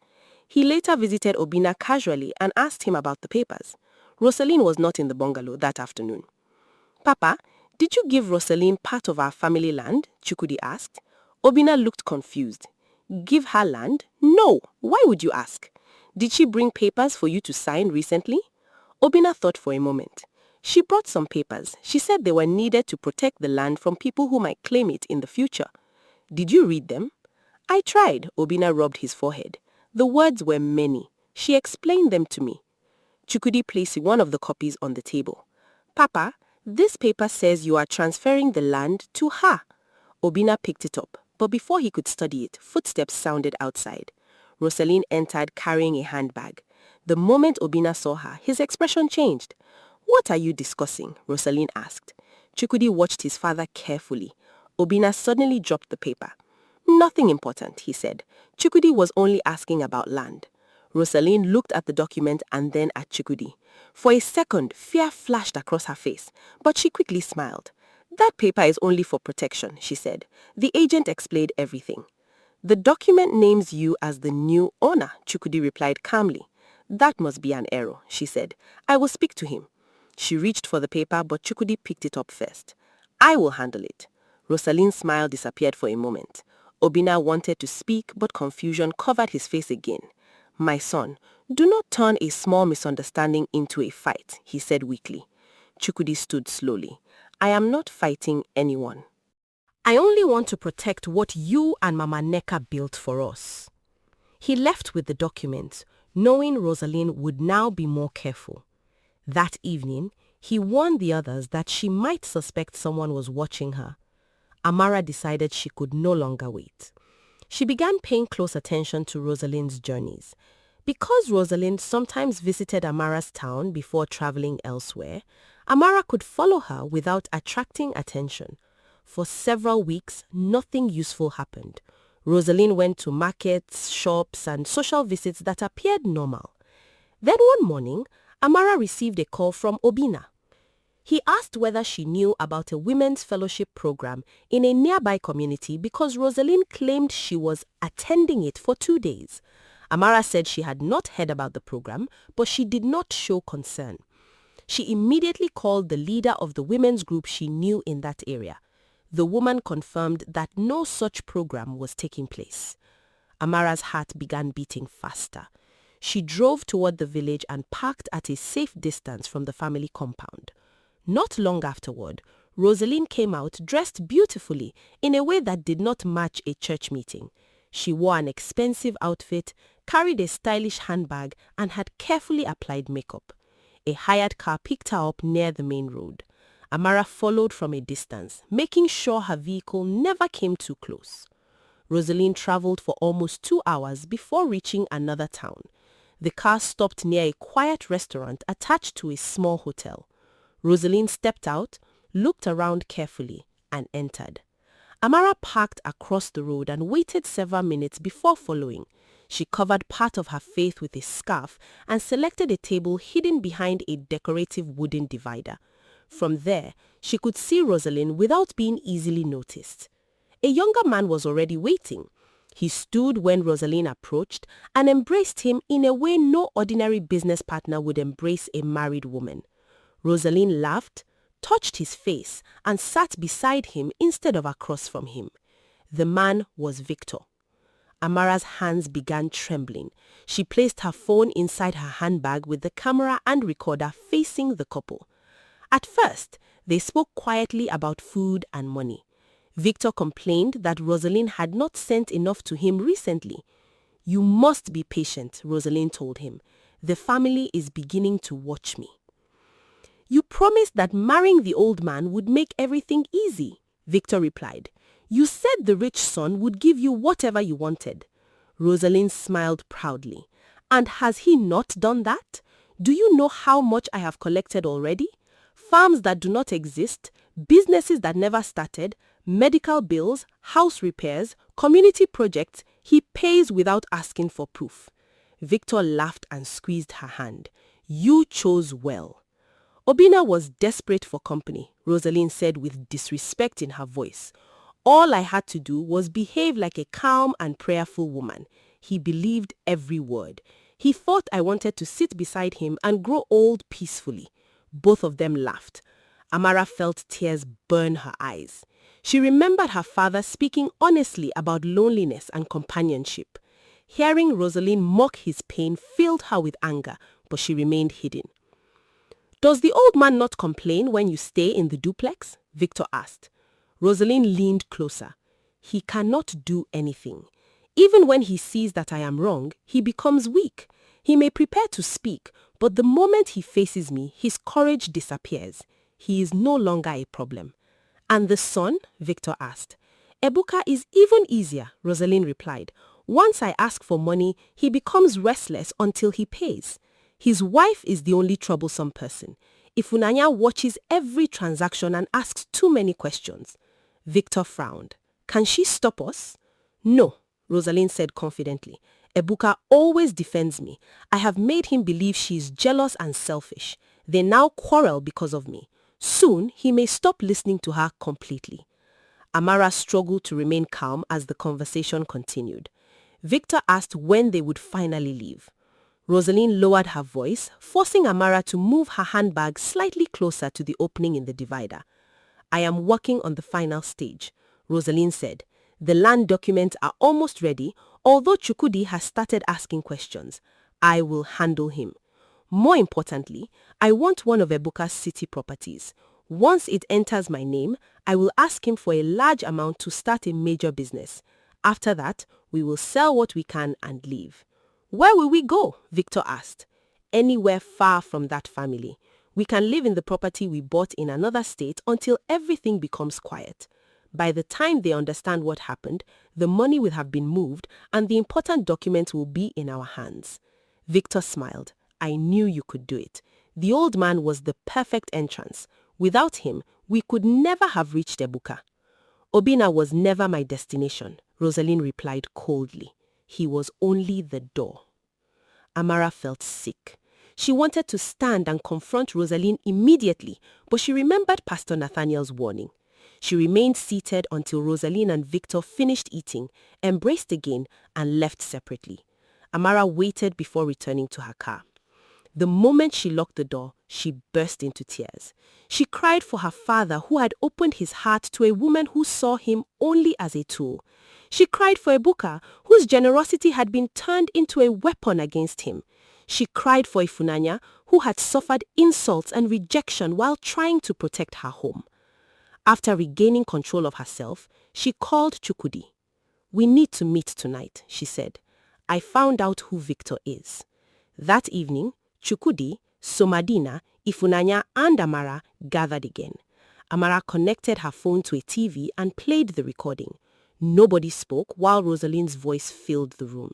He later visited Obinna casually and asked him about the papers. Rosaline was not in the bungalow that afternoon. Papa, did you give Rosaline part of our family land? Chukudi asked. Obinna looked confused. Give her land? No. Why would you ask? Did she bring papers for you to sign recently? Obinna thought for a moment. She brought some papers. She said they were needed to protect the land from people who might claim it in the future. Did you read them? I tried. Obinna rubbed his forehead. The words were many. She explained them to me. Chukudi placed one of the copies on the table. Papa, this paper says you are transferring the land to her. Obinna picked it up, but before he could study it, footsteps sounded outside. Rosaline entered carrying a handbag. The moment Obinna saw her, his expression changed. What are you discussing? Rosaline asked. Chukudi watched his father carefully. Obinna suddenly dropped the paper. Nothing important, he said. Chukudi was only asking about land. Rosaline looked at the document and then at Chukudi. For a second, fear flashed across her face, but she quickly smiled. That paper is only for protection, she said. The agent explained everything. The document names you as the new owner, Chukudi replied calmly. That must be an error, she said. I will speak to him. She reached for the paper, but Chukudi picked it up first. I will handle it. Rosaline's smile disappeared for a moment. Obinna wanted to speak, but confusion covered his face again. My son, do not turn a small misunderstanding into a fight, he said weakly. Chukudi stood slowly. I am not fighting anyone. I only want to protect what you and Mama Neka built for us. He left with the documents, knowing Rosaline would now be more careful. That evening, he warned the others that she might suspect someone was watching her. Amara decided she could no longer wait. She began paying close attention to Rosaline's journeys. Because Rosaline sometimes visited Amara's town before traveling elsewhere, Amara could follow her without attracting attention. For several weeks, nothing useful happened. Rosaline went to markets, shops, and social visits that appeared normal. Then one morning, Amara received a call from Obinna. He asked whether she knew about a women's fellowship program in a nearby community because Rosaline claimed she was attending it for 2 days. Amara said she had not heard about the program, but she did not show concern. She immediately called the leader of the women's group she knew in that area. The woman confirmed that no such program was taking place. Amara's heart began beating faster. She drove toward the village and parked at a safe distance from the family compound. Not long afterward, Rosaline came out dressed beautifully in a way that did not match a church meeting. She wore an expensive outfit, carried a stylish handbag, and had carefully applied makeup. A hired car picked her up near the main road. Amara followed from a distance, making sure her vehicle never came too close. Rosaline traveled for almost 2 hours before reaching another town. The car stopped near a quiet restaurant attached to a small hotel. Rosaline stepped out, looked around carefully, and entered. Amara parked across the road and waited several minutes before following. She covered part of her face with a scarf and selected a table hidden behind a decorative wooden divider. From there, she could see Rosaline without being easily noticed. A younger man was already waiting. He stood when Rosaline approached and embraced him in a way no ordinary business partner would embrace a married woman. Rosaline laughed, touched his face, and sat beside him instead of across from him. The man was Victor. Amara's hands began trembling. She placed her phone inside her handbag with the camera and recorder facing the couple. At first, they spoke quietly about food and money. Victor complained that Rosaline had not sent enough to him recently. You must be patient, Rosaline told him. The family is beginning to watch me. You promised that marrying the old man would make everything easy, Victor replied. You said the rich son would give you whatever you wanted. Rosaline smiled proudly. And has he not done that? Do you know how much I have collected already? farms that do not exist, businesses that never started, medical bills, house repairs, community projects. He pays without asking for proof. Victor laughed and squeezed her hand. You chose well. Obina was desperate for company, Rosalind said with disrespect in her voice. All I had to do was behave like a calm and prayerful woman. He believed every word. He thought I wanted to sit beside him and grow old peacefully. Both of them laughed. Amara felt tears burn her eyes. She remembered her father speaking honestly about loneliness and companionship. Hearing Rosalind mock his pain filled her with anger, but she remained hidden. Does the old man not complain when you stay in the duplex? Victor asked. Rosalind leaned closer. He cannot do anything. Even when he sees that I am wrong, he becomes weak. He may prepare to speak, but the moment he faces me, his courage disappears. He is no longer a problem. And the son? Victor asked. Ebuka is even easier, Rosalind replied. Once I ask for money, he becomes restless until he pays. His wife is the only troublesome person. Ifunanya watches every transaction and asks too many questions. Victor frowned. Can she stop us? No, Rosalind said confidently. Ebuka always defends me. I have made him believe she is jealous and selfish. They now quarrel because of me. Soon, he may stop listening to her completely. Amara struggled to remain calm as the conversation continued. Victor asked when they would finally leave. Rosalind lowered her voice, forcing Amara to move her handbag slightly closer to the opening in the divider. I am working on the final stage, Rosalind said. The land documents are almost ready, although Chukudi has started asking questions. I will handle him. More importantly, I want one of Ebuka's city properties. Once it enters my name, I will ask him for a large amount to start a major business. After that, we will sell what we can and leave. Where will we go? Victor asked. Anywhere far from that family. We can live in the property we bought in another state until everything becomes quiet. By the time they understand what happened, the money will have been moved and the important documents will be in our hands. Victor smiled. I knew you could do it. The old man was the perfect entrance. Without him, we could never have reached Ebuka. Obina was never my destination, Rosalind replied coldly. He was only the door. Amara felt sick. She wanted to stand and confront Rosalind immediately, but she remembered Pastor Nathaniel's warning. She remained seated until Rosalind and Victor finished eating, embraced again, and left separately. Amara waited before returning to her car. The moment she locked the door, she burst into tears. She cried for her father who had opened his heart to a woman who saw him only as a tool. She cried for Ebuka, whose generosity had been turned into a weapon against him. She cried for Ifunanya, who had suffered insults and rejection while trying to protect her home. After regaining control of herself, she called Chukudi. We need to meet tonight, she said. I found out who Victor is. That evening, Chukudi, Somadina, Ifunanya and Amara gathered again. Amara connected her phone to a TV and played the recording. Nobody spoke while Rosalind's voice filled the room.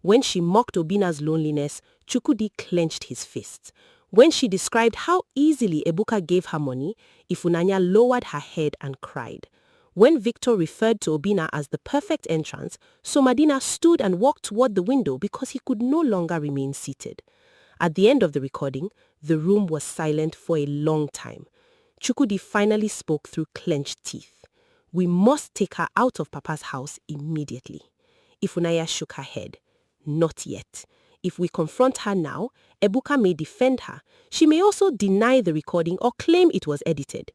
When she mocked Obina's loneliness, Chukudi clenched his fists. When she described how easily Ebuka gave her money, Ifunanya lowered her head and cried. When Victor referred to Obina as the perfect entrance, Somadina stood and walked toward the window because he could no longer remain seated. At the end of the recording, the room was silent for a long time. Chukudi finally spoke through clenched teeth. We must take her out of Papa's house immediately. Ifunanya shook her head. Not yet. If we confront her now, Ebuka may defend her. She may also deny the recording or claim it was edited.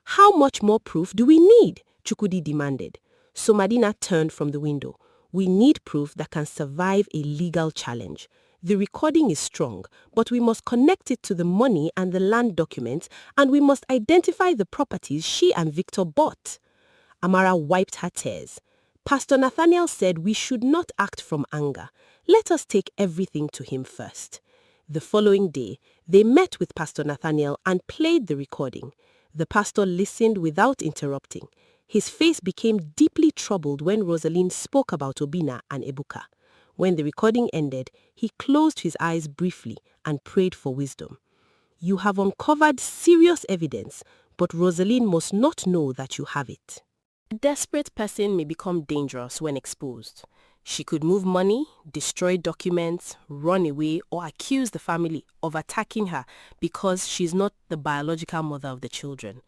How much more proof do we need? Chukudi demanded. Somadina turned from the window. We need proof that can survive a legal challenge. The recording is strong, but we must connect it to the money and the land documents, and we must identify the properties she and Victor bought. Amara wiped her tears. Pastor Nathaniel said we should not act from anger. Let us take everything to him first. The following day, they met with Pastor Nathaniel and played the recording. The pastor listened without interrupting. His face became deeply troubled when Rosalind spoke about Obina and Ebuka. When the recording ended, he closed his eyes briefly and prayed for wisdom. You have uncovered serious evidence, but Rosaline must not know that you have it. A desperate person may become dangerous when exposed. She could move money, destroy documents, run away, or accuse the family of attacking her because she's not the biological mother of the children.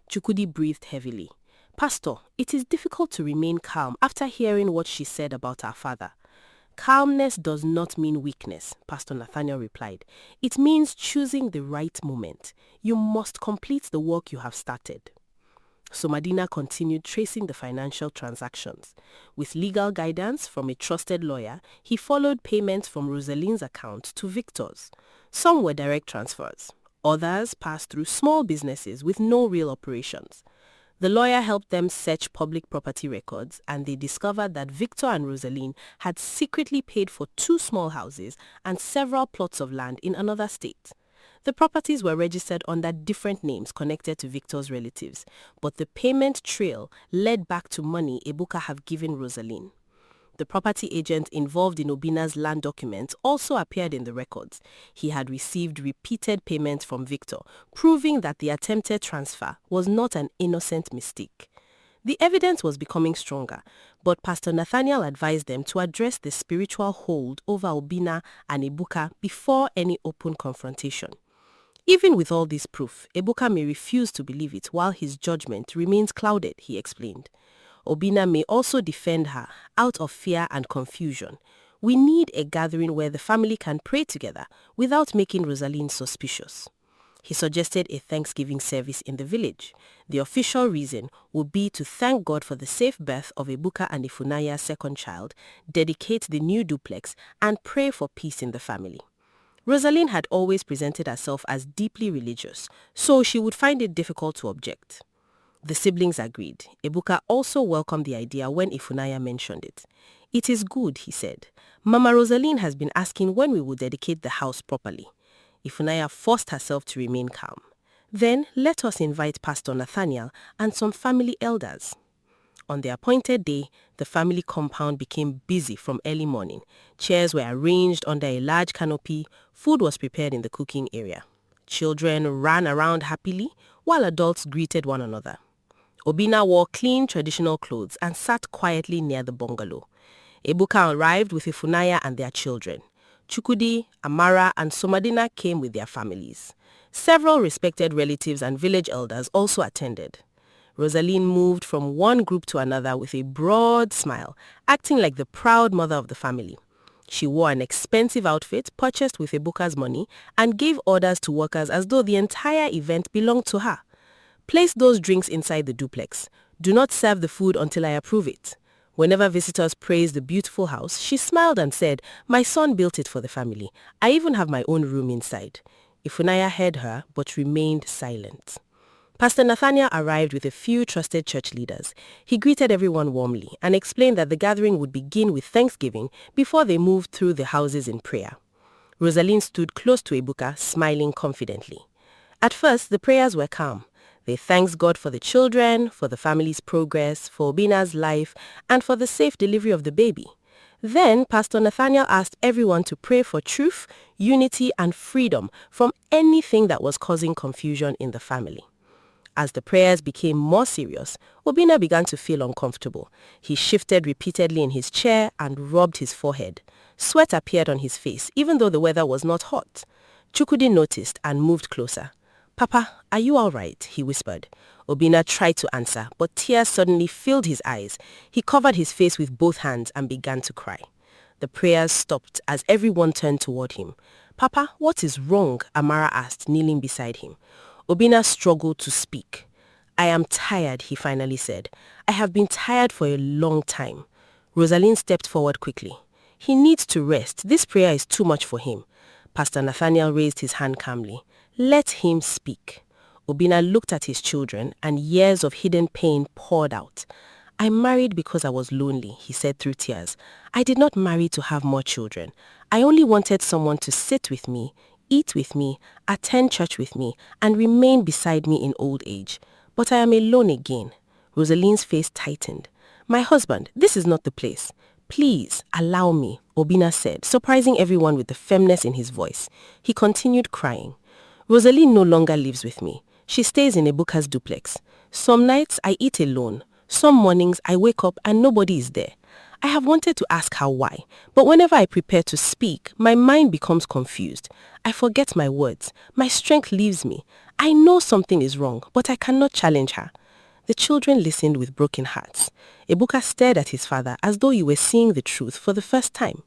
Chukwudi breathed heavily. Pastor, it is difficult to remain calm after hearing what she said about our father. Calmness does not mean weakness, Pastor Nathaniel replied. It means choosing the right moment. You must complete the work you have started. So Madina continued tracing the financial transactions. With legal guidance from a trusted lawyer, he followed payments from Rosaline's account to Victor's. Some were direct transfers. Others passed through small businesses with no real operations. The lawyer helped them search public property records, and they discovered that Victor and Rosaline had secretly paid for 2 small houses and several plots of land in another state. The properties were registered under different names connected to Victor's relatives, but the payment trail led back to money Ebuka have given Rosaline. The property agent involved in Obina's land documents also appeared in the records. He had received repeated payments from Victor, proving that the attempted transfer was not an innocent mistake. The evidence was becoming stronger, but Pastor Nathaniel advised them to address the spiritual hold over Obina and Ebuka before any open confrontation. Even with all this proof, Ebuka may refuse to believe it while his judgment remains clouded, he explained. Obina may also defend her out of fear and confusion. We need a gathering where the family can pray together without making Rosaline suspicious. He suggested a Thanksgiving service in the village. The official reason would be to thank God for the safe birth of Ebuka and Ifunaya's second child, dedicate the new duplex, and pray for peace in the family. Rosaline had always presented herself as deeply religious, so she would find it difficult to object. The siblings agreed. Ebuka also welcomed the idea when Ifunaya mentioned it. It is good, he said. Mama Rosaline has been asking when we will dedicate the house properly. Ifunaya forced herself to remain calm. Then let us invite Pastor Nathaniel and some family elders. On the appointed day, the family compound became busy from early morning. Chairs were arranged under a large canopy. Food was prepared in the cooking area. Children ran around happily, while adults greeted one another. Obina wore clean traditional clothes and sat quietly near the bungalow. Ebuka arrived with Ifunaya and their children. Chukwudi, Amara, and Somadina came with their families. Several respected relatives and village elders also attended. Rosaline moved from one group to another with a broad smile, acting like the proud mother of the family. She wore an expensive outfit purchased with Ebuka's money and gave orders to workers as though the entire event belonged to her. Place those drinks inside the duplex. Do not serve the food until I approve it. Whenever visitors praised the beautiful house, she smiled and said, "My son built it for the family. I even have my own room inside." Ifunaya heard her but remained silent. Pastor Nathaniel arrived with a few trusted church leaders. He greeted everyone warmly and explained that the gathering would begin with thanksgiving before they moved through the houses in prayer. Rosaline stood close to Ebuka, smiling confidently. At first, the prayers were calm. They thanked God for the children, for the family's progress, for Obina's life, and for the safe delivery of the baby. Then, Pastor Nathaniel asked everyone to pray for truth, unity, and freedom from anything that was causing confusion in the family. As the prayers became more serious, Obina began to feel uncomfortable. He shifted repeatedly in his chair and rubbed his forehead. Sweat appeared on his face, even though the weather was not hot. Chukwudi noticed and moved closer. "Papa, are you all right?" he whispered. Obina tried to answer, but tears suddenly filled his eyes. He covered his face with both hands and began to cry. The prayers stopped as everyone turned toward him. "Papa, what is wrong?" Amara asked, kneeling beside him. Obina struggled to speak. "I am tired," he finally said. "I have been tired for a long time." Rosaline stepped forward quickly. "He needs to rest. This prayer is too much for him." Pastor Nathaniel raised his hand calmly. "Let him speak." Obina looked at his children and years of hidden pain poured out. "I married because I was lonely," he said through tears. "I did not marry to have more children. I only wanted someone to sit with me, eat with me, attend church with me, and remain beside me in old age. But I am alone again." Rosaline's face tightened. "My husband, this is not the place. Please, allow me," Obina said, surprising everyone with the firmness in his voice. He continued crying. Rosaline no longer lives with me. She stays in Ebuka's duplex. Some nights I eat alone. Some mornings I wake up and nobody is there. I have wanted to ask her why, but whenever I prepare to speak, my mind becomes confused. I forget my words. My strength leaves me. I know something is wrong, but I cannot challenge her. The children listened with broken hearts. Ebuka stared at his father as though he were seeing the truth for the first time.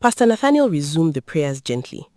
Pastor Nathaniel resumed the prayers gently.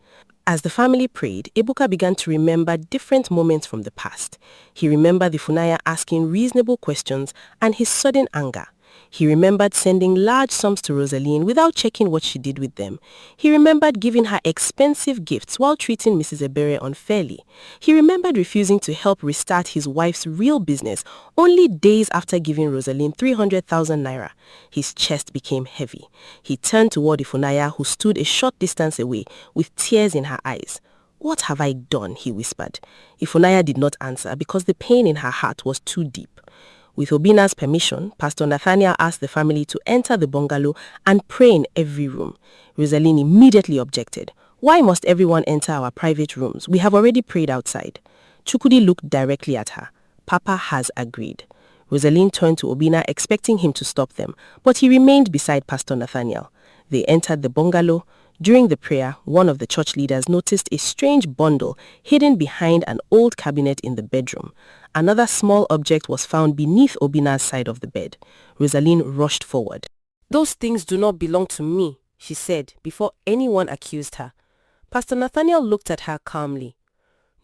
As the family prayed, Ebuka began to remember different moments from the past. He remembered the Funaya asking reasonable questions and his sudden anger. He remembered sending large sums to Rosaline without checking what she did with them. He remembered giving her expensive gifts while treating Mrs. Ebere unfairly. He remembered refusing to help restart his wife's real business only days after giving Rosaline 300,000 naira. His chest became heavy. He turned toward Ifunaya, who stood a short distance away with tears in her eyes. "What have I done?" he whispered. Ifunaya did not answer because the pain in her heart was too deep. With Obina's permission, Pastor Nathaniel asked the family to enter the bungalow and pray in every room. Rosaline immediately objected. "Why must everyone enter our private rooms? We have already prayed outside." Chukudi looked directly at her. "Papa has agreed." Rosaline turned to Obina expecting him to stop them, but he remained beside Pastor Nathaniel. They entered the bungalow. During the prayer, one of the church leaders noticed a strange bundle hidden behind an old cabinet in the bedroom. Another small object was found beneath Obina's side of the bed. Rosaline rushed forward. "Those things do not belong to me," she said, before anyone accused her. Pastor Nathaniel looked at her calmly.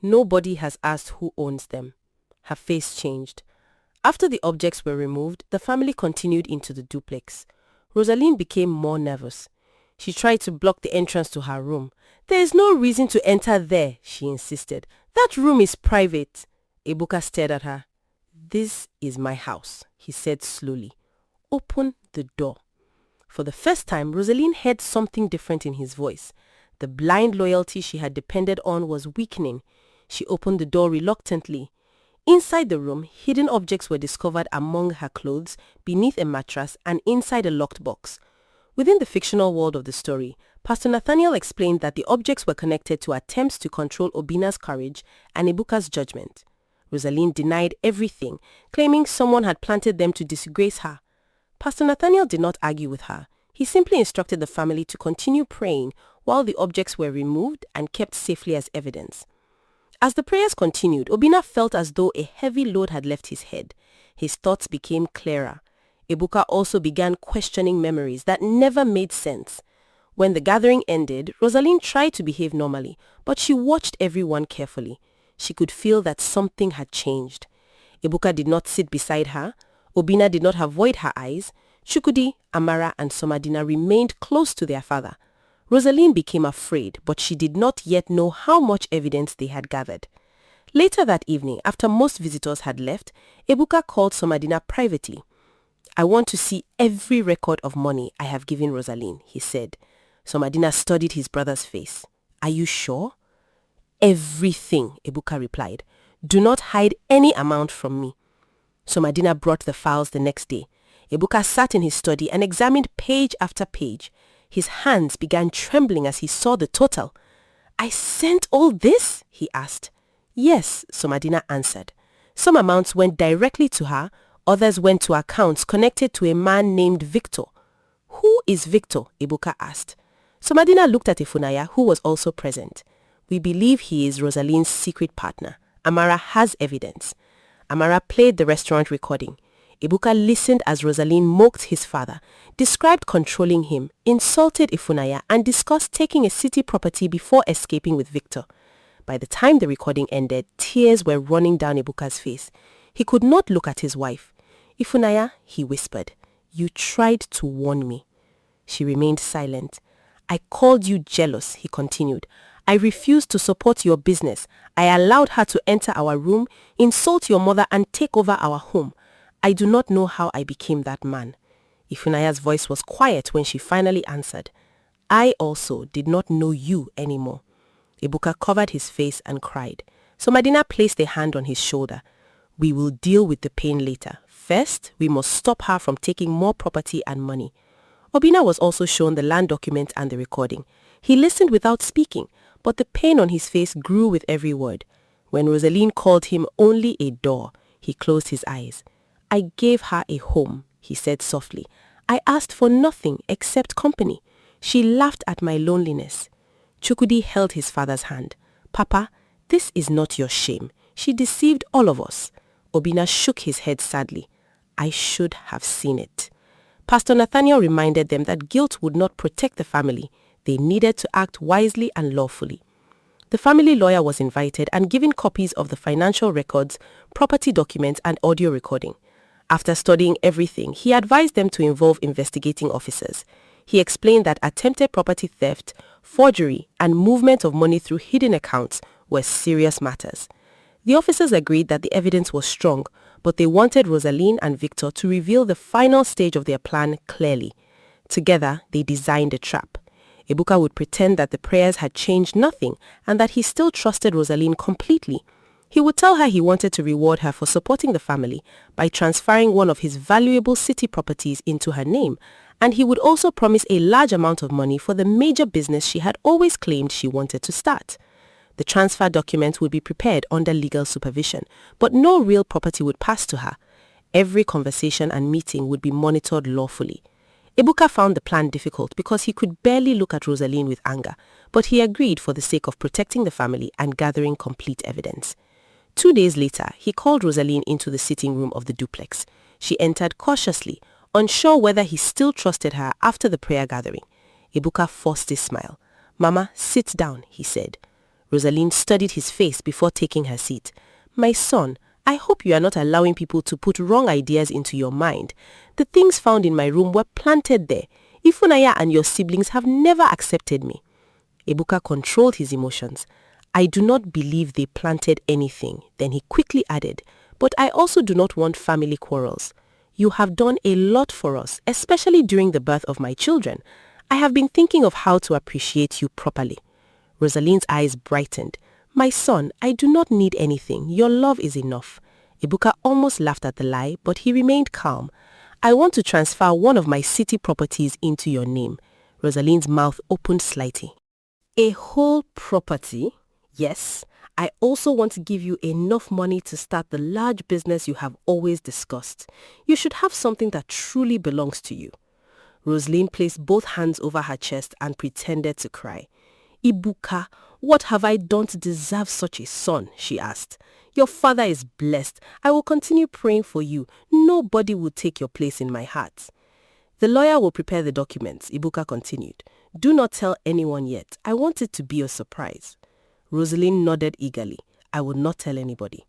"Nobody has asked who owns them." Her face changed. After the objects were removed, the family continued into the duplex. Rosaline became more nervous. She tried to block the entrance to her room. "There is no reason to enter there," she insisted. "That room is private." Ebuka stared at her. "This is my house," he said slowly. "Open the door." For the first time, Rosaline heard something different in his voice. The blind loyalty she had depended on was weakening. She opened the door reluctantly. Inside the room, hidden objects were discovered among her clothes, beneath a mattress, and inside a locked box. Within the fictional world of the story, Pastor Nathaniel explained that the objects were connected to attempts to control Obina's courage and Ebuka's judgment. Rosaline denied everything, claiming someone had planted them to disgrace her. Pastor Nathaniel did not argue with her. He simply instructed the family to continue praying while the objects were removed and kept safely as evidence. As the prayers continued, Obina felt as though a heavy load had left his head. His thoughts became clearer. Ebuka also began questioning memories that never made sense. When the gathering ended, Rosaline tried to behave normally, but she watched everyone carefully. She could feel that something had changed. Ebuka did not sit beside her. Obina did not avoid her eyes. Chukudi, Amara, and Somadina remained close to their father. Rosaline became afraid, but she did not yet know how much evidence they had gathered. Later that evening, after most visitors had left, Ebuka called Somadina privately. "I want to see every record of money I have given Rosaline," he said. Somadina studied his brother's face. "Are you sure?" "Everything," Ebuka replied. "Do not hide any amount from me." Somadina brought the files the next day. Ebuka sat in his study and examined page after page. His hands began trembling as he saw the total. "I sent all this?" he asked. "Yes," Somadina answered. Some amounts went directly to her, others went to accounts connected to a man named Victor. "Who is Victor?" Ebuka asked. Somadina looked at Ifunaya, who was also present. "We believe he is Rosaline's secret partner. Amara has evidence." Amara played the restaurant recording. Ebuka listened as Rosaline mocked his father, described controlling him, insulted Ifunaya, and discussed taking a city property before escaping with Victor. By the time the recording ended, tears were running down Ebuka's face. He could not look at his wife. "Ifunaya," he whispered, "you tried to warn me." She remained silent. "I called you jealous," he continued. "I refused to support your business. I allowed her to enter our room, insult your mother, and take over our home. I do not know how I became that man." Ifunaya's voice was quiet when she finally answered. "I also did not know you anymore." Ebuka covered his face and cried. Somadina placed a hand on his shoulder. "We will deal with the pain later. First, we must stop her from taking more property and money." Obina was also shown the land document and the recording. He listened without speaking, but the pain on his face grew with every word. When Rosaline called him only a door, he closed his eyes. "I gave her a home," he said softly. "I asked for nothing except company. She laughed at my loneliness." Chukwudi held his father's hand. "Papa, this is not your shame. She deceived all of us." Obina shook his head sadly. "I should have seen it." Pastor Nathaniel reminded them that guilt would not protect the family. They needed to act wisely and lawfully. The family lawyer was invited and given copies of the financial records, property documents, and audio recording. After studying everything, he advised them to involve investigating officers. He explained that attempted property theft, forgery, and movement of money through hidden accounts were serious matters. The officers agreed that the evidence was strong, but they wanted Rosaline and Victor to reveal the final stage of their plan clearly. Together, they designed a trap. Ebuka would pretend that the prayers had changed nothing and that he still trusted Rosaline completely. He would tell her he wanted to reward her for supporting the family by transferring one of his valuable city properties into her name, and he would also promise a large amount of money for the major business she had always claimed she wanted to start. The transfer documents would be prepared under legal supervision, but no real property would pass to her. Every conversation and meeting would be monitored lawfully. Ebuka found the plan difficult because he could barely look at Rosaline with anger, but he agreed for the sake of protecting the family and gathering complete evidence. 2 days later, he called Rosaline into the sitting room of the duplex. She entered cautiously, unsure whether he still trusted her after the prayer gathering. Ebuka forced a smile. "Mama, sit down," he said. Rosaline studied his face before taking her seat. "My son, I hope you are not allowing people to put wrong ideas into your mind. The things found in my room were planted there. Ifunaya and your siblings have never accepted me." Ebuka controlled his emotions. "I do not believe they planted anything." Then he quickly added, "But I also do not want family quarrels. You have done a lot for us, especially during the birth of my children. I have been thinking of how to appreciate you properly." Rosaline's eyes brightened. "My son, I do not need anything. Your love is enough." Ebuka almost laughed at the lie, but he remained calm. "I want to transfer one of my city properties into your name." Rosaline's mouth opened slightly. "A whole property?" "Yes. I also want to give you enough money to start the large business you have always discussed. You should have something that truly belongs to you." Rosaline placed both hands over her chest and pretended to cry. "Ebuka, what have I done to deserve such a son?" she asked. "Your father is blessed. I will continue praying for you. Nobody will take your place in my heart." "The lawyer will prepare the documents," Ebuka continued. "Do not tell anyone yet. I want it to be a surprise." Rosaline nodded eagerly. "I will not tell anybody."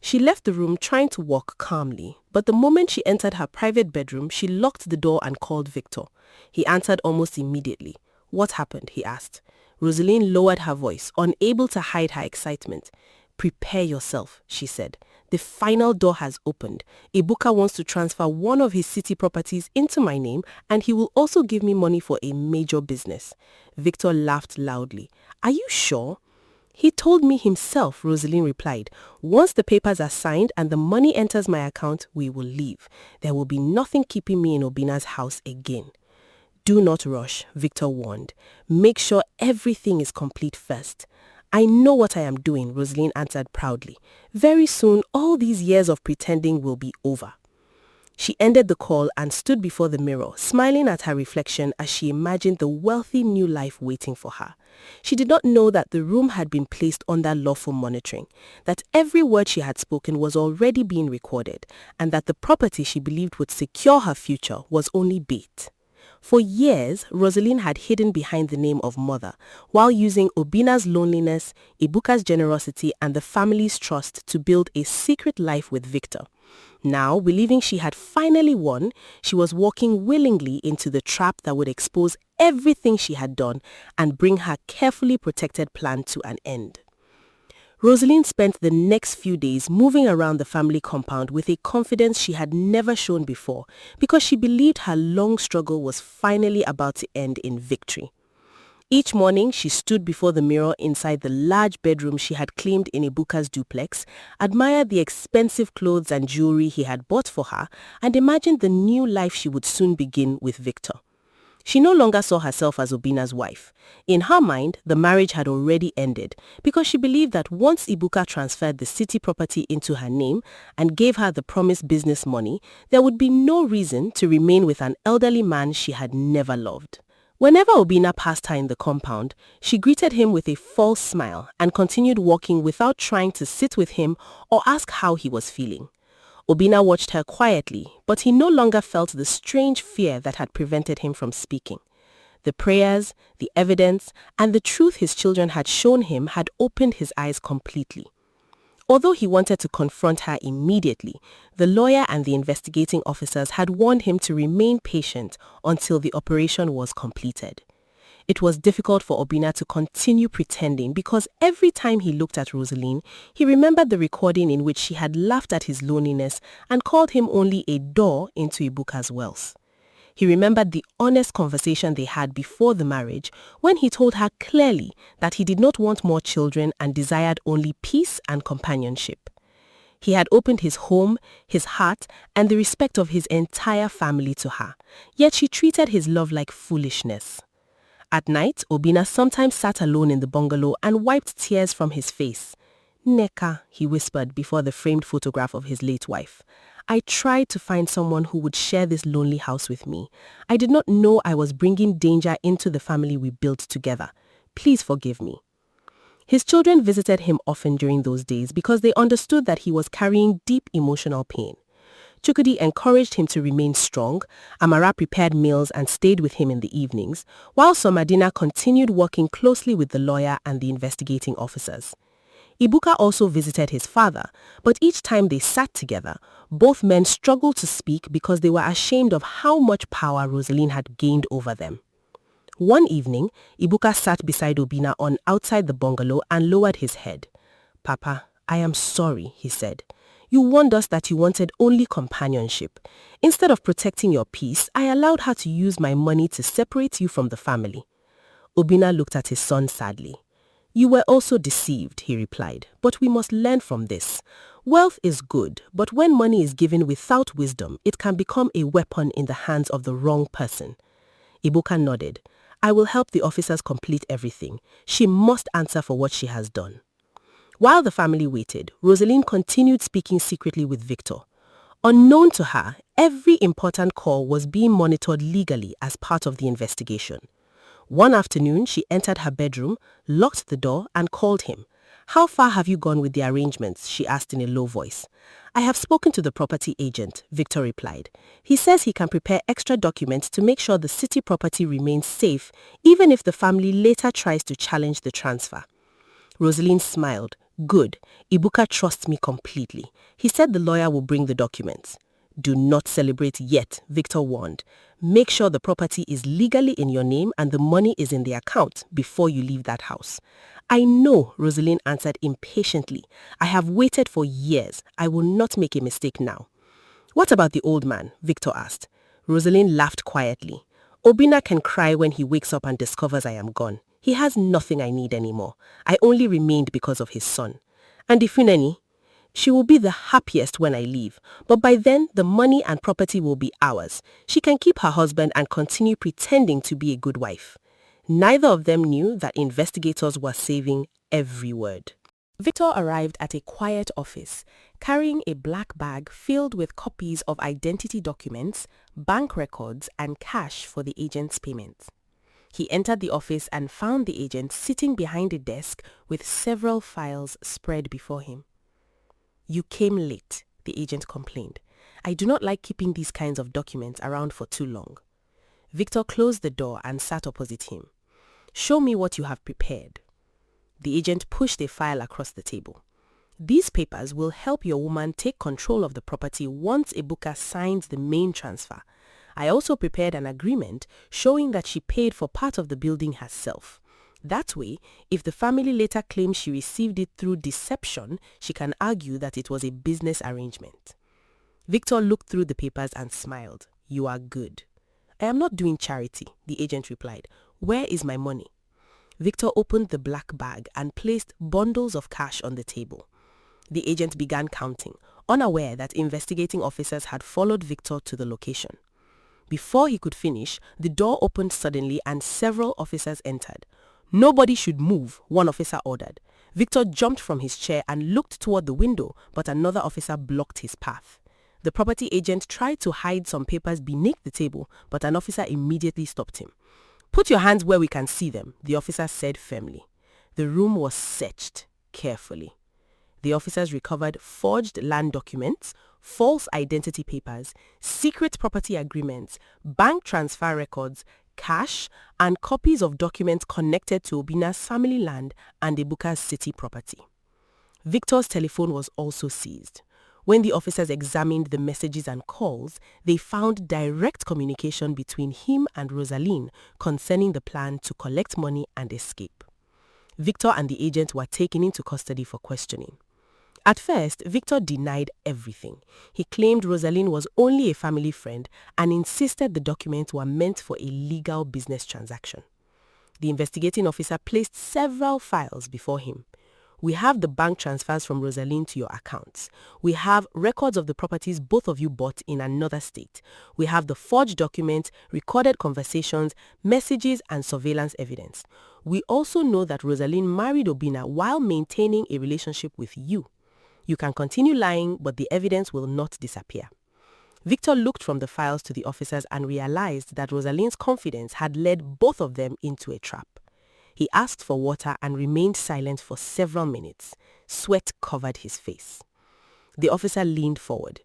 She left the room trying to walk calmly, but the moment she entered her private bedroom, she locked the door and called Victor. He answered almost immediately. "What happened?" he asked. Rosaline lowered her voice, unable to hide her excitement. "Prepare yourself," she said. "The final door has opened. Ebuka wants to transfer one of his city properties into my name, and he will also give me money for a major business." Victor laughed loudly. "Are you sure?" "He told me himself," Rosaline replied. "Once the papers are signed and the money enters my account, we will leave. There will be nothing keeping me in Obina's house again." "Do not rush," Victor warned. "Make sure everything is complete first." "I know what I am doing," Rosaline answered proudly. "Very soon, all these years of pretending will be over." She ended the call and stood before the mirror, smiling at her reflection as she imagined the wealthy new life waiting for her. She did not know that the room had been placed under lawful monitoring, that every word she had spoken was already being recorded, and that the property she believed would secure her future was only bait. For years, Rosaline had hidden behind the name of mother, while using Obina's loneliness, Ebuka's generosity, and the family's trust to build a secret life with Victor. Now, believing she had finally won, she was walking willingly into the trap that would expose everything she had done and bring her carefully protected plan to an end. Rosaline spent the next few days moving around the family compound with a confidence she had never shown before, because she believed her long struggle was finally about to end in victory. Each morning, she stood before the mirror inside the large bedroom she had claimed in Ebuka's duplex, admired the expensive clothes and jewelry he had bought for her, and imagined the new life she would soon begin with Victor. She no longer saw herself as Obina's wife. In her mind, the marriage had already ended because she believed that once Ibuka transferred the city property into her name and gave her the promised business money, there would be no reason to remain with an elderly man she had never loved. Whenever Obina passed her in the compound, she greeted him with a false smile and continued walking without trying to sit with him or ask how he was feeling. Obina watched her quietly, but he no longer felt the strange fear that had prevented him from speaking. The prayers, the evidence, and the truth his children had shown him had opened his eyes completely. Although he wanted to confront her immediately, the lawyer and the investigating officers had warned him to remain patient until the operation was completed. It was difficult for Obina to continue pretending because every time he looked at Rosaline, he remembered the recording in which she had laughed at his loneliness and called him only a door into Ibuka's wealth. He remembered the honest conversation they had before the marriage when he told her clearly that he did not want more children and desired only peace and companionship. He had opened his home, his heart, and the respect of his entire family to her, yet she treated his love like foolishness. At night, Obina sometimes sat alone in the bungalow and wiped tears from his face. "Neka," he whispered before the framed photograph of his late wife. "I tried to find someone who would share this lonely house with me. I did not know I was bringing danger into the family we built together. Please forgive me." His children visited him often during those days because they understood that he was carrying deep emotional pain. Chukudi encouraged him to remain strong. Amara prepared meals and stayed with him in the evenings, while Somadina continued working closely with the lawyer and the investigating officers. Ibuka also visited his father, but each time they sat together, both men struggled to speak because they were ashamed of how much power Rosaline had gained over them. One evening, Ibuka sat beside Obina on outside the bungalow and lowered his head. "Papa, I am sorry," he said. "You warned us that you wanted only companionship. Instead of protecting your peace, I allowed her to use my money to separate you from the family." Obina looked at his son sadly. "You were also deceived," he replied, "but we must learn from this. Wealth is good, but when money is given without wisdom, it can become a weapon in the hands of the wrong person." Ibuka nodded. "I will help the officers complete everything. She must answer for what she has done." While the family waited, Rosaline continued speaking secretly with Victor. Unknown to her, every important call was being monitored legally as part of the investigation. One afternoon, she entered her bedroom, locked the door, and called him. "How far have you gone with the arrangements?" she asked in a low voice. "I have spoken to the property agent," Victor replied. "He says he can prepare extra documents to make sure the city property remains safe, even if the family later tries to challenge the transfer." Rosaline smiled. "Good. Ibuka trusts me completely. He said the lawyer will bring the documents." "Do not celebrate yet," Victor warned. "Make sure the property is legally in your name and the money is in the account before you leave that house." "I know," Rosaline answered impatiently. "I have waited for years. I will not make a mistake now." "What about the old man?" Victor asked. Rosaline laughed quietly. "Obina can cry when he wakes up and discovers I am gone. He has nothing I need anymore. I only remained because of his son. And Ifuneni? She will be the happiest when I leave, but by then the money and property will be ours. She can keep her husband and continue pretending to be a good wife." Neither of them knew that investigators were saving every word. Victor arrived at a quiet office, carrying a black bag filled with copies of identity documents, bank records, and cash for the agent's payments. He entered the office and found the agent sitting behind a desk with several files spread before him. "You came late," the agent complained. "I do not like keeping these kinds of documents around for too long." Victor closed the door and sat opposite him. "Show me what you have prepared." The agent pushed a file across the table. "These papers will help your woman take control of the property once Ibuka signs the main transfer. I also prepared an agreement showing that she paid for part of the building herself. That way, if the family later claims she received it through deception, she can argue that it was a business arrangement." Victor looked through the papers and smiled. "You are good." "I am not doing charity," the agent replied. "Where is my money?" Victor opened the black bag and placed bundles of cash on the table. The agent began counting, unaware that investigating officers had followed Victor to the location. Before he could finish, the door opened suddenly and several officers entered. "Nobody should move," one officer ordered. Victor jumped from his chair and looked toward the window, but another officer blocked his path. The property agent tried to hide some papers beneath the table, but an officer immediately stopped him. "Put your hands where we can see them," the officer said firmly. The room was searched carefully. The officers recovered forged land documents, false identity papers, secret property agreements, bank transfer records, cash, and copies of documents connected to Obina's family land and Ebuka's city property. Victor's telephone was also seized. When the officers examined the messages and calls, they found direct communication between him and Rosaline concerning the plan to collect money and escape. Victor and the agent were taken into custody for questioning. At first, Victor denied everything. He claimed Rosaline was only a family friend and insisted the documents were meant for a legal business transaction. The investigating officer placed several files before him. "We have the bank transfers from Rosaline to your accounts. We have records of the properties both of you bought in another state. We have the forged documents, recorded conversations, messages, and surveillance evidence. We also know that Rosaline married Obina while maintaining a relationship with you. You can continue lying, but the evidence will not disappear." Victor looked from the files to the officers and realized that Rosaline's confidence had led both of them into a trap. He asked for water and remained silent for several minutes. Sweat covered his face. The officer leaned forward.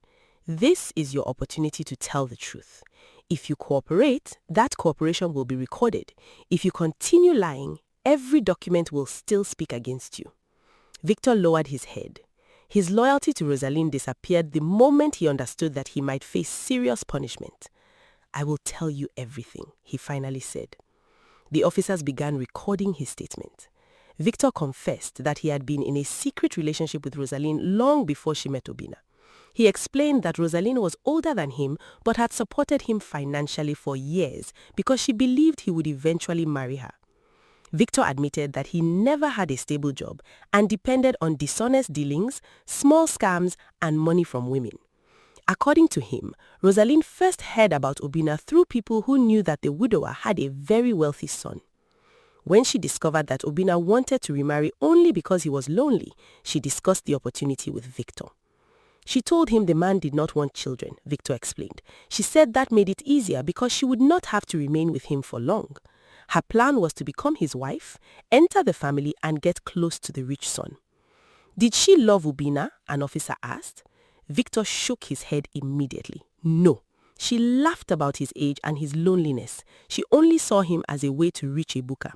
"This is your opportunity to tell the truth. If you cooperate, that cooperation will be recorded. If you continue lying, every document will still speak against you." Victor lowered his head. His loyalty to Rosaline disappeared the moment he understood that he might face serious punishment. "I will tell you everything," he finally said. The officers began recording his statement. Victor confessed that he had been in a secret relationship with Rosaline long before she met Obina. He explained that Rosaline was older than him but had supported him financially for years because she believed he would eventually marry her. Victor admitted that he never had a stable job and depended on dishonest dealings, small scams, and money from women. According to him, Rosaline first heard about Obina through people who knew that the widower had a very wealthy son. When she discovered that Obina wanted to remarry only because he was lonely, she discussed the opportunity with Victor. She told him the man did not want children, Victor explained. She said that made it easier because she would not have to remain with him for long. Her plan was to become his wife, enter the family, and get close to the rich son. "Did she love Obina?" an officer asked. Victor shook his head immediately. "No. She laughed about his age and his loneliness. She only saw him as a way to reach Ebuka."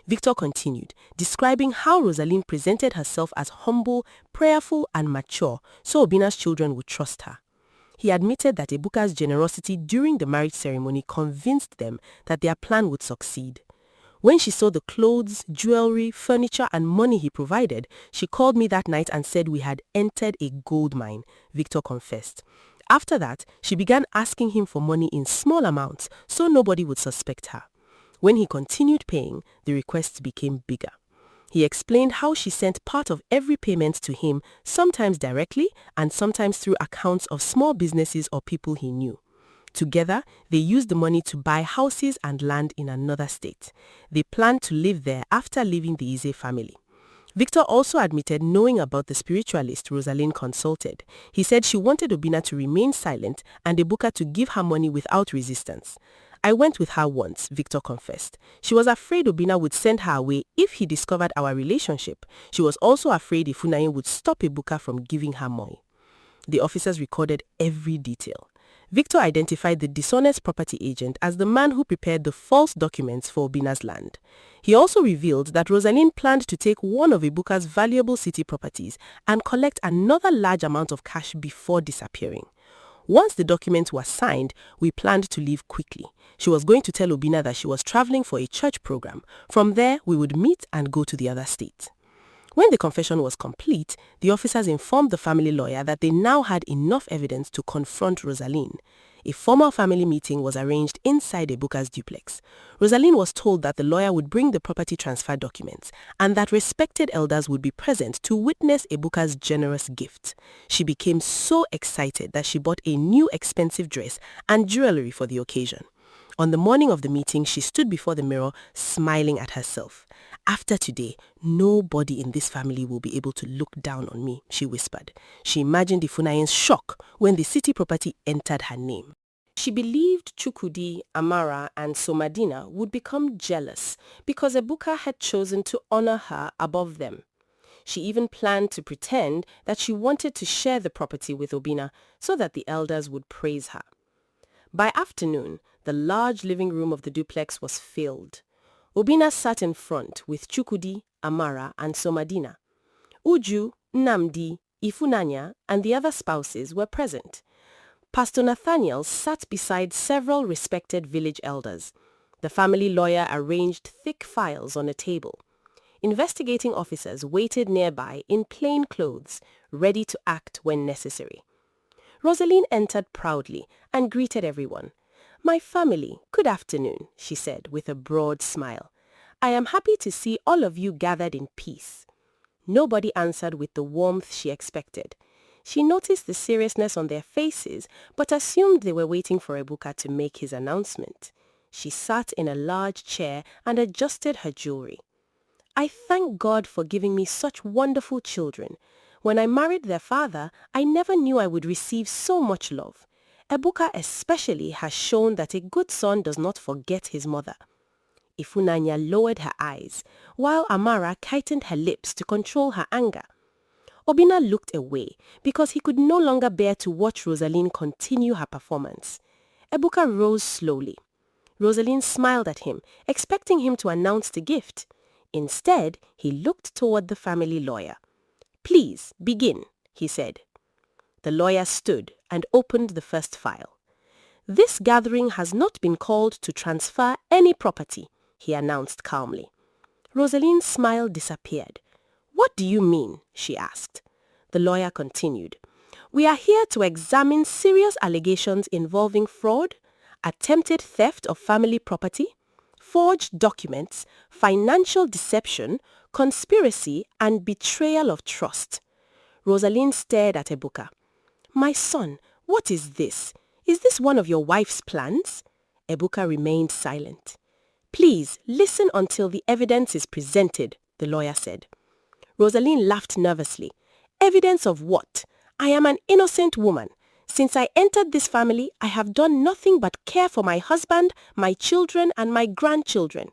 Victor continued, describing how Rosaline presented herself as humble, prayerful, and mature so Obina's children would trust her. He admitted that Ebuka's generosity during the marriage ceremony convinced them that their plan would succeed. "When she saw the clothes, jewelry, furniture, and money he provided, she called me that night and said we had entered a gold mine," Victor confessed. After that, she began asking him for money in small amounts so nobody would suspect her. When he continued paying, the requests became bigger. He explained how she sent part of every payment to him, sometimes directly and sometimes through accounts of small businesses or people he knew. Together, they used the money to buy houses and land in another state. They planned to live there after leaving the Ize family. Victor also admitted knowing about the spiritualist Rosaline consulted. He said she wanted Obina to remain silent and Ebuka to give her money without resistance. "I went with her once," Victor confessed. "She was afraid Obina would send her away if he discovered our relationship. She was also afraid Ifunanya would stop Ebuka from giving her money." The officers recorded every detail. Victor identified the dishonest property agent as the man who prepared the false documents for Obina's land. He also revealed that Rosaline planned to take one of Ebuka's valuable city properties and collect another large amount of cash before disappearing. "Once the documents were signed, we planned to leave quickly. She was going to tell Obina that she was traveling for a church program. From there, we would meet and go to the other state." When the confession was complete, the officers informed the family lawyer that they now had enough evidence to confront Rosaline. A formal family meeting was arranged inside Ebuka's duplex. Rosaline was told that the lawyer would bring the property transfer documents and that respected elders would be present to witness Ebuka's generous gift. She became so excited that she bought a new expensive dress and jewelry for the occasion. On the morning of the meeting, she stood before the mirror, smiling at herself. "After today, nobody in this family will be able to look down on me," she whispered. She imagined Ifunayen's shock when the city property entered her name. She believed Chukwudi, Amara, and Somadina would become jealous because Ebuka had chosen to honor her above them. She even planned to pretend that she wanted to share the property with Obina so that the elders would praise her. By afternoon, the large living room of the duplex was filled. Obina sat in front with Chukwudi, Amara, and Somadina. Uju, Nnamdi, Ifunanya, and the other spouses were present. Pastor Nathaniel sat beside several respected village elders. The family lawyer arranged thick files on a table. Investigating officers waited nearby in plain clothes, ready to act when necessary. Rosaline entered proudly and greeted everyone. "My family, good afternoon," she said with a broad smile. "I am happy to see all of you gathered in peace." Nobody answered with the warmth she expected. She noticed the seriousness on their faces, but assumed they were waiting for Ebuka to make his announcement. She sat in a large chair and adjusted her jewelry. "I thank God for giving me such wonderful children. When I married their father, I never knew I would receive so much love. Ebuka especially has shown that a good son does not forget his mother." Ifunanya lowered her eyes, while Amara tightened her lips to control her anger. Obina looked away because he could no longer bear to watch Rosaline continue her performance. Ebuka rose slowly. Rosaline smiled at him, expecting him to announce the gift. Instead, he looked toward the family lawyer. "Please, begin," he said. The lawyer stood and opened the first file. "This gathering has not been called to transfer any property," he announced calmly. Rosaline's smile disappeared. "What do you mean?" she asked. The lawyer continued. "We are here to examine serious allegations involving fraud, attempted theft of family property, forged documents, financial deception, conspiracy, and betrayal of trust." Rosaline stared at Ebuka. "My son, what is this? Is this one of your wife's plans?" Ebuka remained silent. "Please, listen until the evidence is presented," the lawyer said. Rosaline laughed nervously. "Evidence of what? I am an innocent woman. Since I entered this family, I have done nothing but care for my husband, my children, and my grandchildren."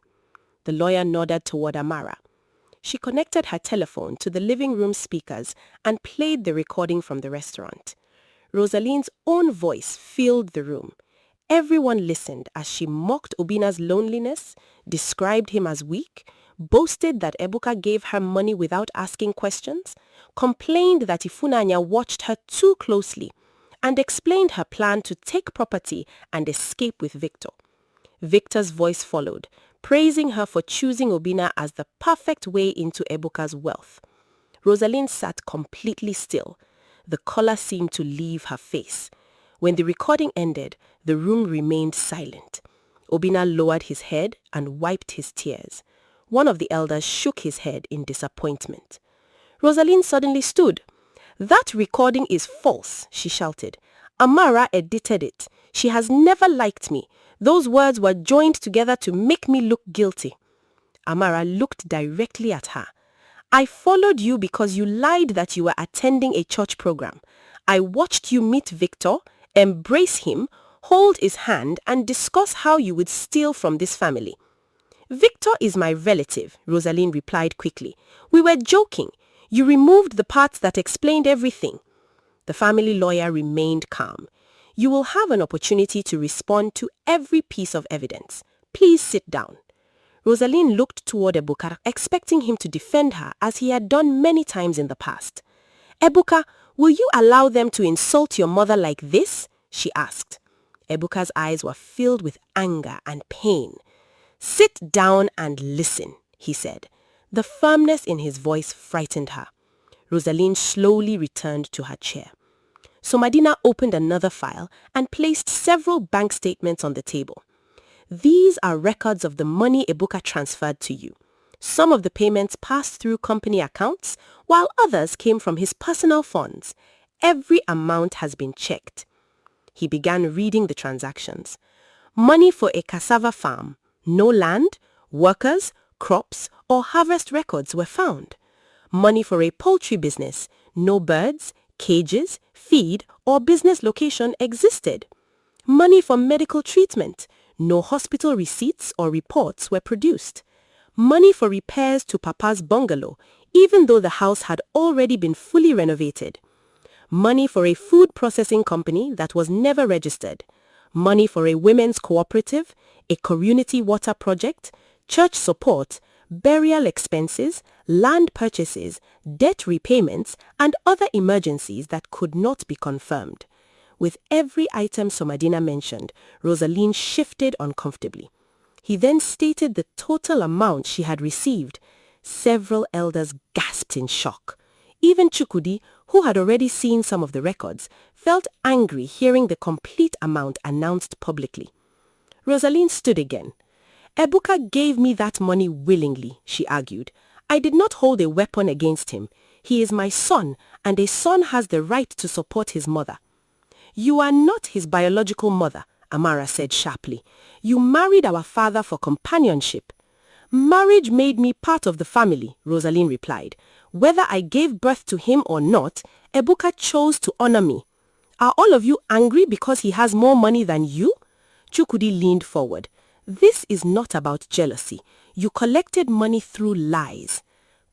The lawyer nodded toward Amara. She connected her telephone to the living room speakers and played the recording from the restaurant. Rosaline's own voice filled the room. Everyone listened as she mocked Obina's loneliness, described him as weak, boasted that Ebuka gave her money without asking questions, complained that Ifunanya watched her too closely, and explained her plan to take property and escape with Victor. Victor's voice followed, praising her for choosing Obina as the perfect way into Ebuka's wealth. Rosaline sat completely still. The color seemed to leave her face. When the recording ended, the room remained silent. Obina lowered his head and wiped his tears. One of the elders shook his head in disappointment. Rosaline suddenly stood. "That recording is false," she shouted. "Amara edited it. She has never liked me. Those words were joined together to make me look guilty." Amara looked directly at her. "I followed you because you lied that you were attending a church program. I watched you meet Victor, embrace him, hold his hand, and discuss how you would steal from this family." "Victor is my relative," Rosaline replied quickly. "We were joking. You removed the parts that explained everything." The family lawyer remained calm. "You will have an opportunity to respond to every piece of evidence. Please sit down." Rosaline looked toward Ebuka, expecting him to defend her as he had done many times in the past. "Ebuka, will you allow them to insult your mother like this?" she asked. Ebuka's eyes were filled with anger and pain. "Sit down and listen," he said. The firmness in his voice frightened her. Rosaline slowly returned to her chair. Somadina opened another file and placed several bank statements on the table. These are records of the money Ebuka transferred to you. Some of the payments passed through company accounts, while others came from his personal funds. Every amount has been checked. He began reading the transactions. Money for a cassava farm. No land, workers, crops, or harvest records were found. Money for a poultry business. No birds, cages, feed, or business location existed. Money for medical treatment. No hospital receipts or reports were produced. Money for repairs to Papa's bungalow, even though the house had already been fully renovated. Money for a food processing company that was never registered. Money for a women's cooperative, a community water project, church support, burial expenses, land purchases, debt repayments, and other emergencies that could not be confirmed. With every item Somadina mentioned, Rosaline shifted uncomfortably. He then stated the total amount she had received. Several elders gasped in shock. Even Chukudi, who had already seen some of the records, felt angry hearing the complete amount announced publicly. Rosaline stood again. Ebuka gave me that money willingly, she argued. I did not hold a weapon against him. He is my son, and a son has the right to support his mother. You are not his biological mother, Amara said sharply. You married our father for companionship. Marriage made me part of the family, Rosaline replied. Whether I gave birth to him or not, Ebuka chose to honor me. Are all of you angry because he has more money than you? Chukudi leaned forward. This is not about jealousy. You collected money through lies.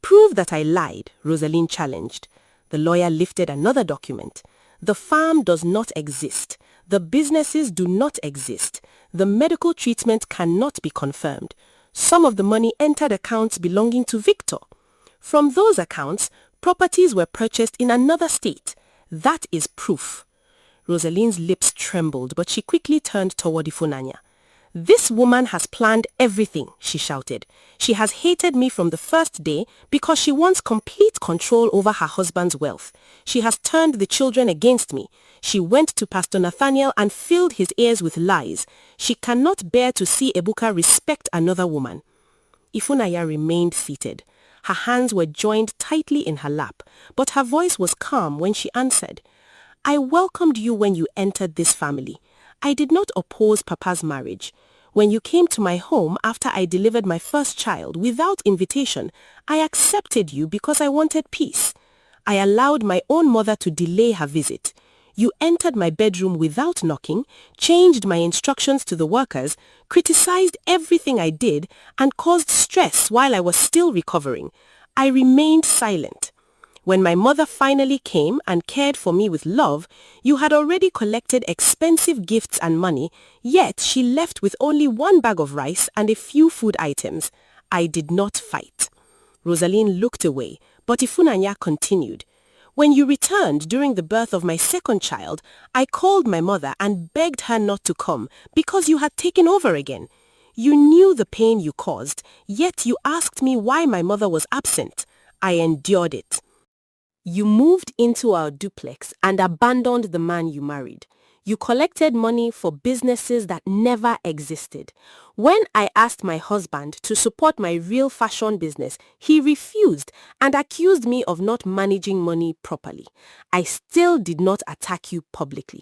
Prove that I lied, Rosaline challenged. The lawyer lifted another document. The farm does not exist. The businesses do not exist. The medical treatment cannot be confirmed. Some of the money entered accounts belonging to Victor. From those accounts, properties were purchased in another state. That is proof. Rosaline's lips trembled, but she quickly turned toward Ifunanya. This woman has planned everything, she shouted. She has hated me from the first day because she wants complete control over her husband's wealth. She has turned the children against me. She went to Pastor Nathaniel and filled his ears with lies. She cannot bear to see Ebuka respect another woman. Ifunanya remained seated. Her hands were joined tightly in her lap, but her voice was calm when she answered. I welcomed you when you entered this family. I did not oppose Papa's marriage. When you came to my home after I delivered my first child without invitation, I accepted you because I wanted peace. I allowed my own mother to delay her visit. You entered my bedroom without knocking, changed my instructions to the workers, criticized everything I did, and caused stress while I was still recovering. I remained silent. When my mother finally came and cared for me with love, you had already collected expensive gifts and money, yet she left with only one bag of rice and a few food items. I did not fight. Rosaline looked away, but Ifunanya continued. When you returned during the birth of my second child, I called my mother and begged her not to come because you had taken over again. You knew the pain you caused, yet you asked me why my mother was absent. I endured it. You moved into our duplex and abandoned the man you married. You collected money for businesses that never existed. When I asked my husband to support my real fashion business, he refused and accused me of not managing money properly. I still did not attack you publicly.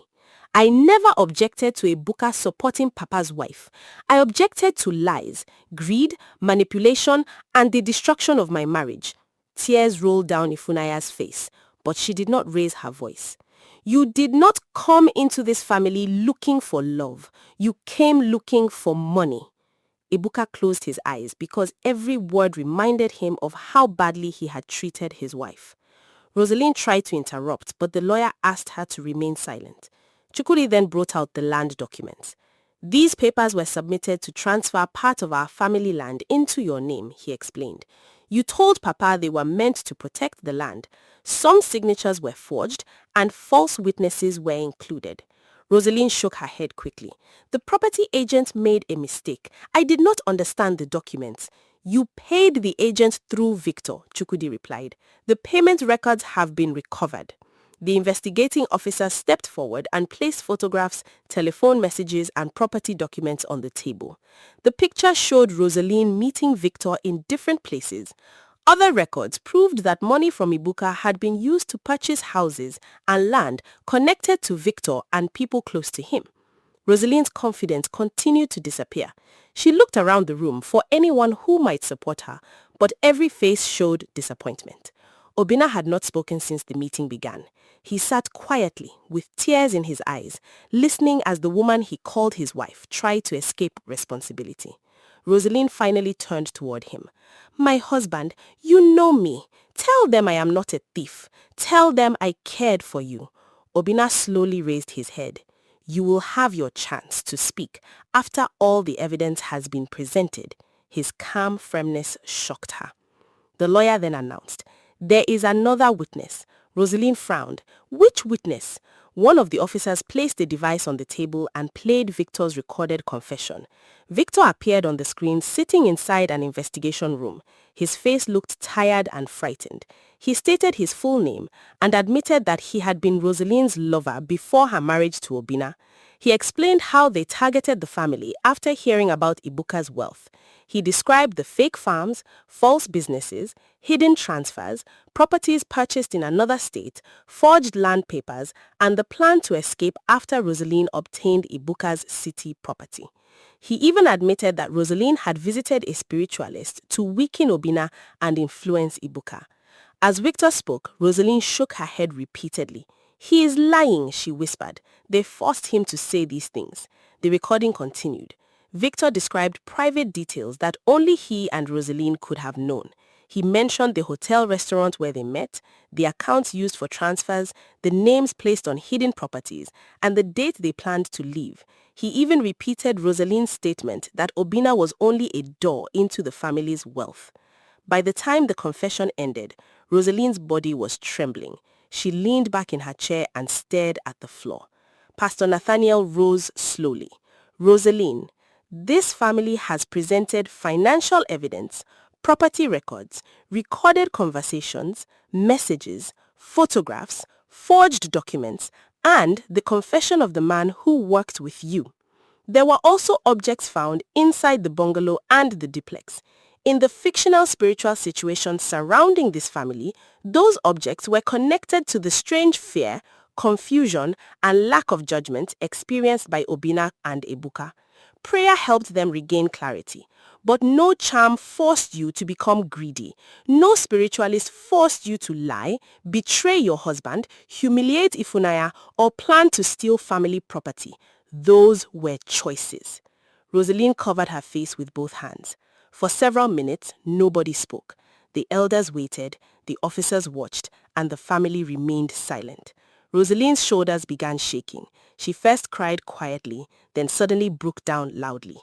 I never objected to Ebuka supporting Papa's wife. I objected to lies, greed, manipulation, and the destruction of my marriage. Tears rolled down Ifunaya's face, but she did not raise her voice. You did not come into this family looking for love. You came looking for money. Ebuka closed his eyes because every word reminded him of how badly he had treated his wife. Rosaline tried to interrupt, but the lawyer asked her to remain silent. Chukudi then brought out the land documents. These papers were submitted to transfer part of our family land into your name, he explained. You told Papa they were meant to protect the land. Some signatures were forged and false witnesses were included. Rosaline shook her head quickly. The property agent made a mistake. I did not understand the documents. You paid the agent through Victor, Chukwudi replied. The payment records have been recovered. The investigating officer stepped forward and placed photographs, telephone messages, and property documents on the table. The picture showed Rosaline meeting Victor in different places. Other records proved that money from Ibuka had been used to purchase houses and land connected to Victor and people close to him. Rosaline's confidence continued to disappear. She looked around the room for anyone who might support her, but every face showed disappointment. Obinna had not spoken since the meeting began. He sat quietly, with tears in his eyes, listening as the woman he called his wife tried to escape responsibility. Rosaline finally turned toward him. My husband, you know me. Tell them I am not a thief. Tell them I cared for you. Obinna slowly raised his head. You will have your chance to speak after all the evidence has been presented. His calm firmness shocked her. The lawyer then announced, there is another witness. Rosaline frowned. Which witness? One of the officers placed a device on the table and played Victor's recorded confession. Victor appeared on the screen sitting inside an investigation room. His face looked tired and frightened. He stated his full name and admitted that he had been Rosaline's lover before her marriage to Obinna. He explained how they targeted the family after hearing about Ibuka's wealth. He described the fake farms, false businesses, hidden transfers, properties purchased in another state, forged land papers, and the plan to escape after Rosaline obtained Ibuka's city property. He even admitted that Rosaline had visited a spiritualist to weaken Obinna and influence Ibuka. As Victor spoke, Rosaline shook her head repeatedly. He is lying, she whispered. They forced him to say these things. The recording continued. Victor described private details that only he and Rosaline could have known. He mentioned the hotel restaurant where they met, the accounts used for transfers, the names placed on hidden properties, and the date they planned to leave. He even repeated Rosaline's statement that Obinna was only a door into the family's wealth. By the time the confession ended, Rosaline's body was trembling. She leaned back in her chair and stared at the floor. Pastor Nathaniel rose slowly. Rosaline, this family has presented financial evidence, property records, recorded conversations, messages, photographs, forged documents, and the confession of the man who worked with you. There were also objects found inside the bungalow and the duplex. In the fictional spiritual situation surrounding this family, those objects were connected to the strange fear, confusion, and lack of judgment experienced by Obinna and Ibuka. Prayer helped them regain clarity. But no charm forced you to become greedy. No spiritualist forced you to lie, betray your husband, humiliate Ifunanya, or plan to steal family property. Those were choices. Rosaline covered her face with both hands. For several minutes, nobody spoke. The elders waited, the officers watched, and the family remained silent. Rosaline's shoulders began shaking. She first cried quietly, then suddenly broke down loudly.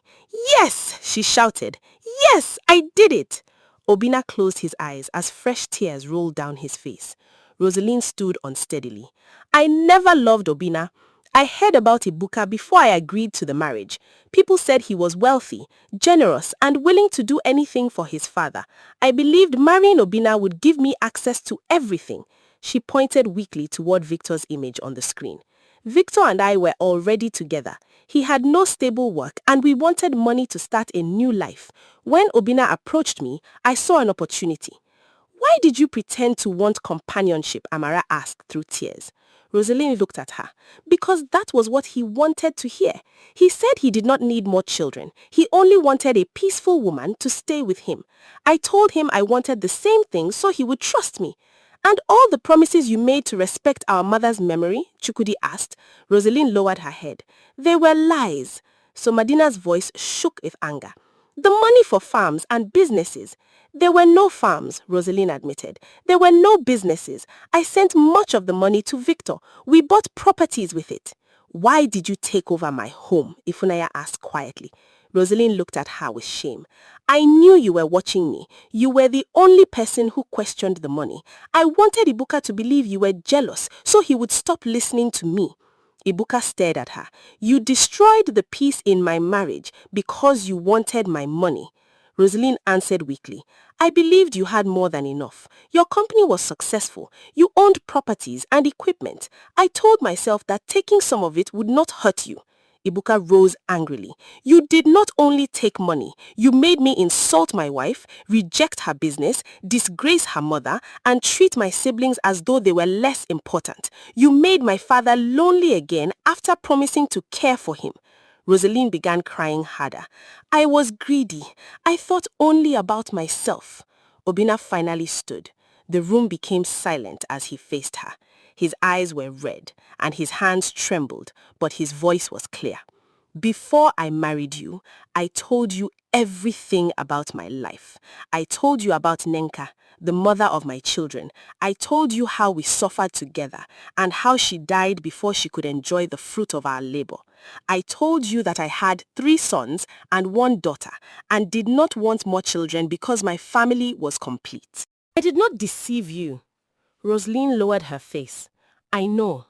Yes, she shouted. Yes, I did it. Obinna closed his eyes as fresh tears rolled down his face. Rosaline stood unsteadily. I never loved Obinna. I heard about Ibuka before I agreed to the marriage. People said he was wealthy, generous, and willing to do anything for his father. I believed marrying Obinna would give me access to everything. She pointed weakly toward Victor's image on the screen. Victor and I were already together. He had no stable work and we wanted money to start a new life. When Obinna approached me, I saw an opportunity. Why did you pretend to want companionship? Amara asked through tears. Rosaline looked at her. Because that was what he wanted to hear. He said he did not need more children. He only wanted a peaceful woman to stay with him. I told him I wanted the same thing so he would trust me. And all the promises you made to respect our mother's memory? Chukwudi asked. Rosaline lowered her head. They were lies. So Madina's voice shook with anger. The money for farms and businesses. There were no farms, Rosaline admitted. There were no businesses. I sent much of the money to Victor. We bought properties with it. Why did you take over my home? Ifunanya asked quietly. Rosaline looked at her with shame. I knew you were watching me. You were the only person who questioned the money. I wanted Ibuka to believe you were jealous so he would stop listening to me. Ibuka stared at her. You destroyed the peace in my marriage because you wanted my money. Rosalind answered weakly, I believed you had more than enough. Your company was successful. You owned properties and equipment. I told myself that taking some of it would not hurt you. Ibuka rose angrily. You did not only take money, you made me insult my wife, reject her business, disgrace her mother, and treat my siblings as though they were less important. You made my father lonely again after promising to care for him. Rosalind began crying harder. I was greedy. I thought only about myself. Obinna finally stood. The room became silent as he faced her. His eyes were red and his hands trembled, but his voice was clear. Before I married you, I told you everything about my life. I told you about Nenka, the mother of my children. I told you how we suffered together and how she died before she could enjoy the fruit of our labor. I told you that I had 3 sons and 1 daughter and did not want more children because my family was complete. I did not deceive you. Rosalind lowered her face. I know.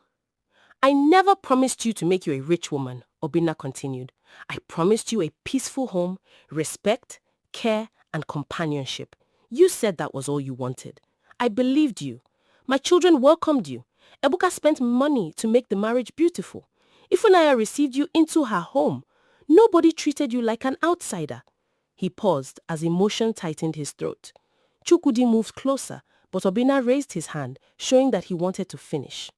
I never promised you to make you a rich woman, Obinna continued. I promised you a peaceful home, respect, care, and companionship. You said that was all you wanted. I believed you. My children welcomed you. Ebuka spent money to make the marriage beautiful. Ifunanya received you into her home. Nobody treated you like an outsider. He paused as emotion tightened his throat. Chukwudi moved closer, but Obinna raised his hand, showing that he wanted to finish.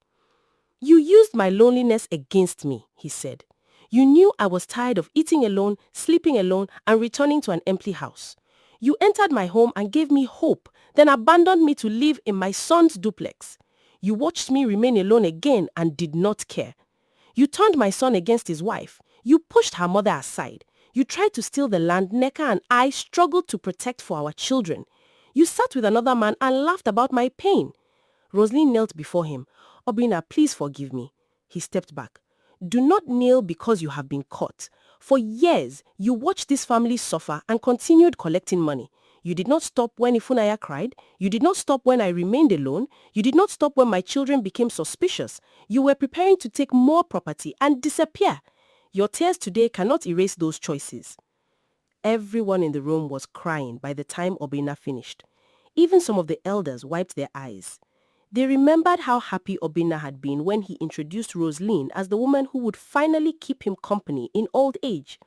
You used my loneliness against me, he said. You knew I was tired of eating alone, sleeping alone, and returning to an empty house. You entered my home and gave me hope, then abandoned me to live in my son's duplex. You watched me remain alone again and did not care. You turned my son against his wife. You pushed her mother aside. You tried to steal the land Neka and I struggled to protect for our children. You sat with another man and laughed about my pain. Rosalind knelt before him. Obinna, please forgive me. He stepped back. Do not kneel because you have been caught. For years, you watched this family suffer and continued collecting money. You did not stop when Ifunanya cried. You did not stop when I remained alone. You did not stop when my children became suspicious. You were preparing to take more property and disappear. Your tears today cannot erase those choices. Everyone in the room was crying by the time Obinna finished. Even some of the elders wiped their eyes. They remembered how happy Obinna had been when he introduced Rosalind as the woman who would finally keep him company in old age.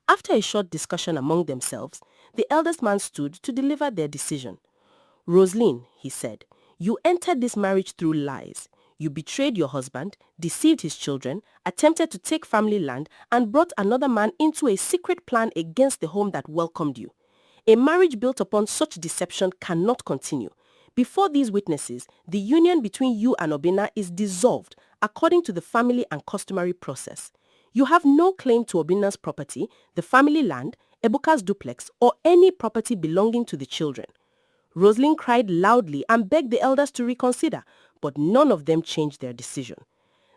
After a short discussion among themselves, the eldest man stood to deliver their decision. Rosalind, he said, you entered this marriage through lies. You betrayed your husband, deceived his children, attempted to take family land, and brought another man into a secret plan against the home that welcomed you. A marriage built upon such deception cannot continue. Before these witnesses, the union between you and Obinna is dissolved according to the family and customary process. You have no claim to Obinna's property, the family land, Ebuka's duplex, or any property belonging to the children. Rosalind cried loudly and begged the elders to reconsider, but none of them changed their decision.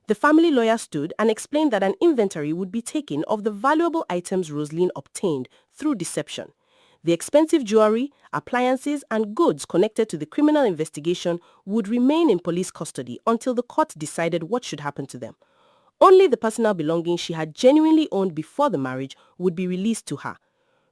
The family lawyer stood and explained that an inventory would be taken of the valuable items Rosalind obtained through deception. The expensive jewelry, appliances, and goods connected to the criminal investigation would remain in police custody until the court decided what should happen to them. Only the personal belongings she had genuinely owned before the marriage would be released to her.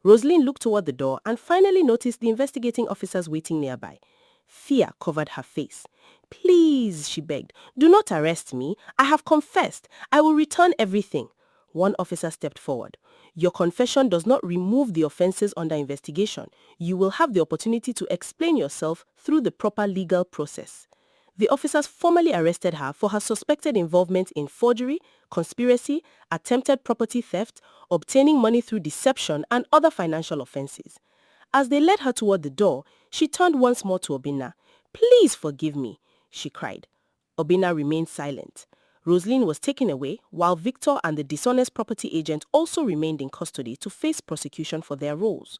Rosalind looked toward the door and finally noticed the investigating officers waiting nearby. Fear covered her face. Please, she begged, do not arrest me. I have confessed. I will return everything. One officer stepped forward. Your confession does not remove the offenses under investigation. You will have the opportunity to explain yourself through the proper legal process. The officers formally arrested her for her suspected involvement in forgery, conspiracy, attempted property theft, obtaining money through deception, and other financial offenses. As they led her toward the door, she turned once more to Obinna. Please forgive me, she cried. Obinna remained silent. Rosalind was taken away, while Victor and the dishonest property agent also remained in custody to face prosecution for their roles.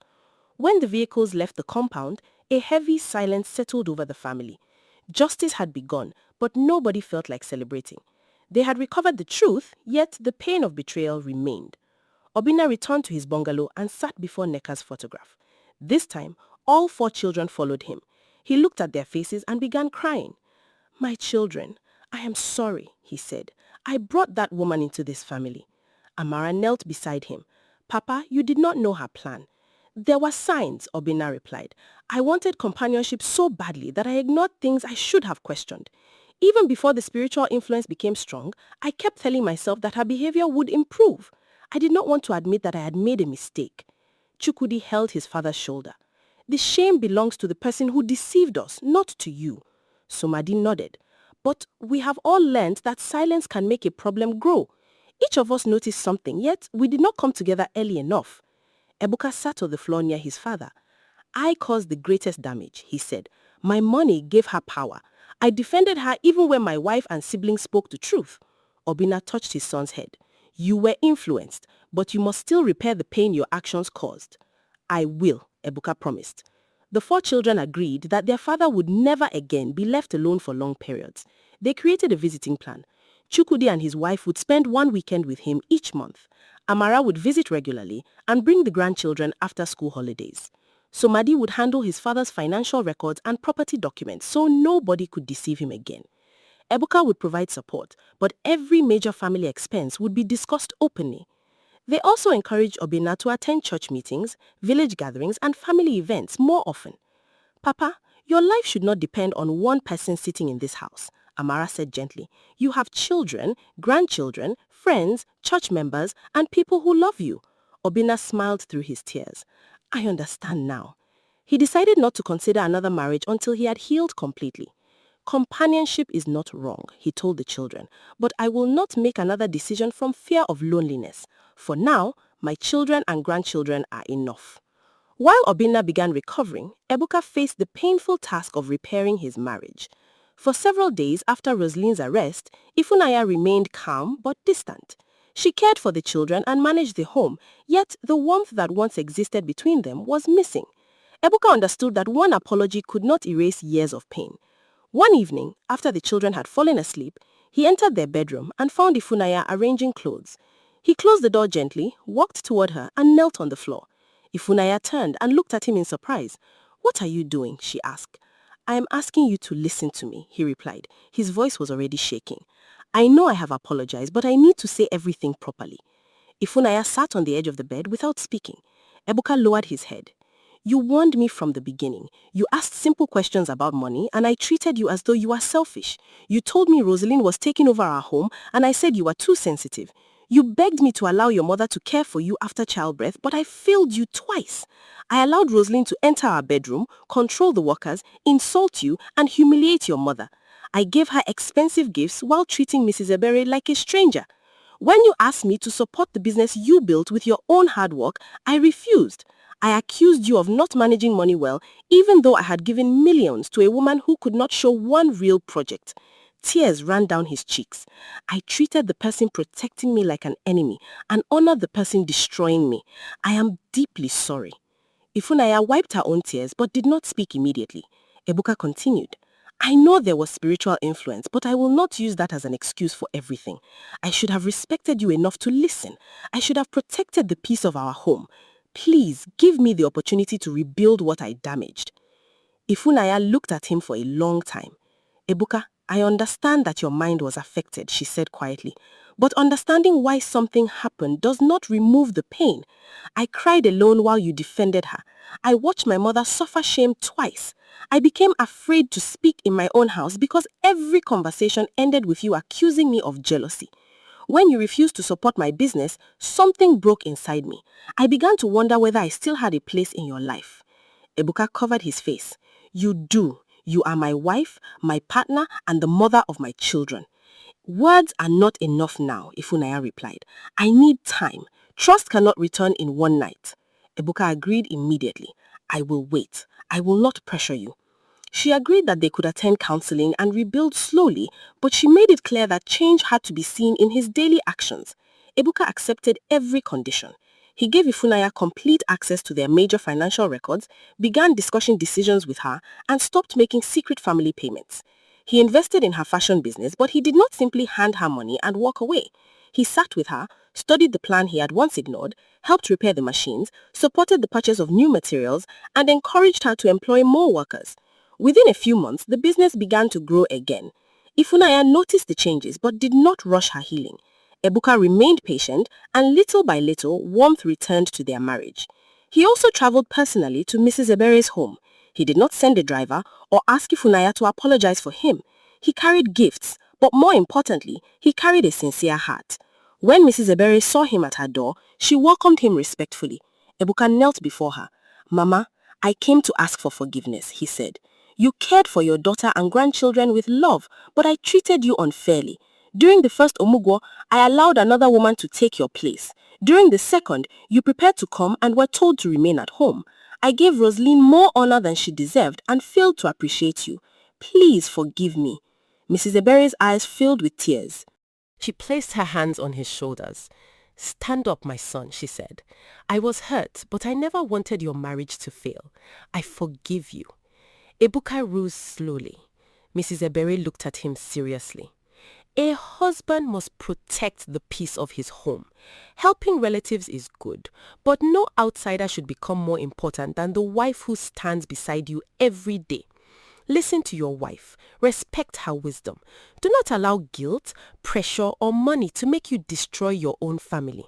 When the vehicles left the compound, a heavy silence settled over the family. Justice had begun, but nobody felt like celebrating. They had recovered the truth, yet the pain of betrayal remained. Obinna returned to his bungalow and sat before Neka's photograph. This time, all 4 children followed him. He looked at their faces and began crying. My children, I am sorry, he said. I brought that woman into this family. Amara knelt beside him. Papa, you did not know her plan. There were signs, Obinna replied. I wanted companionship so badly that I ignored things I should have questioned. Even before the spiritual influence became strong, I kept telling myself that her behavior would improve. I did not want to admit that I had made a mistake. Chukwudi held his father's shoulder. The shame belongs to the person who deceived us, not to you. Somadi nodded. But we have all learned that silence can make a problem grow. Each of us noticed something, yet we did not come together early enough. Ebuka sat on the floor near his father. I caused the greatest damage, he said. My money gave her power. I defended her even when my wife and siblings spoke the truth. Obinna touched his son's head. You were influenced, but you must still repair the pain your actions caused. I will, Ebuka promised. The 4 children agreed that their father would never again be left alone for long periods. They created a visiting plan. Chukwudi and his wife would spend 1 weekend with him each month. Amara would visit regularly and bring the grandchildren after school holidays. Somadi would handle his father's financial records and property documents so nobody could deceive him again. Ebuka would provide support, but every major family expense would be discussed openly. They also encouraged Obinna to attend church meetings, village gatherings, and family events more often. Papa, your life should not depend on one person sitting in this house, Amara said gently. You have children, grandchildren, friends, church members, and people who love you. Obinna smiled through his tears. I understand now. He decided not to consider another marriage until he had healed completely. Companionship is not wrong, he told the children, but I will not make another decision from fear of loneliness. For now, my children and grandchildren are enough. While Obinna began recovering, Ebuka faced the painful task of repairing his marriage. For several days after Rosaline's arrest, Ifunanya remained calm but distant. She cared for the children and managed the home, yet the warmth that once existed between them was missing. Ebuka understood that one apology could not erase years of pain. One evening, after the children had fallen asleep, he entered their bedroom and found Ifunanya arranging clothes. He closed the door gently, walked toward her, and knelt on the floor. Ifunanya turned and looked at him in surprise. What are you doing? She asked. I am asking you to listen to me, he replied. His voice was already shaking. I know I have apologized, but I need to say everything properly. Ifunanya sat on the edge of the bed without speaking. Ebuka lowered his head. You warned me from the beginning. You asked simple questions about money, and I treated you as though you are selfish. You told me Rosaline was taking over our home, and I said you were too sensitive. You begged me to allow your mother to care for you after childbirth, but I failed you twice. I allowed Rosaline to enter our bedroom, control the workers, insult you, and humiliate your mother. I gave her expensive gifts while treating Mrs. Ebere like a stranger. When you asked me to support the business you built with your own hard work, I refused. I accused you of not managing money well, even though I had given millions to a woman who could not show one real project. Tears ran down his cheeks. I treated the person protecting me like an enemy and honored the person destroying me. I am deeply sorry. Ifunanya wiped her own tears but did not speak immediately. Ebuka continued. I know there was spiritual influence, but I will not use that as an excuse for everything. I should have respected you enough to listen. I should have protected the peace of our home. Please give me the opportunity to rebuild what I damaged. Ifunanya looked at him for a long time. Ebuka, I understand that your mind was affected, she said quietly. But understanding why something happened does not remove the pain. I cried alone while you defended her. I watched my mother suffer shame twice. I became afraid to speak in my own house because every conversation ended with you accusing me of jealousy. When you refused to support my business, something broke inside me. I began to wonder whether I still had a place in your life. Ebuka covered his face. You do. You are my wife, my partner, and the mother of my children. Words are not enough now, Ifunanya replied. I need time. Trust cannot return in one night. Ebuka agreed immediately. I will wait. I will not pressure you. She agreed that they could attend counseling and rebuild slowly, but she made it clear that change had to be seen in his daily actions. Ebuka accepted every condition. He gave Ifunanya complete access to their major financial records, began discussing decisions with her, and stopped making secret family payments. He invested in her fashion business, but he did not simply hand her money and walk away. He sat with her, studied the plan he had once ignored, helped repair the machines, supported the purchase of new materials, and encouraged her to employ more workers. Within a few months, the business began to grow again. Ifunanya noticed the changes but did not rush her healing. Ebuka remained patient, and little by little, warmth returned to their marriage. He also traveled personally to Mrs. Ebere's home. He did not send a driver or ask Ifunanya to apologize for him. He carried gifts, but more importantly, he carried a sincere heart. When Mrs. Ebere saw him at her door, she welcomed him respectfully. Ebuka knelt before her. "Mama, I came to ask for forgiveness," he said. "You cared for your daughter and grandchildren with love, but I treated you unfairly. During the first Omugwo, I allowed another woman to take your place. During the second, you prepared to come and were told to remain at home. I gave Rosaline more honor than she deserved and failed to appreciate you. Please forgive me." Mrs. Ebere's eyes filled with tears. She placed her hands on his shoulders. "Stand up, my son," she said. "I was hurt, but I never wanted your marriage to fail. I forgive you." Ebuka rose slowly. Mrs. Ebere looked at him seriously. A husband must protect the peace of his home. Helping relatives is good, but no outsider should become more important than the wife who stands beside you every day. Listen to your wife. Respect her wisdom. Do not allow guilt, pressure, or money to make you destroy your own family.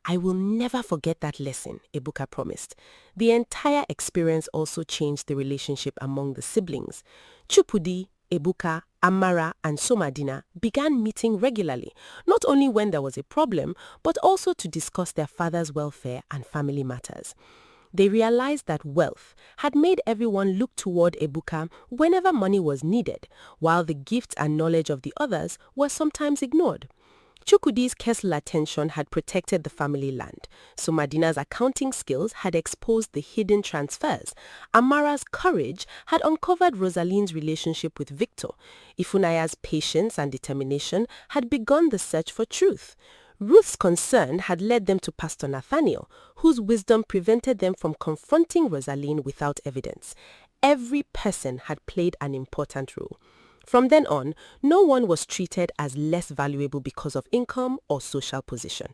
"I will never forget that lesson," Ebuka promised. The entire experience also changed the relationship among the siblings. Chupudi, Ebuka, Amara, and Somadina began meeting regularly, not only when there was a problem, but also to discuss their father's welfare and family matters. They realized that wealth had made everyone look toward Ebuka whenever money was needed, while the gifts and knowledge of the others were sometimes ignored. Chukwudi's careful attention had protected the family land. Somadina's accounting skills had exposed the hidden transfers. Amara's courage had uncovered Rosaline's relationship with Victor. Ifunaya's patience and determination had begun the search for truth. Ruth's concern had led them to Pastor Nathaniel, whose wisdom prevented them from confronting Rosaline without evidence. Every person had played an important role. From then on, no one was treated as less valuable because of income or social position.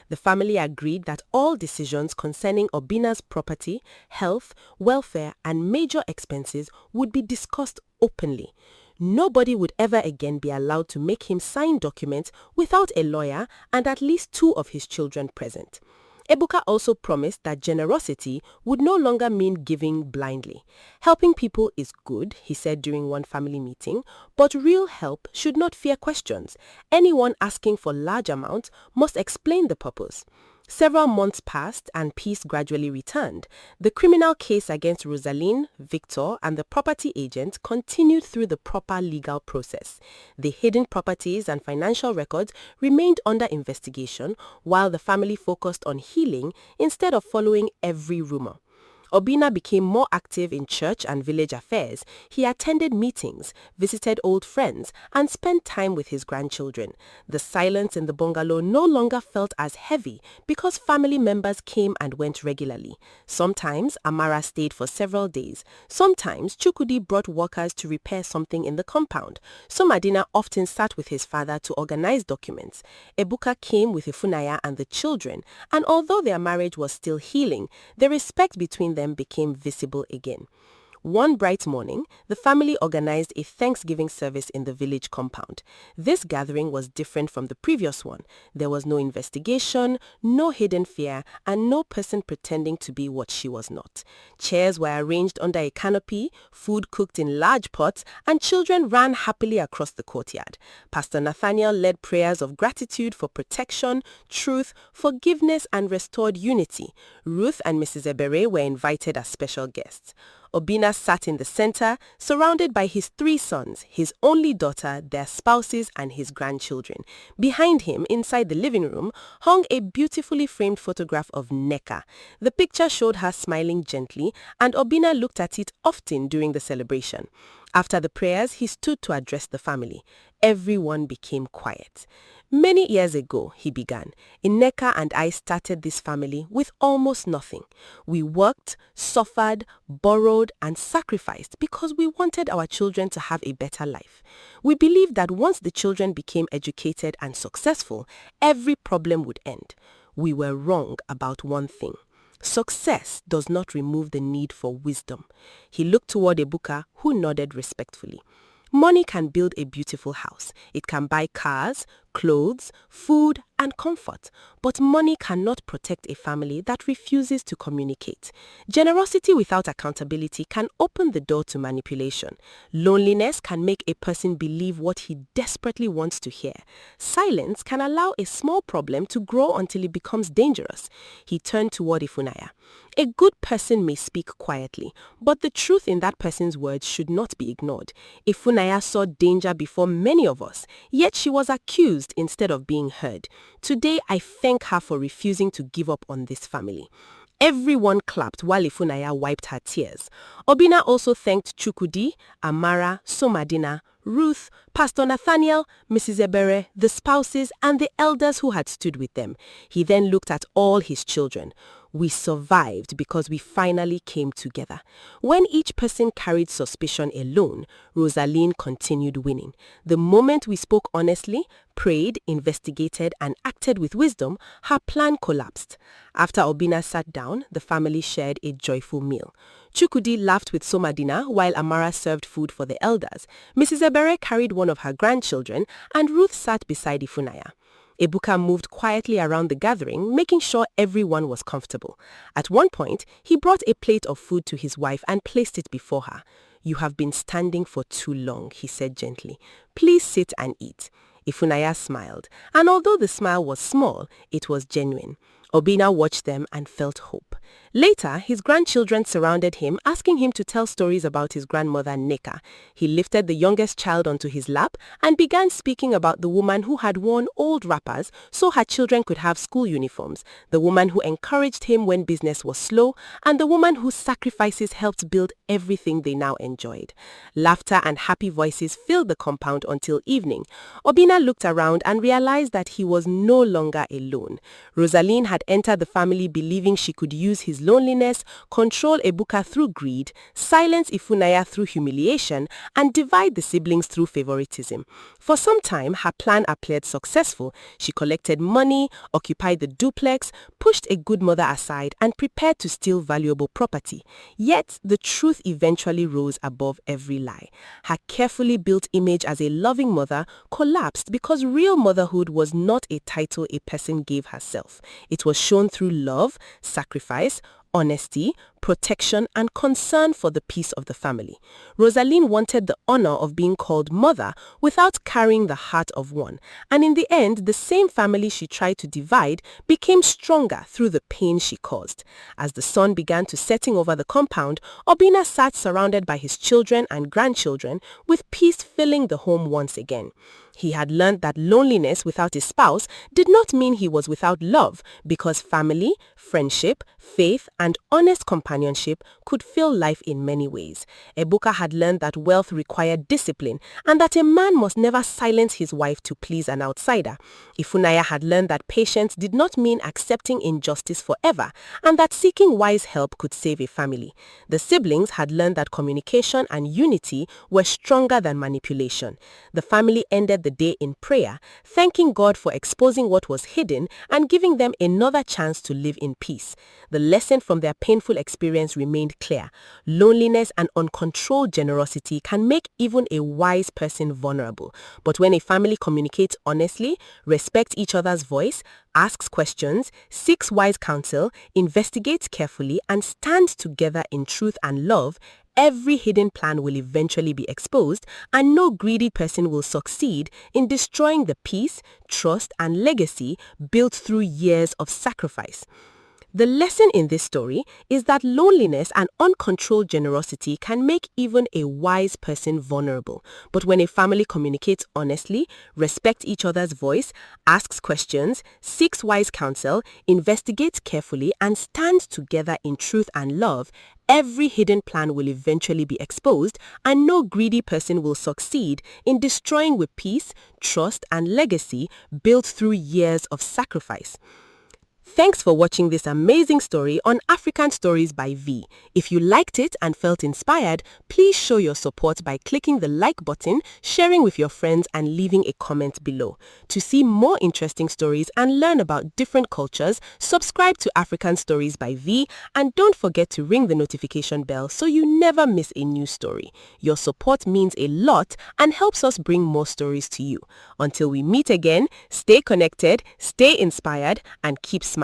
The family agreed that all decisions concerning Obina's property, health, welfare, and major expenses would be discussed openly. Nobody would ever again be allowed to make him sign documents without a lawyer and at least 2 of his children present. Ebuka also promised that generosity would no longer mean giving blindly. "Helping people is good," he said during one family meeting, "but real help should not fear questions. Anyone asking for large amounts must explain the purpose." Several months passed and peace gradually returned. The criminal case against Rosaline, Victor, and the property agent continued through the proper legal process. The hidden properties and financial records remained under investigation while the family focused on healing instead of following every rumor. Obina became more active in church and village affairs. He attended meetings, visited old friends, and spent time with his grandchildren. The silence in the bungalow no longer felt as heavy because family members came and went regularly. Sometimes Amara stayed for several days. Sometimes Chukwudi brought workers to repair something in the compound. Somadina often sat with his father to organize documents. Ebuka came with Ifunaya and the children, and although their marriage was still healing, the respect between them became visible again. One bright morning, the family organized a Thanksgiving service in the village compound. This gathering was different from the previous one. There was no investigation, no hidden fear, and no person pretending to be what she was not. Chairs were arranged under a canopy, food cooked in large pots, and children ran happily across the courtyard. Pastor Nathaniel led prayers of gratitude for protection, truth, forgiveness, and restored unity. Ruth and Mrs. Ebere were invited as special guests. Obina sat in the center, surrounded by his 3 sons, his only daughter, their spouses, and his grandchildren. Behind him, inside the living room, hung a beautifully framed photograph of Nneka. The picture showed her smiling gently, and Obina looked at it often during the celebration. After the prayers, he stood to address the family. Everyone became quiet. "Many years ago," he began, "Nneka and I started this family with almost nothing. We worked, suffered, borrowed, and sacrificed because we wanted our children to have a better life. We believed that once the children became educated and successful, every problem would end. We were wrong about one thing. Success does not remove the need for wisdom." He looked toward Ebuka, who nodded respectfully. "Money can build a beautiful house. It can buy cars, clothes, food, and comfort. But money cannot protect a family that refuses to communicate. Generosity without accountability can open the door to manipulation. Loneliness can make a person believe what he desperately wants to hear. Silence can allow a small problem to grow until it becomes dangerous. He turned toward Ifunanya. A good person may speak quietly, but the truth in that person's words should not be ignored. Ifunanya saw danger before many of us, yet she was accused instead of being heard. Today, I thank her for refusing to give up on this family. Everyone clapped while Ifunanya wiped her tears. Obina also thanked Chukudi, Amara, Somadina, Ruth, Pastor Nathaniel, Mrs. Ebere, the spouses, and the elders who had stood with them. He then looked at all his children. We survived because we finally came together. When each person carried suspicion alone, Rosaline continued winning. The moment we spoke honestly, prayed, investigated, and acted with wisdom, her plan collapsed. After Obina sat down, the family shared a joyful meal. Chukudi laughed with Somadina while Amara served food for the elders. Mrs. Ebere carried one of her grandchildren, and Ruth sat beside Ifunanya. Ebuka moved quietly around the gathering, making sure everyone was comfortable. At one point, he brought a plate of food to his wife and placed it before her. "You have been standing for too long," he said gently. "Please sit and eat." Ifunanya smiled, and although the smile was small, it was genuine. Obina watched them and felt hope. Later, his grandchildren surrounded him, asking him to tell stories about his grandmother, Neka. He lifted the youngest child onto his lap and began speaking about the woman who had worn old wrappers so her children could have school uniforms, the woman who encouraged him when business was slow, and the woman whose sacrifices helped build everything they now enjoyed. Laughter and happy voices filled the compound until evening. Obina looked around and realized that he was no longer alone. Rosaline had entered the family believing she could use his loneliness, control Ebuka through greed, silence Ifunanya through humiliation, and divide the siblings through favoritism. For some time, her plan appeared successful. She collected money, occupied the duplex, pushed a good mother aside, and prepared to steal valuable property. Yet, the truth eventually rose above every lie. Her carefully built image as a loving mother collapsed because real motherhood was not a title a person gave herself. It was shown through love, sacrifice, honesty, protection, and concern for the peace of the family. Rosaline wanted the honor of being called mother without carrying the heart of one, and in the end, the same family she tried to divide became stronger through the pain she caused. As the sun began to setting over the compound, Obina sat surrounded by his children and grandchildren, with peace filling the home once again. He had learned that loneliness without a spouse did not mean he was without love, because family, friendship, faith, and honest companionship could fill life in many ways. Ebuka had learned that wealth required discipline and that a man must never silence his wife to please an outsider. Ifunanya had learned that patience did not mean accepting injustice forever and that seeking wise help could save a family. The siblings had learned that communication and unity were stronger than manipulation. The family ended the day in prayer, thanking God for exposing what was hidden and giving them another chance to live in peace. The lesson from their painful experience remained clear. Loneliness and uncontrolled generosity can make even a wise person vulnerable. But when a family communicates honestly, respects each other's voice, asks questions, seeks wise counsel, investigates carefully, and stands together in truth and love, every hidden plan will eventually be exposed, and no greedy person will succeed in destroying the peace, trust, and legacy built through years of sacrifice. The lesson in this story is that loneliness and uncontrolled generosity can make even a wise person vulnerable. But when a family communicates honestly, respects each other's voice, asks questions, seeks wise counsel, investigates carefully, and stands together in truth and love, every hidden plan will eventually be exposed, and no greedy person will succeed in destroying with peace, trust, and legacy built through years of sacrifice. Thanks for watching this amazing story on African Stories by V. If you liked it and felt inspired, please show your support by clicking the like button, sharing with your friends, and leaving a comment below. To see more interesting stories and learn about different cultures, subscribe to African Stories by V, and don't forget to ring the notification bell so you never miss a new story. Your support means a lot and helps us bring more stories to you. Until we meet again, stay connected, stay inspired, and keep smiling.